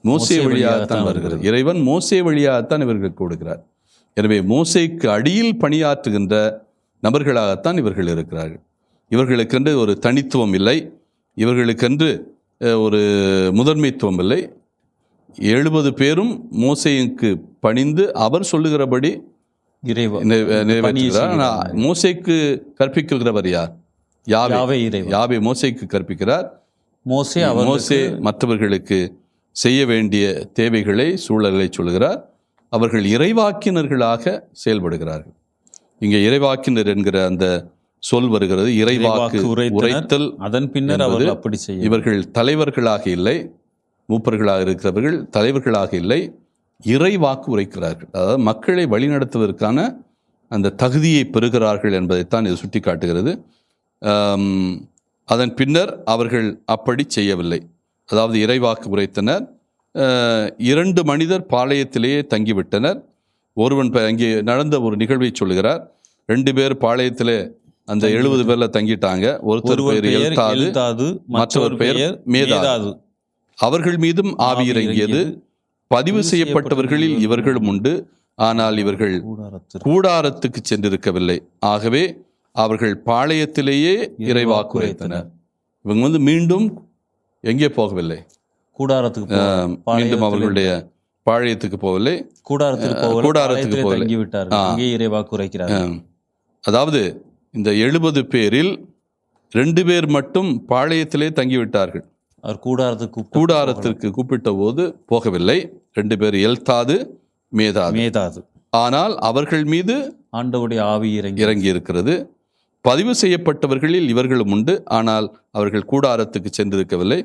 மோசே வழியாகத்தான் வருகிறது. இறைவன் மோசே வழியாகத்தான் இவர்களுக்கு கொடுக்கிறார். எனவே மோசேக்கு அடியில் பணியாற்றுகின்ற நபர்களாகத்தான் இவர்கள் இருக்கிறார்கள். இவர்களுக்கென்று ஒரு தனித்துவம் இல்லை, இவர்களுக்கென்று ஒரு முதன்மைத்துவம் இல்லை. 70 பேரும் மோசேக்கு பணிந்து அவர் சொல்லுகிறபடி நிறைவேற்றுகிறார். மோசேக்கு கற்பிக்கிறவர் யார்? யாவே மோசேக்கு கற்பிக்கிறார். மோசே மற்றவர்களுக்கு செய்ய வேண்டிய தேவைகளை, சூழலை சொல்கிறார். அவர்கள் இறைவாக்கினர்களாக செயல்படுகிறார்கள். இங்கே இறைவாக்கினர் என்கிற அந்த சொல் வருகிறது. இறைவாக்கு உரைத்தல். அதன் பின்னர் அவர்கள் அப்படி செய்ய, இவர்கள் தலைவர்களாக இல்லை, மூப்பர்களாக இருக்கிறவர்கள் தலைவர்களாக இல்லை, இறைவாக்கு உரைக்கிறார்கள். அதாவது மக்களை வழிநடத்துவதற்கான அந்த தகுதியை பெறுகிறார்கள் என்பதைத்தான் இது சுட்டி காட்டுகிறது. அதன் பின்னர் அவர்கள் அப்படி செய்யவில்லை. அதாவது இறைவாக்கு உரைத்தனர். 2 மனிதர் பாளையத்திலேயே தங்கிவிட்டனர். ஒருவன் அங்கே நடந்த ஒரு நிகழ்வை சொல்லுகிறார். 2 பேர் பாளையத்திலே அந்த 70 பேர்ல தங்கிட்டாங்க. ஒருத்தர் பெயர் எல்தாது, மற்றவர் பெயர் மேதாது. அவர்கள் மீதும் ஆவி இறங்கியது. பதிவு செய்யப்பட்டவர்களில் இவர்களும் உண்டு. ஆனால் இவர்கள் கூடாரத்துக்கு சென்றிருக்கவில்லை. ஆகவே அவர்கள் பாளையத்திலேயே இறைவாக்கு உரைத்தனர். இவங்க மீண்டும் எங்கே போகவில்லை? கூடாரத்துக்கு மீண்டும் அவர்களுடைய பாளையத்துக்கு போகவில்லை, கூடாரத்துக்கு போகவில்லை. இறைவாக்கு உரைக்கிறார். அதாவது இந்த 70 பேரில் 2 பேர் மட்டும் பாளையத்திலே தங்கிவிட்டார்கள். அவர் கூடாரத்திற்கு கூப்பிட்ட போது போகவில்லை. 2 பேர் எல்தாது, மேதாது. ஆனால் அவர்கள் மீது ஆண்டவருடைய ஆவி இறங்கி இருக்கிறது. பதிவு செய்யப்பட்டவர்களில் இவர்களும் உண்டு. ஆனால் அவர்கள் கூடாரத்துக்கு சென்றிருக்கவில்லை.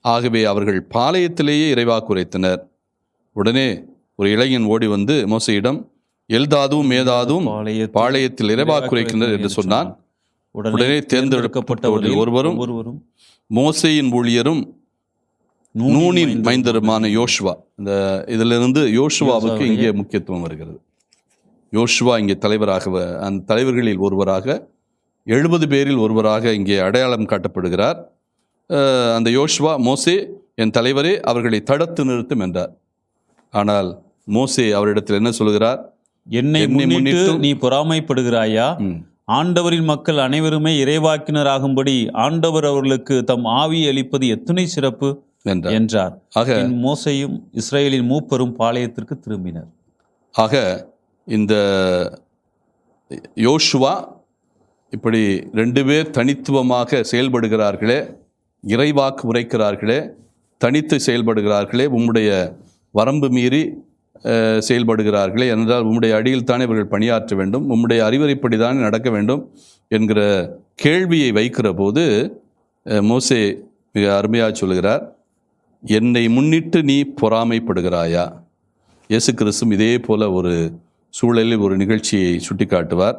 ஆகவே அவர்கள் பாளையத்திலேயே இறைவாக்கு உரைத்தனர். உடனே ஒரு இளைஞன் ஓடி வந்து மோசேயிடம், எல்தாதும் மேதாதும் பாளையத்தில் இறைவாக்கு உரைக்கின்றனர் என்று சொன்னான். உடனே தேர்ந்தெடுக்கப்பட்டவர்கள் ஒருவரும் மோசேயின் ஊழியரும் நூனின் மைந்தருமான யோசுவா. இந்த இதிலிருந்து யோசுவாவுக்கு இங்கே முக்கியத்துவம் வருகிறது. யோசுவா இங்கே தலைவராக, அந்த தலைவர்களில் ஒருவராக, 70 பேரில் ஒருவராக இங்கே அடையாளம் காட்டப்படுகிறார். அந்த யோசுவா, மோசே என் தலைவரே, அவர்களை தடுத்து நிறுத்தும் என்றார். ஆனால் மோசே அவரிடத்தில் என்ன சொல்கிறார்? என்னை முன்னிட்டு நீ பொறாமைப்படுகிறாயா? ஆண்டவரின் மக்கள் அனைவருமே இறைவாக்கினராகும்படி ஆண்டவர் அவர்களுக்கு தம் ஆவியை அளிப்பது எத்தனை சிறப்பு என்றார். ஆக மோசேயும் இஸ்ரேலின் மூப்பரும் பாளையத்திற்கு திரும்பினர். ஆக இந்த யோசுவா இப்படி 2 பேர் தனித்துவமாக செயல்படுகிறார்களே, இறைவாக்கு உரைக்கிறார்களே, தனித்து செயல்படுகிறார்களே, உம்முடைய வரம்பு மீறி செயல்படுகிறார்களே, என்றால் உம்முடைய அடியில் தானே இவர்கள் பணியாற்ற வேண்டும், உம்முடைய அறிவுரைப்படி தானே நடக்க வேண்டும் என்கிற கேள்வியை வைக்கிற போது மோசே மிக அருமையாக சொல்கிறார், என்னை முன்னிட்டு நீ பொறாமைப்படுகிறாயா? இயேசு கிறிஸ்துவும் இதே போல ஒரு சூழலில் ஒரு நிகழ்ச்சியை சுட்டி காட்டுவார்.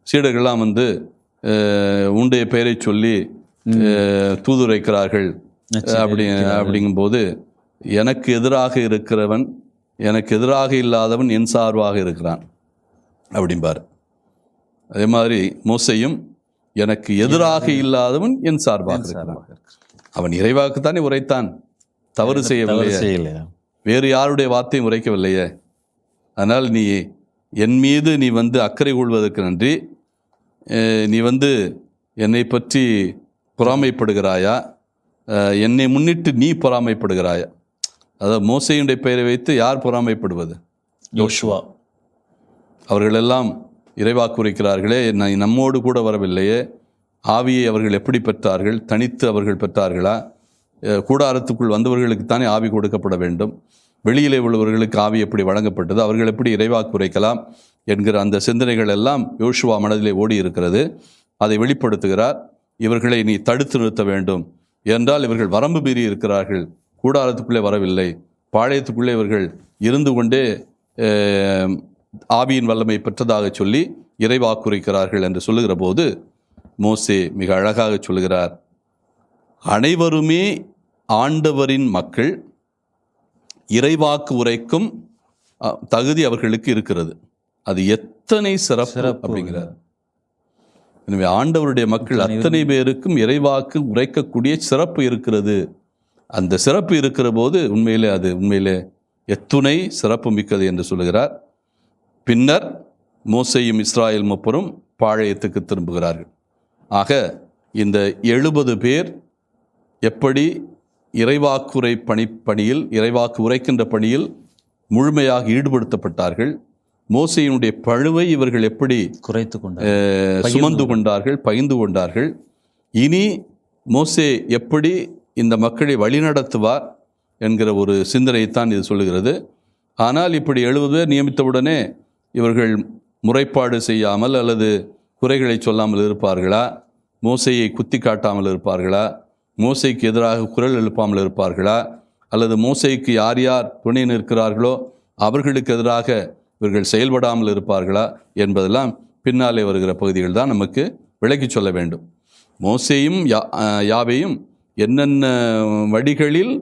சீடர்கள்லாம் வந்து உன்னுடைய பெயரை சொல்லி தூதுரைக்கிறார்கள் அப்படிங்கும்போது, எனக்கு எதிராக இருக்கிறவன், எனக்கு எதிராக இல்லாதவன் என் சார்பாக இருக்கிறான் அப்படிம்பார். அதே மாதிரி மோசேயும் எனக்கு எதிராக இல்லாதவன் என் சார்பாக இருக்கிறான். அவன் இறைவாக்குத்தானே உரைத்தான், தவறு செய்யவில்லையே, வேறு யாருடைய வார்த்தையும் உரைக்கவில்லையே. அதனால் நீ என் மீது நீ வந்து அக்கறை கொள்வதற்கு நன்றி, நீ வந்து என்னை பற்றி பொறாமைப்படுகிறாயா? என்னை முன்னிட்டு நீ பொறாமைப்படுகிறாயா? அதாவது மோசேயுடைய பெயரை வைத்து யார் பொறாமைப்படுவது? யோசுவா. அவர்களெல்லாம் இறைவாக்கு உரைக்கிறார்களே, நம்மோடு கூட வரவில்லையே, ஆவியை அவர்கள் எப்படி பெற்றார்கள்? தனித்து அவர்கள் பெற்றார்களா? கூடாரத்துக்குள் வந்தவர்களுக்கு தானே ஆவி கொடுக்கப்பட வேண்டும், வெளியிலே உள்ளவர்களுக்கு ஆவி எப்படி வழங்கப்பட்டது? அவர்கள் எப்படி இறைவாக்கு உரைக்கலாம் என்கிற அந்த சிந்தனைகள் எல்லாம் யோசுவா மனதிலே ஓடி இருக்கிறது. அதை வெளிப்படுத்துகிறார். இவர்களை நீ தடுத்து நிறுத்த வேண்டும் என்றால், இவர்கள் வரம்பு மீறி இருக்கிறார்கள், கூடாரத்துக்குள்ளே வரவில்லை, பாளையத்துக்குள்ளே இவர்கள் இருந்து கொண்டே ஆவியின் வல்லமை பெற்றதாக சொல்லி இறைவாக்குரைக்கிறார்கள் என்று சொல்லுகிற போது மோசே மிக அழகாக சொல்லுகிறார், அனைவருமே ஆண்டவரின் மக்கள், இறைவாக்கு உரைக்கும் தகுதி அவர்களுக்கு இருக்கிறது. அது எத்தனை சிறப்பு அப்படிங்கிறார். எனவே ஆண்டவருடைய மக்கள் அத்தனை பேருக்கும் இறைவாக்கு உரைக்கக்கூடிய சிறப்பு இருக்கிறது. அந்த சிறப்பு இருக்கிற போது உண்மையிலே எத்துணை சிறப்பு மிக்கது என்று சொல்லுகிறார். பின்னர் மோசேயும் இஸ்ராயேல் மூப்பரும் பாளையத்துக்கு திரும்புகிறார்கள். ஆக இந்த 70 பேர் எப்படி இறைவாக்குரை பணியில் இறைவாக்கு உரைக்கின்ற பணியில் முழுமையாக ஈடுபடுத்தப்பட்டார்கள், மோசேயினுடைய பழுவை இவர்கள் எப்படி சுமந்து கொண்டார்கள், பகிர்ந்து கொண்டார்கள், இனி மோசே எப்படி இந்த மக்களை வழிநடத்துவார் என்கிற ஒரு சிந்தனையைத்தான் இது சொல்லுகிறது. ஆனால் இப்படி 70 பேர் நியமித்தவுடனே இவர்கள் முறைப்பாடு செய்யாமல் அல்லது குறைகளை சொல்லாமல் இருப்பார்களா, மோசையை குத்தி காட்டாமல் இருப்பார்களா, மோசைக்கு எதிராக குரல் எழுப்பாமல் இருப்பார்களா, அல்லது மோசைக்கு யார் யார் துணை நிற்கிறார்களோ அவர்களுக்கு எதிராக இவர்கள் செயல்படாமல் இருப்பார்களா என்பதெல்லாம் பின்னாலே வருகிற பகுதிகள் தான் நமக்கு விளக்கி சொல்ல வேண்டும். மோசேயும் யாவையும் என்னென்ன வழிகளில்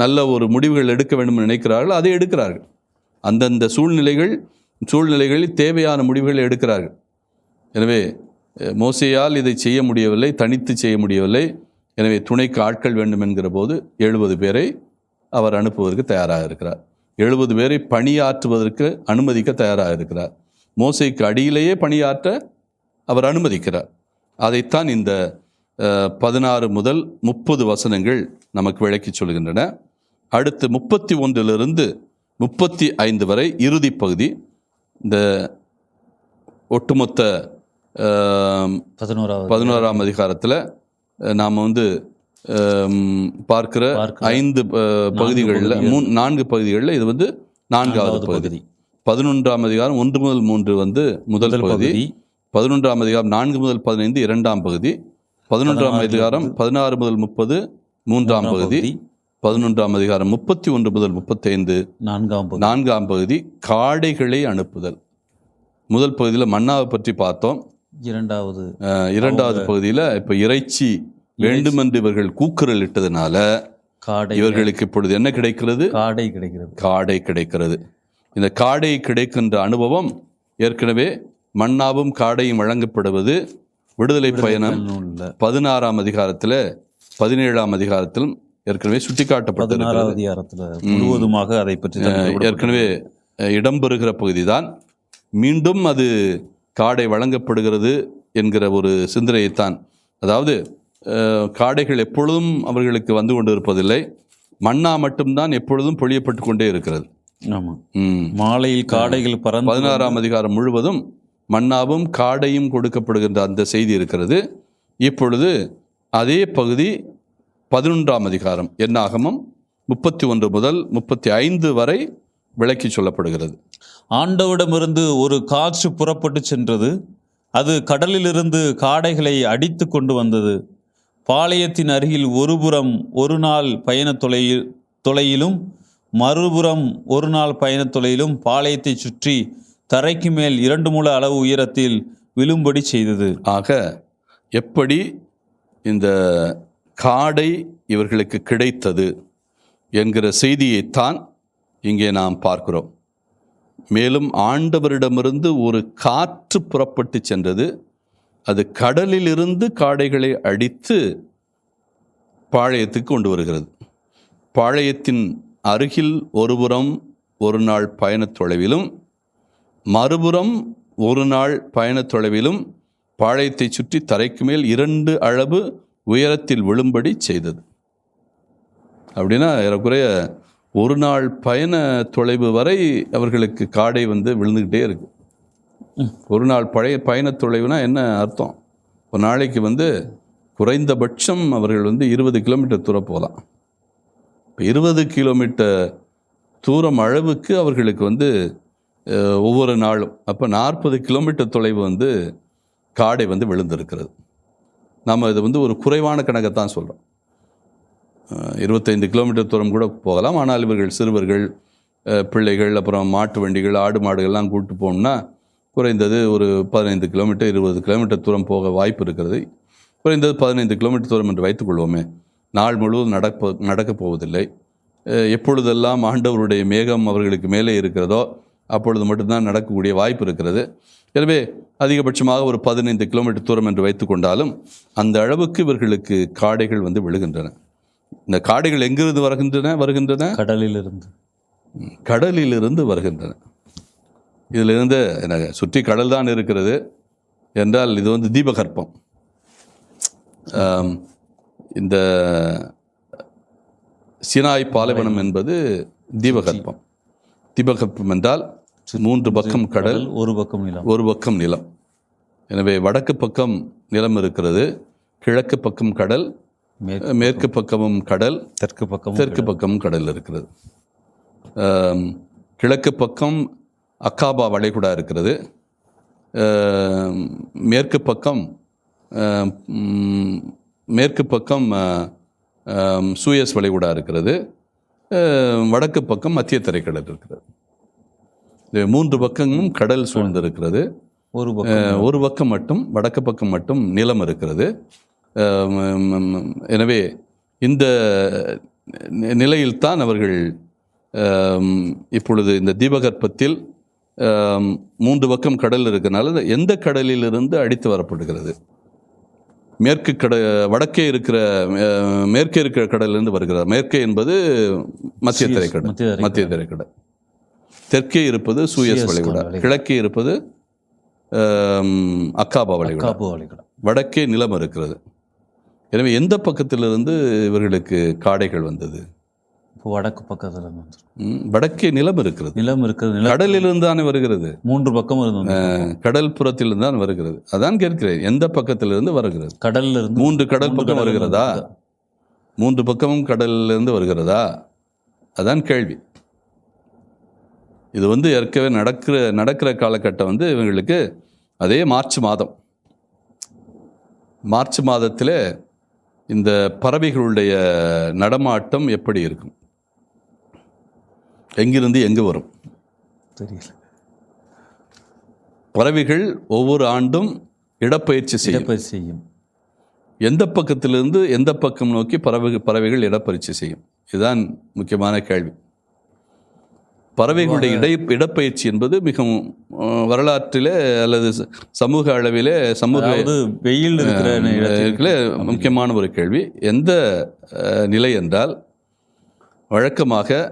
நல்ல ஒரு முடிவுகள் எடுக்க வேண்டும் என்று நினைக்கிறார்கள் அதை எடுக்கிறார்கள். அந்தந்த சூழ்நிலைகளில் தேவையான முடிவுகளை எடுக்கிறார்கள். எனவே மோசேயால் இதை செய்ய முடியவில்லை, தனித்து செய்ய முடியவில்லை. எனவே துணைக்கு ஆட்கள் வேண்டும் என்கிற போது 70 பேரை அவர் அனுப்புவதற்கு தயாராக இருக்கிறார். 70 பேரை பணியாற்றுவதற்கு அனுமதிக்க தயாராக இருக்கிறார். மோசேக்கு அடியிலேயே பணியாற்ற அவர் அனுமதிக்கிறார். அதைத்தான் இந்த 16 முதல் 30 வசனங்கள் நமக்கு விளக்கி சொல்கின்றன. அடுத்து 31 35 வரை இறுதி பகுதி. இந்த ஒட்டுமொத்த 11ஆம் அதிகாரத்தில் நாம் பார்க்கிற 5 பகுதிகளில் 4 பகுதிகளில் இது 4வது பகுதி. 11ஆம் அதிகாரம் 1 முதல் 3 முதல் பகுதி, 11ஆம் அதிகாரம் 4 முதல் 15 2ஆம் பகுதி, 11ஆம் அதிகாரம் 16 முதல் 30 3ஆம் பகுதி, 11ஆம் அதிகாரம் 31 முதல் 35 4ஆம் பகுதி. காடைகளை அனுப்புதல். முதல் பகுதியில் மன்னாவை பற்றி பார்த்தோம். இரண்டாவது பகுதியில் இப்போ இறைச்சி வேண்டுமென்று இவர்கள் கூக்குரல் இட்டதுனால இவர்களுக்கு இப்பொழுது என்ன கிடைக்கிறது? காடை கிடைக்கிறது. இந்த காடை கிடைக்கின்ற அனுபவம் ஏற்கனவே மன்னாவும் காடையும் வழங்கப்படுவது விடுதலை பயணம் 16ஆம் அதிகாரத்தில் 17ஆம் அதிகாரத்திலும் ஏற்கனவே சுட்டிக்காட்டப்பட்டிருக்கிறது. முழுவதுமாக அதை பற்றி ஏற்கனவே இடம்பெறுகிற பகுதிதான். மீண்டும் அது காடை வழங்கப்படுகிறது என்கிற ஒரு சிந்தனையைத்தான். அதாவது காடைகள் எப்பொழுதும் அவர்களுக்கு வந்து கொண்டு இருப்பதில்லை, மன்னா மட்டும்தான் எப்பொழுதும் பொழியப்பட்டு கொண்டே இருக்கிறது. மாலையில் காடைகள் 16ஆம் அதிகாரம் முழுவதும் மன்னாவும் காடையும் கொடுக்கப்படுகின்ற அந்த செய்தி இருக்கிறது. இப்பொழுது அதே பகுதி 11ஆம் அதிகாரம் என்னாகமம் 31 முதல் 35 வரை விளக்கி சொல்லப்படுகிறது. ஆண்டவரிடமிருந்து ஒரு காற்று புறப்பட்டு சென்றது, அது கடலிலிருந்து காடைகளை அடித்து கொண்டு வந்தது. பாளையத்தின் அருகில் ஒருபுறம் 1 நாள் பயண தொலையிலும் மறுபுறம் 1 நாள் பயண தொலையிலும் பாளையத்தை சுற்றி தரைக்கு மேல் 2 முழ அளவு உயரத்தில் விழும்படி செய்தது. ஆக எப்படி இந்த காடை இவர்களுக்கு கிடைத்தது என்கிற செய்தியைத்தான் இங்கே நாம் பார்க்கிறோம். மேலும் ஆண்டவரிடமிருந்து ஒரு காற்று புறப்பட்டு சென்றது, அது கடலிலிருந்து காடைகளை அடித்து பாளையத்துக்கு கொண்டு வருகிறது. பாளையத்தின் அருகில் ஒருபுறம் 1 நாள் பயணத் தொலைவிலும் மறுபுறம் 1 நாள் பயணத் தொலைவிலும் பாளையத்தை சுற்றி தரைக்கு மேல் 2 அளவு உயரத்தில் விழும்படி செய்தது. அப்படின்னா ஏறக்குறைய 1 நாள் பயண தொலைவு வரை அவர்களுக்கு காடை விழுந்துக்கிட்டே இருக்கு. 1 நாள் பயண தொலைவுனா என்ன அர்த்தம்? ஒரு நாளைக்கு குறைந்தபட்சம் அவர்கள் 20 கிலோமீட்டர் தூரம் போகலாம். இப்போ 20 கிலோமீட்டர் தூரம் அளவுக்கு அவர்களுக்கு ஒவ்வொரு நாளும் அப்போ 40 கிலோமீட்டர் தொலைவு காடை விழுந்திருக்கிறது. நாம் இது ஒரு குறைவான கணக்கைத்தான் சொல்கிறோம். 25 கிலோமீட்டர் தூரம் கூட போகலாம். ஆனால் இவர்கள் சிறுவர்கள், பிள்ளைகள், அப்புறம் மாட்டு வண்டிகள், ஆடு மாடுகள்லாம் கூப்பிட்டு போகணும்னா குறைந்தது ஒரு 15 கிலோமீட்டர் 20 கிலோமீட்டர் தூரம் போக வாய்ப்பு இருக்கிறது. குறைந்தது 15 கிலோமீட்டர் தூரம் என்று வைத்துக்கொள்வோமே. நாள் முழுவதும் நடக்கப் போவதில்லை. எப்பொழுதெல்லாம் ஆண்டவருடைய மேகம் அவர்களுக்கு மேலே இருக்கிறதோ அப்பொழுது மட்டும்தான் நடக்கக்கூடிய வாய்ப்பு இருக்கிறது. எனவே அதிகபட்சமாக ஒரு 15 கிலோமீட்டர் தூரம் என்று வைத்துக்கொண்டாலும் அந்த அளவுக்கு இவர்களுக்கு காடைகள் வந்து விழுகின்றன. இந்த காடைகள் எங்கிருந்து வருகின்றன? கடலிலிருந்து வருகின்றன. இதிலிருந்து எனக்கு சுற்றி கடல் தான் இருக்கிறது என்றால் இது வந்து தீபகற்பம். இந்த சினாய் பாலைவனம் என்பது தீபகற்பம். தீபகற்பம் என்றால் 3 பக்கம் கடல், ஒரு பக்கம் நிலம். எனவே வடக்கு பக்கம் நிலம் இருக்கிறது, கிழக்கு பக்கம் கடல், மேற்கு பக்கமும் கடல், தெற்கு பக்கமும் கடல் இருக்கிறது. கிழக்கு பக்கம் அக்காபா வளைகுடா இருக்கிறது, மேற்கு பக்கம் சூயஸ் வளைகுடா இருக்கிறது, வடக்கு பக்கம் மத்திய தரைக்கடல் இருக்கிறது. 3 பக்கமும் கடல் சூழ்ந்திருக்கிறது. ஒரு பக்கம் மட்டும், வடக்கு பக்கம் மட்டும் நிலம் இருக்கிறது. எனவே இந்த நிலையில்தான் அவர்கள் இப்பொழுது இந்த தீபகற்பத்தில் 3 பக்கம் கடல் இருக்கிறனால எந்த கடலிலிருந்து அடித்து வரப்படுகிறது? வடக்கே இருக்கிற மேற்கே இருக்கிற கடலிலிருந்து வருகிறது. மேற்கே என்பது மத்திய தரைக்கடல், தெற்கே இருப்பது சூயஸ் வளைகுடா, கிழக்கே இருப்பது அக்காபா வளைகுடா, வடக்கே நிலம் இருக்கிறது. எனவே எந்த பக்கத்திலிருந்து இவர்களுக்கு காடைகள் வந்தது? வடக்கு பக்கத்தில் வடக்கே நிலம் இருக்கிறது. கடலிலிருந்து தானே வருகிறது. 3 பக்கம் கடல் புறத்திலிருந்து தான் வருகிறது. அதான் கேட்கிறேன், எந்த பக்கத்திலிருந்து வருகிறது? கடலிலிருந்து 3 கடல் பக்கம் வருகிறதா? 3 பக்கமும் கடலிலிருந்து வருகிறதா? அதான் கேள்வி. இது வந்து ஏற்கனவே நடக்கிற காலகட்டம் வந்து இவங்களுக்கு அதே மார்ச் மாதத்தில் இந்த பறவைகளுடைய நடமாட்டம் எப்படி இருக்கும்? எங்கிருந்து எங்கு வரும் தெரியல. பறவைகள் ஒவ்வொரு ஆண்டும் இடப்பெயர்ச்சி செய்யும். எந்த பக்கத்திலிருந்து எந்த பக்கம் நோக்கி பறவைகள் இடப்பெயர்ச்சி செய்யும்? இதுதான் முக்கியமான கேள்வி. பறவைகளுடைய இடப்பெயர்ச்சி என்பது மிகவும் வரலாற்றிலே அல்லது சமூக அளவிலே வெயில் இருக்கிற முக்கியமான ஒரு கேள்வி. எந்த நிலை என்றால் வழக்கமாக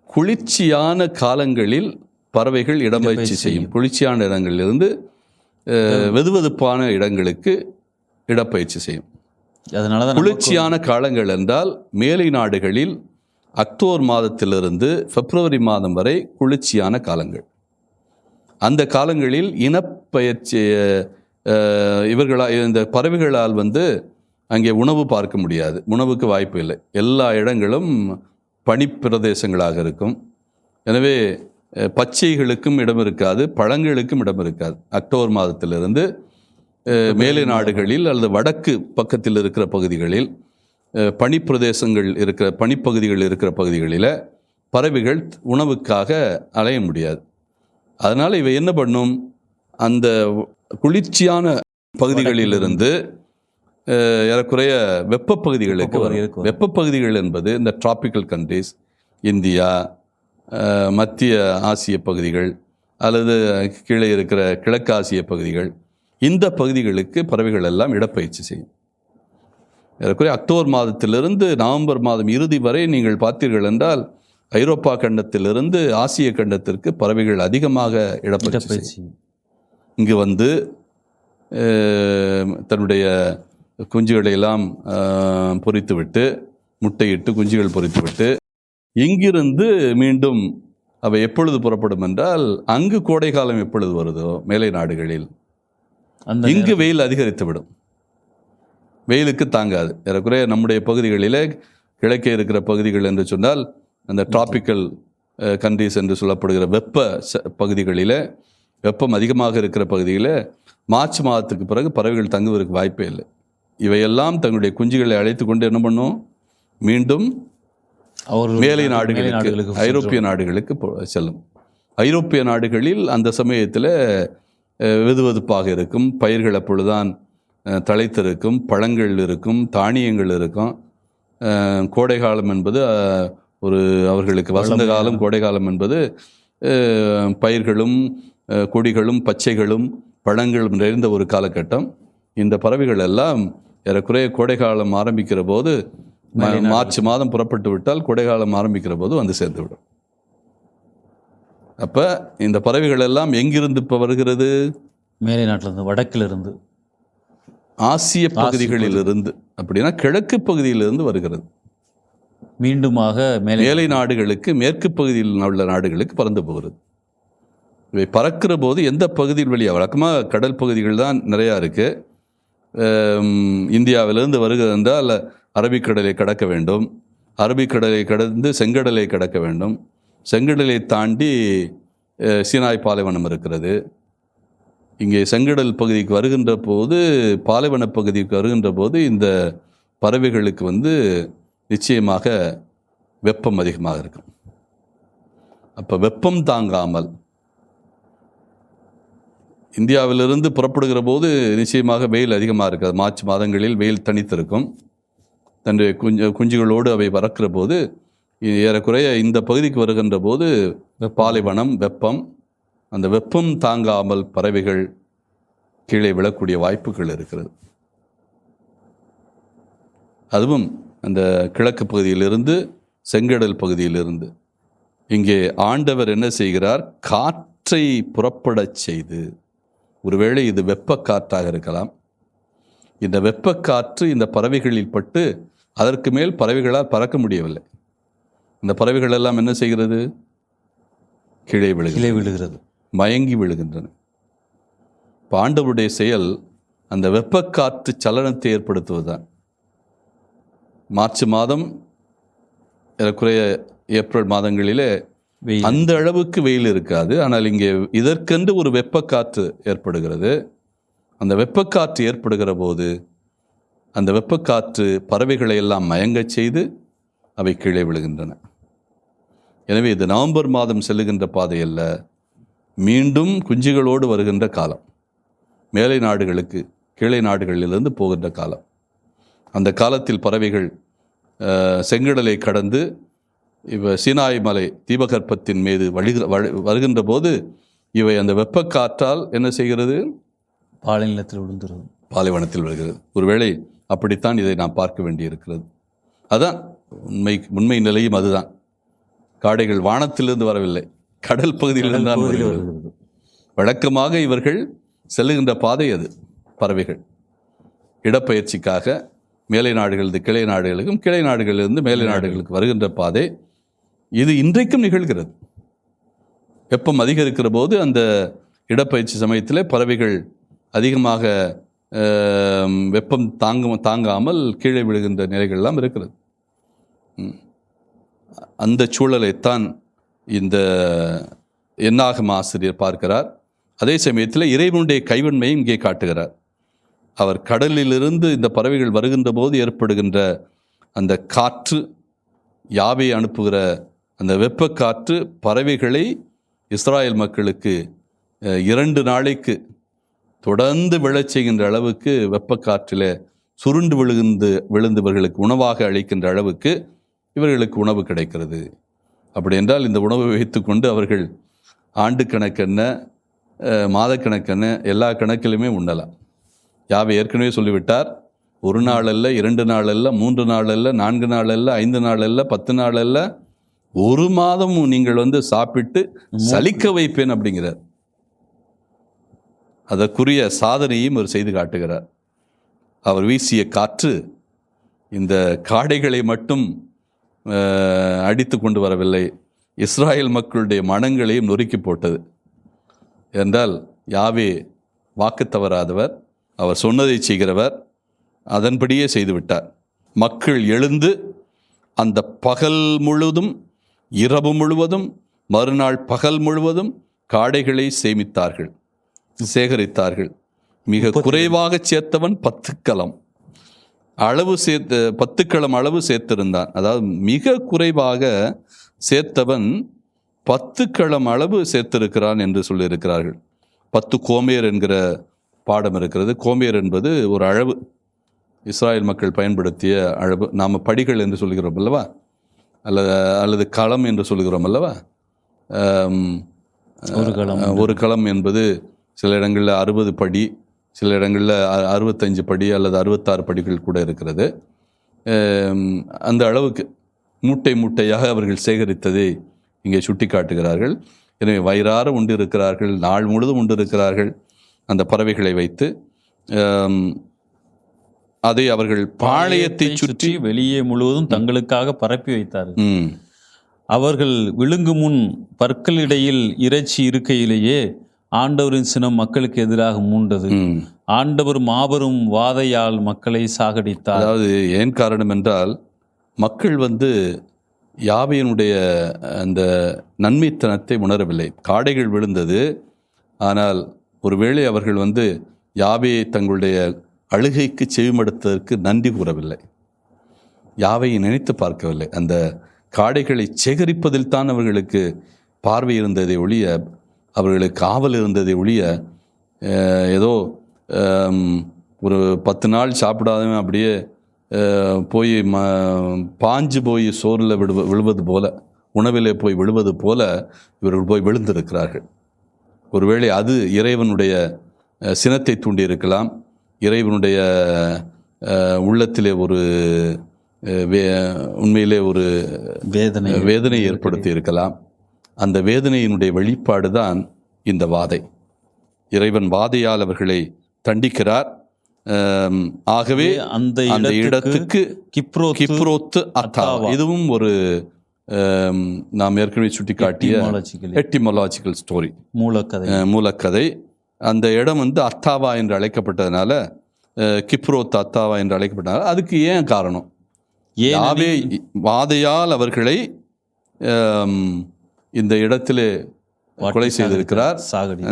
குளிர்ச்சியான காலங்களில் பறவைகள் இடப்பெயர்ச்சி செய்யும். குளிர்ச்சியான இடங்களிலிருந்து வெதுவெதுப்பான இடங்களுக்கு இடப்பெயர்ச்சி செய்யும். அதனால குளிர்ச்சியான காலங்கள் என்றால் மேலை நாடுகளில் அக்டோபர் மாதத்திலிருந்து பிப்ரவரி மாதம் வரை குளிர்ச்சியான காலங்கள். அந்த காலங்களில் இனப்பெயர்ச்சி இந்த பறவைகளால் வந்து அங்கே உணவு பார்க்க முடியாது, உணவுக்கு வாய்ப்பு இல்லை. எல்லா இடங்களும் பனிப்பிரதேசங்களாக இருக்கும். எனவே பச்சைகளுக்கும் இடம் இருக்காது, பழங்களுக்கும் இடம் இருக்காது. அக்டோபர் மாதத்திலிருந்து மேலை நாடுகளில் அல்லது வடக்கு பக்கத்தில் இருக்கிற பகுதிகளில் பனிப்பகுதிகள் இருக்கிற பகுதிகளில் பறவைகள் உணவுக்காக அலைய முடியாது. அதனால் இவை என்ன பண்ணும்? அந்த குளிர்ச்சியான பகுதிகளிலிருந்து ஏறக்குறைய வெப்பப்பகுதிகளுக்கு வரும். வெப்பப்பகுதிகள் என்பது இந்த டிராபிக்கல் கண்ட்ரிஸ், இந்தியா, மத்திய ஆசிய பகுதிகள் அல்லது கீழே இருக்கிற கிழக்கு ஆசிய பகுதிகள், இந்த பகுதிகளுக்கு பறவைகள் எல்லாம் இடப்பெயர்ச்சி செய்யும். ஏறக்குறைய அக்டோபர் மாதத்திலிருந்து நவம்பர் மாதம் இறுதி வரை நீங்கள் பார்த்தீர்கள் என்றால் ஐரோப்பா கண்டத்திலிருந்து ஆசிய கண்டத்திற்கு பறவைகள் அதிகமாக இடப்பெயர்ச்சி செய்யும். இங்கு வந்து தன்னுடைய குஞ்சுகளை எல்லாம் பொரித்துவிட்டு, முட்டையிட்டு குஞ்சுகள் பொரித்துவிட்டு இங்கிருந்து மீண்டும் அவை எப்பொழுது புறப்படும் என்றால் அங்கு கோடை காலம் எப்பொழுது வருதோ மேலை நாடுகளில் இங்கு வெயில் அதிகரித்துவிடும். வெயிலுக்கு தாங்காது. ஏறக்குறைய நம்முடைய பகுதிகளிலே கிழக்கே இருக்கிற பகுதிகள் என்று சொன்னால் அந்த டிராபிக்கல் கண்ட்ரிஸ் என்று சொல்லப்படுகிற வெப்ப பகுதிகளில், வெப்பம் அதிகமாக இருக்கிற பகுதியில் மார்ச் மாதத்துக்கு பிறகு பறவைகள் தங்குவதற்கு வாய்ப்பே இல்லை. இவையெல்லாம் தங்களுடைய குஞ்சுகளை அழைத்து கொண்டு என்ன பண்ணும்? மீண்டும் அவர்கள் மேலை நாடுகளுக்கு, ஐரோப்பிய நாடுகளுக்கு செல்லும். ஐரோப்பிய நாடுகளில் அந்த சமயத்தில் வெதுவெதுப்பாக இருக்கும், பயிர்கள் அப்பொழுதுதான் தழைத்திருக்கும், பழங்கள் இருக்கும், தானியங்கள் இருக்கும். கோடை காலம் என்பது அவர்களுக்கு வசந்த காலம், கோடை காலம் என்பது பயிர்களும் கொடிகளும் பச்சைகளும் பழங்களும் நிறைந்த ஒரு காலகட்டம். இந்த பறவைகள் எல்லாம் ஏறக்குறைய கோடை காலம் ஆரம்பிக்கிற போது, மார்ச் மாதம் புறப்பட்டு விட்டால் கோடை காலம் ஆரம்பிக்கிற போது வந்து சேர்ந்துவிடும். அப்போ இந்த பறவைகள் எல்லாம் எங்கிருந்து இப்போ வருகிறது? மேலை நாட்டிலிருந்து, வடக்கிலிருந்து, ஆசிய பகுதிகளிலிருந்து, அப்படின்னா கிழக்கு பகுதியிலிருந்து வருகிறது. மீண்டுமாக மேலை நாடுகளுக்கு, மேற்கு பகுதியில் உள்ள நாடுகளுக்கு பறந்து போகிறது. இவை பறக்கிற போது எந்த பகுதியில் வழியாக, வழக்கமாக கடல் பகுதிகள் தான் நிறையா இருக்குது. இந்தியாவிலிருந்து வருகிறது என்றால் அரபிக்கடலை கடக்க வேண்டும், அரபிக்கடலை கடந்து செங்கடலை கடக்க வேண்டும், செங்கடலை தாண்டி சீனாய் பாலைவனம் இருக்கிறது. இங்கே செங்கடல் பகுதிக்கு வருகின்ற போது, பாலைவன பகுதிக்கு வருகின்ற போது இந்த பறவைகளுக்கு நிச்சயமாக வெப்பம் அதிகமாக இருக்கும். அப்போ வெப்பம் தாங்காமல் இந்தியாவிலிருந்து புறப்படுகிற போது நிச்சயமாக வெயில் அதிகமாக இருக்காது. மார்ச் மாதங்களில் வெயில் தனித்திருக்கும். தன்னுடைய குஞ்சுகளோடு அவை பறக்கிற போது ஏறக்குறைய இந்த பகுதிக்கு வருகின்ற போது பாலைவனம், வெப்பம், அந்த வெப்பம் தாங்காமல் பறவைகள் கீழே விழக்கூடிய வாய்ப்புகள் இருக்கிறது. அதுவும் அந்த கிழக்கு பகுதியிலிருந்து, செங்கடல் பகுதியிலிருந்து. இங்கே ஆண்டவர் என்ன செய்கிறார்? காற்றை புறப்படச் செய்து, ஒருவேளை இது வெப்ப காற்றாக இருக்கலாம். இந்த வெப்பக்காற்று இந்த பறவைகளில் பட்டு அதற்கு மேல் பறவைகளால் பறக்க முடியவில்லை. இந்த பறவைகள் எல்லாம் என்ன செய்கிறது? கீழே விழுகிறது, மயங்கி விழுகின்றன. இப்போ ஆண்டவருடைய செயல் அந்த வெப்பக்காற்று சலனத்தை ஏற்படுத்துவதுதான். மார்ச் மாதம், ஏறக்குறைய ஏப்ரல் மாதங்களிலே அந்த அளவுக்கு வெயில் இருக்காது. ஆனால் இங்கே இதற்கென்று ஒரு வெப்பக்காற்று ஏற்படுகிறது. அந்த வெப்பக்காற்று ஏற்படுகிற போது அந்த வெப்பக்காற்று பறவைகளை எல்லாம் மயங்கச் செய்து அவை கீழே விழுகின்றன. எனவே இது நவம்பர் மாதம் செல்லுகின்ற பாதை அல்ல, மீண்டும் குஞ்சுகளோடு வருகின்ற காலம், மேலை நாடுகளுக்கு கீழே நாடுகளிலிருந்து போகின்ற காலம். அந்த காலத்தில் பறவைகள் செங்கடலை கடந்து சீனாய் மலை தீபகற்பத்தின் மீது வருகின்ற போது இவை அந்த வெப்பக்காற்றால் என்ன செய்கிறது? பாலைவனத்தில் விழுகிறது. ஒருவேளை அப்படித்தான் இதை நாம் பார்க்க வேண்டியிருக்கிறது. அதான் உண்மை நிலையும் அதுதான். காடைகள் வானத்திலிருந்து வரவில்லை, கடல் பகுதியிலிருந்து தான் வருகிறது. வழக்கமாக இவர்கள் செல்லுகின்ற பாதை அது. பறவைகள் இடப்பெயர்ச்சிக்காக மேலை நாடுகளிலிருந்து கிளை நாடுகளுக்கும், கிளை நாடுகளிலிருந்து மேலை நாடுகளுக்கு வருகின்ற பாதை இது இன்றைக்கும் நிகழ்கிறது. வெப்பம் அதிகரிக்கிற போது அந்த இடப்பெயர்ச்சி சமயத்தில் பறவைகள் அதிகமாக வெப்பம் தாங்காமல் கீழே விழுகின்ற நிலைகள்லாம் இருக்கிறது. அந்த சூழலைத்தான் இந்த என்னாகம ஆசிரியர் பார்க்கிறார். அதே சமயத்தில் இறைவனுடைய கைவன்மையை இங்கே காட்டுகிறார். அவர் கடலிலிருந்து இந்த பறவைகள் வருகின்ற போது ஏற்படுகின்ற அந்த காற்று, யாவை அனுப்புகிற அந்த வெப்பக்காற்று பறவைகளை இஸ்ராயேல் மக்களுக்கு 2 நாளைக்கு தொடர்ந்து விழச் செய்கின்ற அளவுக்கு, வெப்பக்காற்றில் சுருண்டு விழுந்தவர்களுக்கு உணவாக அளிக்கின்ற அளவுக்கு இவர்களுக்கு உணவு கிடைக்கிறது. அப்படி என்றால் இந்த உணவை வைத்துக்கொண்டு அவர்கள் ஆண்டு கணக்கென்ன, மாதக்கணக்கென்ன, எல்லா கணக்கிலுமே உண்ணலாம். யாவை ஏற்கனவே சொல்லிவிட்டார், 1 நாள் அல்ல, 2 நாள் அல்ல, 3 நாள் அல்ல, 4 நாள் அல்ல, 5 நாள் அல்ல, 10 நாள் அல்ல, 1 மாதம் நீங்கள் சாப்பிட்டு சலிக்க வைப்பேன் அப்படிங்கிறார். அதற்குரிய சாதனையும் அவர் செய்து காட்டுகிறார். அவர் வீசிய காற்று இந்த காடைகளை மட்டும் அடித்து கொண்டு வரவில்லை, இஸ்ராயேல் மக்களுடைய மனங்களையும் நொறுக்கி போட்டது. என்றால் யாவே வாக்கு தவறாதவர், அவர் சொன்னதை செய்கிறவர், அதன்படியே செய்துவிட்டார். மக்கள் எழுந்து அந்த பகல் முழுவதும், இரவு முழுவதும், மறுநாள் பகல் முழுவதும் காடைகளை சேகரித்தார்கள். மிக குறைவாக சேர்த்தவன் 10 கலம், அளவு 10 களம் அளவு சேர்த்திருந்தான். அதாவது மிக குறைவாக சேர்த்தவன் 10 களம் அளவு சேர்த்திருக்கிறான் என்று சொல்லியிருக்கிறார்கள். 10 கோமேர் என்கிற பாடம் இருக்கிறது. கோமேர் என்பது ஒரு அளவு, இஸ்ராயல் மக்கள் பயன்படுத்திய அளவு. நாம் படிகள் என்று சொல்கிறோம் அல்லவா, அல்லது களம் என்று சொல்கிறோம் அல்லவா. ஒரு களம் என்பது சில இடங்களில் 60 படி, சில இடங்களில் 65 படி அல்லது 66 படிகள் கூட இருக்கிறது. அந்த அளவுக்கு மூட்டை மூட்டையாக அவர்கள் சேகரித்ததை இங்கே சுட்டி காட்டுகிறார்கள். எனவே வயிறார உண்டு இருக்கிறார்கள், நாள் முழுதும் உண்டு இருக்கிறார்கள் அந்த பறவைகளை வைத்து. அதை அவர்கள் பாளையத்தை சுற்றி வெளியே முழுவதும் தங்களுக்காக பரப்பி வைத்தார்கள். அவர்கள் விழுங்கு முன் பற்களிடையில் இறைச்சி இருக்கையிலேயே ஆண்டவரின் சினம் மக்களுக்கு எதிராக மூண்டது. ஆண்டவர் மாபெரும் வாதையால் மக்களை சாகடித்தார். அதாவது ஏன் காரணம் என்றால், மக்கள் யாவையினுடைய அந்த நன்மைத்தனத்தை உணரவில்லை. காடைகள் விழுந்தது, ஆனால் ஒருவேளை அவர்கள் யாவையை தங்களுடைய அழுகைக்கு செவிமடுத்ததற்கு நன்றி கூறவில்லை, யாவையை நினைத்து பார்க்கவில்லை. அந்த காடைகளை சேகரிப்பதில் தான் அவர்களுக்கு பார்வை இருந்ததை ஒழிய, அவர்களுக்கு காவல் இருந்ததை ஒழிய, ஏதோ ஒரு 10 நாள் சாப்பிடாதவன் அப்படியே போய் பாஞ்சு போய் சோறில் விழுவது போல, உணவிலே போய் விழுவது போல இவர்கள் போய் விழுந்திருக்கிறார்கள். ஒருவேளை அது இறைவனுடைய சினத்தை தூண்டியிருக்கலாம், இறைவனுடைய உள்ளத்திலே ஒரு உண்மையிலே ஒரு வேதனை ஏற்படுத்தி இருக்கலாம். அந்த வேதனையினுடைய வெளிப்பாடு தான் இந்த வாதை. இறைவன் வாதையால் அவர்களை தண்டிக்கிறார். ஆகவே அந்த இடத்துக்கு கிப்ரோத்து அத்தாவா, இதுவும் ஒரு நாம் ஏற்கனவே சுட்டி காட்டிய எட்டிமாலஜிக்கல் ஸ்டோரி, மூலக்கதை. அந்த இடம் அத்தாவா என்று அழைக்கப்பட்டதுனால, கிப்ரோத் அத்தாவா என்று அழைக்கப்பட்டதுனால, அதுக்கு ஏன் காரணம்? யாவே வாதையால் அவர்களை இந்த இடத்திலே கொலை செய்திருக்கிறார்.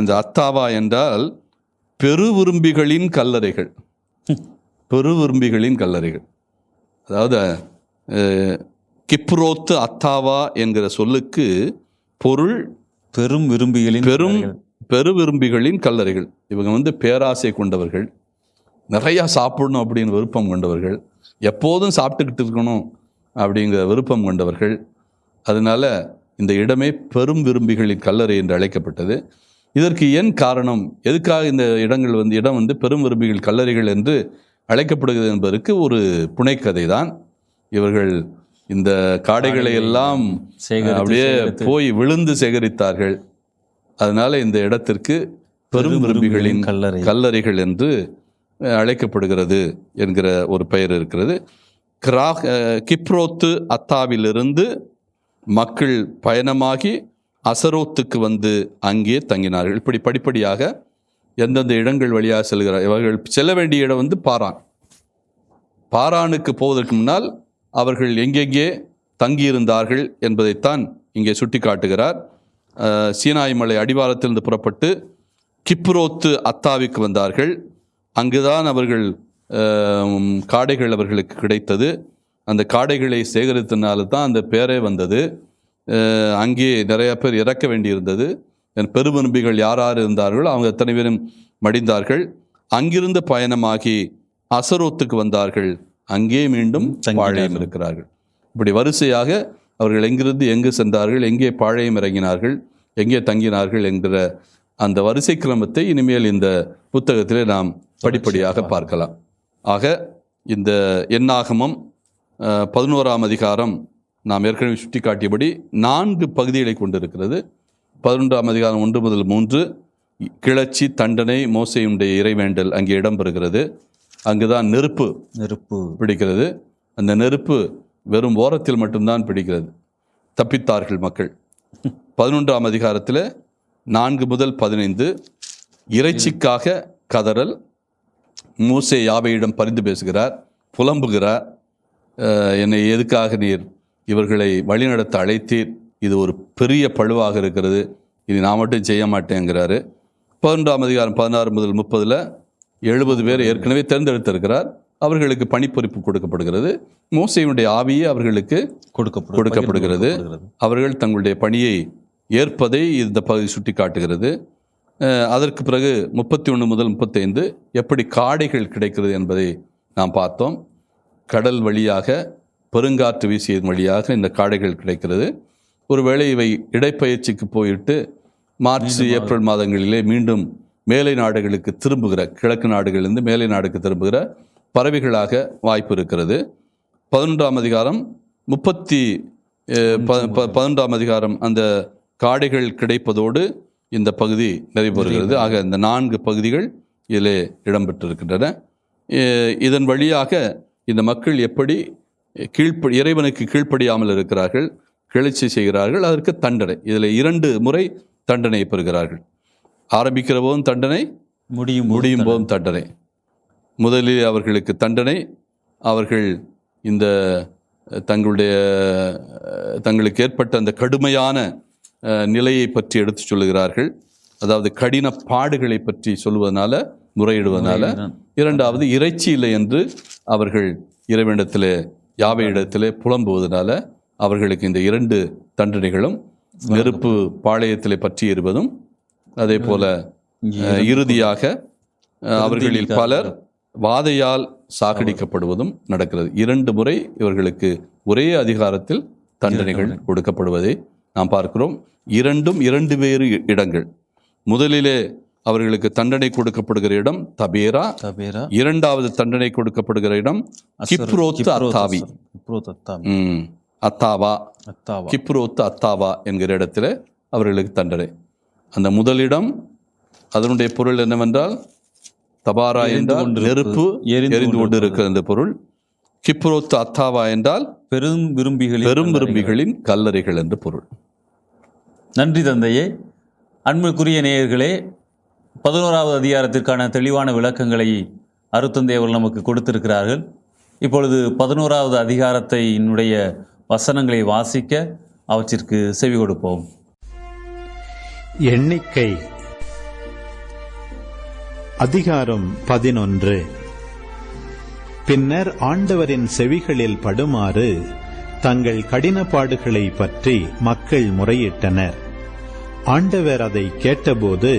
இந்த அத்தாவா என்றால் பெருவிரும்பிகளின் கல்லறைகள். பெருவிரும்பிகளின் கல்லறைகள். அதாவது கிப்ரோத்து அத்தாவா என்கிற சொல்லுக்கு பொருள் பெருவிரும்பிகளின் கல்லறைகள். இவங்க பேராசை கொண்டவர்கள், நிறையா சாப்பிடணும் அப்படின்னு விருப்பம் கொண்டவர்கள், எப்போதும் சாப்பிட்டுக்கிட்டு இருக்கணும் அப்படிங்கிற விருப்பம் கொண்டவர்கள். அதனால இந்த இடமே பெரும் விரும்பிகளின் கல்லறை என்று அழைக்கப்பட்டது. இதற்கு ஏன் காரணம், எதுக்காக இந்த இடம் பெரும் விரும்பிகள் கல்லறைகள் என்று அழைக்கப்படுகிறது என்பதற்கு ஒரு புனைக்கதை தான். இவர்கள் இந்த காடைகளை எல்லாம் அப்படியே போய் விழுந்து சேகரித்தார்கள். அதனால இந்த இடத்திற்கு பெரும் விரும்பிகளின் கல்லறைகள் என்று அழைக்கப்படுகிறது என்கிற ஒரு பெயர் இருக்கிறது. கிப்ரோத்து அத்தாவிலிருந்து மக்கள் பயணமாகி அசரோத்துக்கு அங்கே தங்கினார்கள். இப்படி படிப்படியாக எந்தெந்த இடங்கள் வழியாக செல்கிறார். இவர்கள் செல்ல வேண்டிய இடம் பாரானுக்கு போவதற்கு முன்னால் அவர்கள் எங்கெங்கே தங்கியிருந்தார்கள் என்பதைத்தான் இங்கே சுட்டி காட்டுகிறார். சீனாய் மலை அடிவாரத்திலிருந்து புறப்பட்டு கிப்ரோத்து அத்தாவிற்கு வந்தார்கள். அங்குதான் அவர்கள் காடைகள் அவர்களுக்கு கிடைத்தது. அந்த காடைகளை சேகரித்தனால தான் அந்த பேரே வந்தது. அங்கே நிறைய பேர் இறக்க வேண்டியிருந்தது. பெருவிரும்பிகள் யார் இருந்தார்களோ அவங்க அத்தனை பேரும் மடிந்தார்கள். அங்கிருந்து பயணமாகி அசரோத்துக்கு வந்தார்கள். அங்கே மீண்டும் பாளையம் இருக்கிறார்கள். இப்படி வரிசையாக அவர்கள் எங்கிருந்து எங்கு சென்றார்கள், எங்கே பாளையம் இறங்கினார்கள், எங்கே தங்கினார்கள் என்கிற அந்த வரிசை கிரமத்தை இனிமேல் இந்த புத்தகத்திலே நாம் படிப்படியாக பார்க்கலாம். ஆக இந்த என்னாகமம் 11ஆம் அதிகாரம் நாம் ஏற்கனவே சுட்டி காட்டியபடி 4 பகுதிகளை கொண்டிருக்கிறது. 11ஆம் அதிகாரம் 1 முதல் 3 கிளர்ச்சி, தண்டனை, மோசேயுடைய இறைவேண்டல் அங்கே இடம்பெறுகிறது. அங்குதான் நெருப்பு பிடிக்கிறது. அந்த நெருப்பு வெறும் ஓரத்தில் மட்டும்தான் பிடிக்கிறது. தப்பித்தார்கள் மக்கள். 11ஆம் அதிகாரத்தில் 4 முதல் 15 இறைச்சிக்காக கதறல். மோசே யாவையிடம் பரிந்து பேசுகிறார், புலம்புகிறார். என்னை எதுக்காக நீர் இவர்களை வழிநடத்த அழைத்தீர்? இது ஒரு பெரிய பழுவாக இருக்கிறது, இது நான் மட்டும் செய்ய மாட்டேங்கிறாரு. 11ஆம் அதிகாரம் 16 முதல் 30 70 பேர் ஏற்கனவே தேர்ந்தெடுத்திருக்கிறார். அவர்களுக்கு பணிப்பொறுப்பு கொடுக்கப்படுகிறது. மோசேயினுடைய ஆவியே அவர்களுக்கு கொடுக்கப்படுகிறது. அவர்கள் தங்களுடைய பணியை ஏற்பதை இந்த பகுதி சுட்டி காட்டுகிறது. அதற்கு பிறகு 31 முதல் 35 எப்படி காடைகள் கிடைக்கிறது என்பதை நாம் பார்த்தோம். கடல் வழியாக பெருங்காற்று வீசியதன் வழியாக இந்த காடைகள் கிடைக்கிறது. ஒருவேளை இவை இடைப்பயிற்சிக்கு போயிட்டு மார்ச் ஏப்ரல் மாதங்களிலே மீண்டும் மேலை நாடுகளுக்கு திரும்புகிற, கிழக்கு நாடுகளிலிருந்து மேலை நாடுக்கு திரும்புகிற பறவைகளாக வாய்ப்பு இருக்கிறது. 11ஆம் அதிகாரம் 11ஆம் அதிகாரம் அந்த காடைகள் கிடைப்பதோடு இந்த பகுதி நிறைவேறுகிறது. ஆக இந்த 4 பகுதிகள் இதிலே இடம்பெற்றிருக்கின்றன. இதன் வழியாக இந்த மக்கள் எப்படி இறைவனுக்கு கீழ்ப்படியாமல் இருக்கிறார்கள், கிளர்ச்சி செய்கிறார்கள், அதற்கு தண்டனை. இதில் 2 முறை தண்டனை பெறுகிறார்கள். ஆரம்பிக்கிற போதும் தண்டனை, முடியும் போதும் தண்டனை. முதலில் அவர்களுக்கு தண்டனை, அவர்கள் இந்த தங்களுக்கு ஏற்பட்ட அந்த கடுமையான நிலையை பற்றி எடுத்து சொல்லுகிறார்கள். அதாவது கடின பாடுகளை பற்றி சொல்லுவதனால, முறையிடுவதனால. இரண்டாவது, இறைச்சி இல்லை என்று அவர்கள் இறைவனிடத்திலே, யாவே இடத்திலே புலம்புவதனால அவர்களுக்கு இந்த 2 தண்டனைகளும், நெருப்பு பாளையத்திலே பற்றி எறிவதும், அதே போல இறுதியாக அவர்களில் பலர் வாதையால் சாகடிக்கப்படுவதும் நடக்கிறது. 2 முறை இவர்களுக்கு ஒரே அதிகாரத்தில் தண்டனைகள் கொடுக்கப்படுவதை நாம் பார்க்கிறோம். 2 வேறு இடங்கள். முதலிலே அவர்களுக்கு தண்டனை கொடுக்கப்படுகிற இடம் தபேரா. இரண்டாவது தண்டனை கொடுக்கப்படுகிற இடம் கிப்ரோத் அத்தாவா என்கிற இடத்துல அவர்களுக்கு தண்டனை. அந்த முதலிடம், அதனுடைய பொருள் என்னவென்றால் தபாரா என்றால் நெருப்பு எரிந்து கொண்டு இருக்கிற அந்த பொருள். கிப்ரோத் அத்தாவா என்றால் பெரும் விரும்பிகளின் கல்லறைகள் என்று பொருள். நன்றி தந்தையே. அன்புக்குரிய நேயர்களே, 11ஆவது அதிகாரத்திற்கான தெளிவான விளக்கங்களை அருத்தந்தை அவர்கள் நமக்கு கொடுத்திருக்கிறார்கள். இப்பொழுது 11ஆவது அதிகாரத்தை என்னுடைய வசனங்களை வாசிக்க அவற்றிற்கு செவி கொடுப்போம். எண்ணிக்கை அதிகாரம் 11. பின்னர் ஆண்டவரின் செவிகளில் படுமாறு தங்கள் கடினப்பாடுகளை பற்றி மக்கள் முறையிட்டனர். ஆண்டவர் அதை கேட்டபோது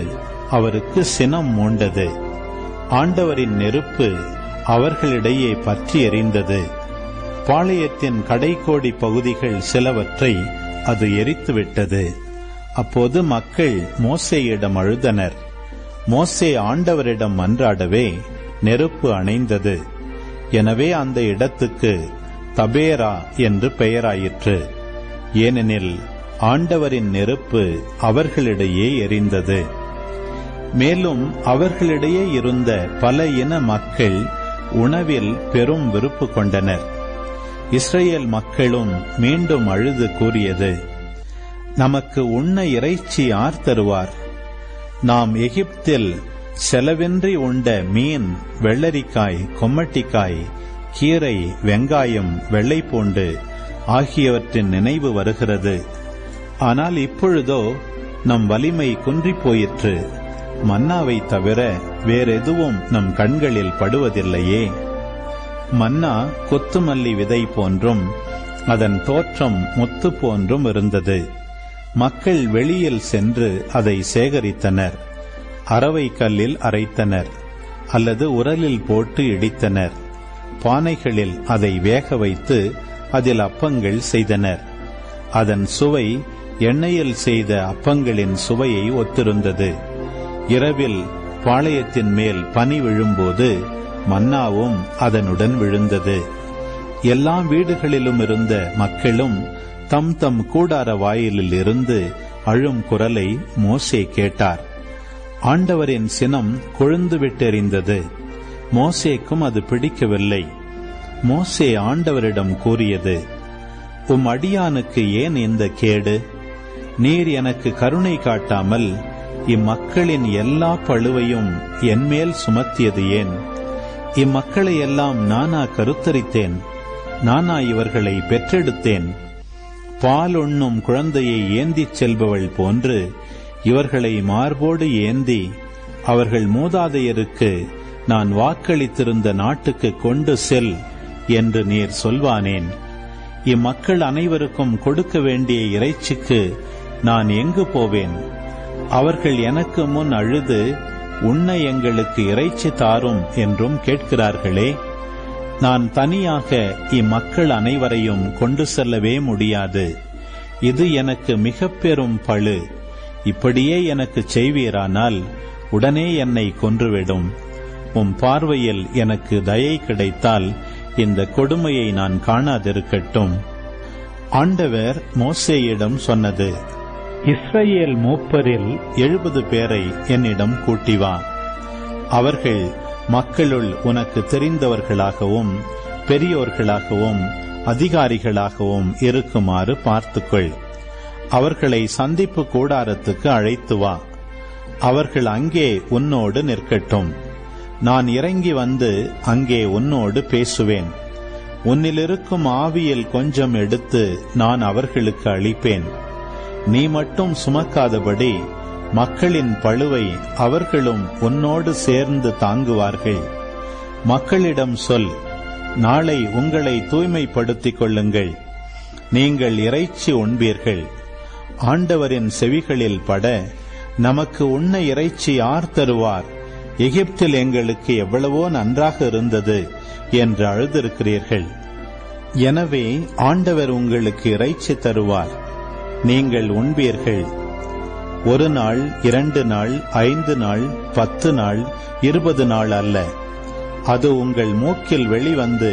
அவருக்கு சினம் மூண்டது. ஆண்டவரின் நெருப்பு அவர்களிடையே பற்றி எரிந்தது. பாளையத்தின் கடைக்கோடி பகுதிகள் சிலவற்றை அது எரித்துவிட்டது. அப்போது மக்கள் மோசேயிடம் அழுதனர். மோசே ஆண்டவரிடம் மன்றாடவே நெருப்பு அணைந்தது. எனவே அந்த இடத்துக்கு தபேரா என்று பெயராயிற்று. ஏனெனில் ஆண்டவரின் நெருப்பு அவர்களிடையே எரிந்தது. மேலும் அவர்களிடையே இருந்த பல இன மக்கள் உணவில் பெரும் விருப்பு கொண்டனர். இஸ்ரேல் மக்களும் மீண்டும் அழுது கூறியது, நமக்கு உண்ண இறைச்சி யார் தருவார்? நாம் எகிப்தில் செலவின்றி உண்ட மீன், வெள்ளரிக்காய், கொம்மட்டிக்காய், கீரை, வெங்காயம், வெள்ளைப்பூண்டு ஆகியவற்றின் நினைவு வருகிறது. ஆனால் இப்பொழுதோ நம் வலிமை குன்றிப் போயிற்று. மன்னாவை தவிர வேறெதுவும் நம் கண்களில் படுவதில்லையே. மன்னா கொத்துமல்லி விதை போன்றும் அதன் தோற்றம் முத்து போன்றும் இருந்தது. மக்கள் வெளியில் சென்று அதை சேகரித்தனர். அரவை கல்லில் அரைத்தனர் அல்லது உரலில் போட்டு இடித்தனர். பானைகளில் அதை வேக வைத்து அதில் அப்பங்கள் செய்தனர். அதன் சுவை எண்ணெயில் செய்த அப்பங்களின் சுவையை ஒத்திருந்தது. இரவில் பாளையத்தின் மேல் பனி விழும்போது மன்னாவும் அதனுடன் விழுந்தது. எல்லா வீடுகளிலும் இருந்த மக்களும் தம் தம் கூடார வாயிலில் இருந்து அழும் குரலை மோசே கேட்டார். ஆண்டவரின் சினம் கொழுந்து விட்டெறிந்தது. மோசேக்கும் அது பிடிக்கவில்லை. மோசே ஆண்டவரிடம் கூறியது, உம் அடியானுக்கு ஏன் இந்த கேடு? நீர் எனக்கு கருணை காட்டாமல் இம்மக்களின் எல்லா பழுவையும் என்மேல் சுமத்தியது ஏன்? இம்மக்களை எல்லாம் நானா கருத்தரித்தேன்? நானா இவர்களை பெற்றெடுத்தேன்? பால் உண்ணும் குழந்தையை ஏந்திச் செல்பவள் போன்று இவர்களை மார்போடு ஏந்தி அவர்கள் மூதாதையருக்கு நான் வாக்களித்திருந்த நாட்டுக்கு கொண்டு செல் என்று நீர் சொல்வானேன். இம்மக்கள் அனைவருக்கும் கொடுக்க வேண்டிய இறைச்சிக்கு நான் எங்கு போவேன்? அவர்கள் எனக்கு முன் அழுது, உண்ண எங்களுக்கு இறைச்சி தாரும் என்றும் கேட்கிறார்களே. நான் தனியாக இம்மக்கள் அனைவரையும் கொண்டு செல்லவே முடியாது. இது எனக்கு மிக பெரும் பழு. இப்படியே எனக்கு செய்வீரானால் உடனே என்னை கொன்றுவிடும். உம் பார்வையில் எனக்கு தயை கிடைத்தால் இந்த கொடுமையை நான் காணாதிருக்கட்டும். ஆண்டவர் மோசேயிடம் சொன்னது, இஸ்ரவேல் மூப்பரில் 70 பேரை என்னிடம் கூட்டி வா. அவர்கள் மக்களுள் உனக்கு தெரிந்தவர்களாகவும் பெரியோர்களாகவும் அதிகாரிகளாகவும் இருக்குமாறு பார்த்துக்கொள். அவர்களை சந்திப்பு கூடாரத்துக்கு அழைத்து வா. அவர்கள் அங்கே உன்னோடு நிற்கட்டும். நான் இறங்கி வந்து அங்கே உன்னோடு பேசுவேன். உன்னிலிருக்கும் ஆவியில் கொஞ்சம் எடுத்து நான் அவர்களுக்கு அளிப்பேன். நீ மட்டும் சுமக்காதபடி மக்களின் பளுவை அவர்களும் உன்னோடு சேர்ந்து தாங்குவார்கள். மக்களிடம் சொல், நாளை உங்களை தூய்மைப்படுத்திக் கொள்ளுங்கள். நீங்கள் இறைச்சி உண்பீர்கள். ஆண்டவரின் செவிகளில் பட, நமக்கு உண்ண இறைச்சி யார் தருவார்? எகிப்தில் எங்களுக்கு எவ்வளவோ நன்றாக இருந்தது என்று அழுதிருக்கிறீர்கள். எனவே ஆண்டவர் உங்களுக்கு இறைச்சி தருவார். நீங்கள் உண்பீர்கள். 1 நாள், 2 நாள், 5 நாள், 10 நாள், 20 நாள் அல்ல. அது உங்கள் மூக்கில் வெளிவந்து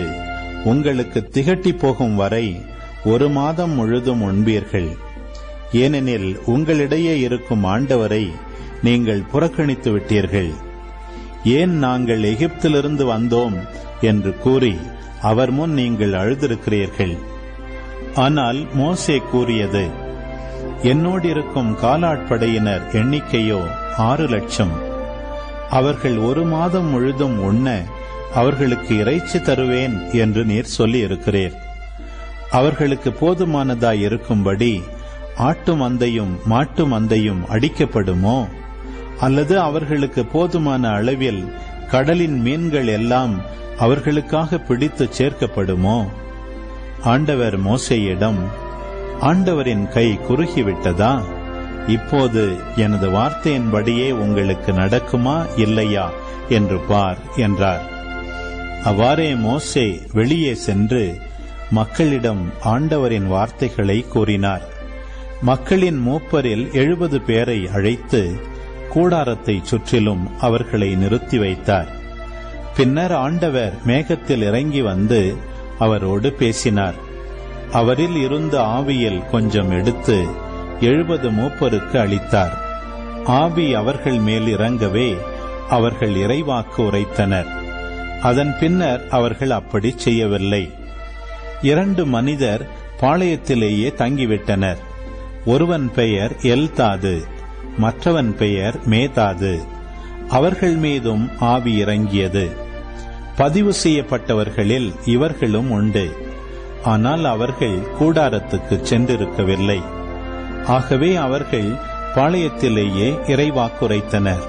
உங்களுக்கு திகட்டி போகும் வரை 1 மாதம் முழுதும் உண்பீர்கள். ஏனெனில் உங்களிடையே இருக்கும் ஆண்டவரை நீங்கள் புறக்கணித்து விட்டீர்கள். ஏன் நாங்கள் எகிப்திலிருந்து வந்தோம் என்று கூறி அவர் முன் நீங்கள் அழுதிருக்கிறீர்கள். ஆனால் மோசே கூறியது, என்னோடு இருக்கும் காலாட்படையினர் எண்ணிக்கையோ 6 லட்சம். அவர்கள் 1 மாதம் முழுதும் உண்ண அவர்களுக்கு இறைச்சி தருவேன் என்று நீர் சொல்லி இருக்கிறீர். அவர்களுக்கு போதுமானதாய் இருக்கும்படி ஆட்டு மந்தையும் மாட்டு மந்தையும் அடிக்கப்படுமோ? அல்லது அவர்களுக்கு போதுமான அளவில் கடலின் மீன்கள் எல்லாம் அவர்களுக்காக பிடித்து சேர்க்கப்படுமோ? ஆண்டவர் மோசேயிடம், ஆண்டவரின் கை குறுகிவிட்டதா? இப்போது எனது வார்த்தையின்படியே உங்களுக்கு நடக்குமா இல்லையா என்று பார் என்றார். அவ்வாறே மோசே வெளியே சென்று மக்களிடம் ஆண்டவரின் வார்த்தைகளை கூறினார். மக்களின் மூப்பரில் 70 பேரை அழைத்து கூடாரத்தை சுற்றிலும் அவர்களை நிறுத்தி வைத்தார். பின்னர் ஆண்டவர் மேகத்தில் இறங்கி வந்து அவரோடு பேசினார். அவரில் இருந்த ஆவியில் கொஞ்சம் எடுத்து 70 மூப்பருக்கு அளித்தார். ஆவி அவர்கள் மேல் இறங்கவே அவர்கள் இறைவாக்கு உரைத்தனர். அதன் பின்னர் அவர்கள் அப்படி செய்யவில்லை. 2 மனிதர் பாளையத்திலேயே தங்கிவிட்டனர். ஒருவன் பெயர் எல்தாது, மற்றவன் பெயர் மேதாது. அவர்கள் மீதும் ஆவி இறங்கியது. பதிவு செய்யப்பட்டவர்களில் இவர்களும் உண்டு. ஆனால் அவர்கள் கூடாரத்துக்கு சென்றிருக்கவில்லை. ஆகவே அவர்கள் பாளையத்திலேயே இறைவாக்குரைத்தனர்.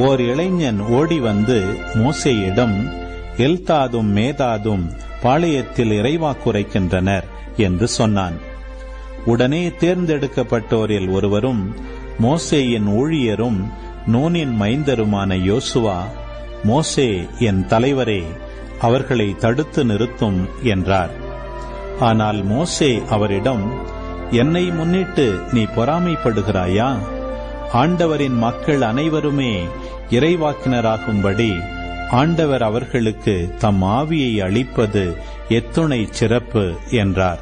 ஓர் இளைஞன் ஓடி வந்து மோசேயிடம், எல்தாதும் மேதாதும் பாளையத்தில் இறைவாக்குரைக்கின்றனர் என்று சொன்னான். உடனே தேர்ந்தெடுக்கப்பட்டோரில் ஒருவரும் மோசேயின் ஊழியரும் நூனின் மைந்தருமான யோசுவா, மோசே என் தலைவரே, அவர்களை தடுத்து நிறுத்தும் என்றார். ஆனால் மோசே அவரிடம், என்னை முன்னிட்டு நீ பொறாமைப்படுகிறாயா? ஆண்டவரின் மக்கள் அனைவருமே இறைவாக்கினராகும்படி ஆண்டவர் அவர்களுக்கு தம் ஆவியை அளிப்பது எத்துணை சிறப்பு என்றார்.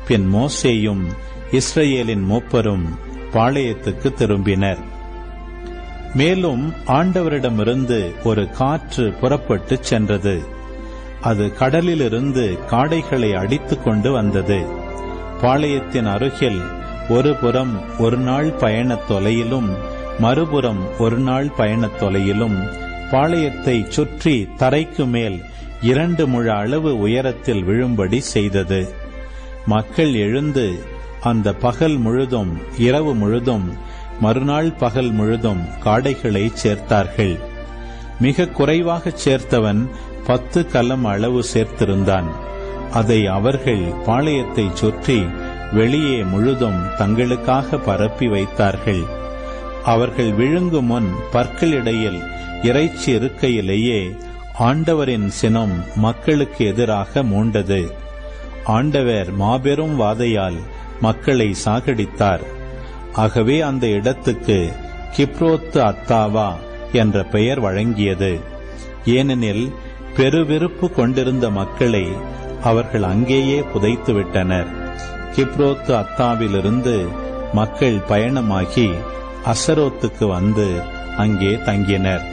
பின் மோசேயும் இஸ்ரவேலின் மூப்பரும் பாளையத்துக்கு திரும்பினர். மேலும் ஆண்டவரிடமிருந்து ஒரு காற்று புறப்பட்டு சென்றது. அது கடலிலிருந்து காடைகளை அடித்துக் கொண்டு வந்தது. பாளையத்தின் அருகில் ஒரு புறம் 1 நாள் பயணத் தொலையிலும் மறுபுறம் 1 நாள் பயணத் தொலையிலும் பாளையத்தை சுற்றி தரைக்கு மேல் 2 முழ அளவு உயரத்தில் விழும்படி செய்தது. மக்கள் எழுந்து அந்த பகல் முழுதும் இரவு முழுதும் மறுநாள் பகல் முழுதும் காடைகளை சேர்த்தார்கள். மிக குறைவாகச் சேர்த்தவன் 10 கலம் அளவு சேர்த்திருந்தான். அதை அவர்கள் பாளையத்தை சுற்றி வெளியே முழுதும் தங்களுக்காக பரப்பி வைத்தார்கள். அவர்கள் விழுங்கும் முன் பற்களிடையில் இறைச்சி இருக்கையிலேயே ஆண்டவரின் சினம் மக்களுக்கு எதிராக மூண்டது. ஆண்டவர் மாபெரும் வாதையால் மக்களை சாகடித்தார். ஆகவே அந்த இடத்துக்கு கிப்ரோத்து அத்தாவா என்ற பெயர் வழங்கியது. ஏனெனில் பெருவிருப்பு கொண்டிருந்த மக்களை அவர்கள் அங்கேயே புதைத்துவிட்டனர். கிப்ரோத்து அத்தாவிலிருந்து மக்கள் பயணமாகி அசரோத்துக்கு வந்து அங்கே தங்கினர்.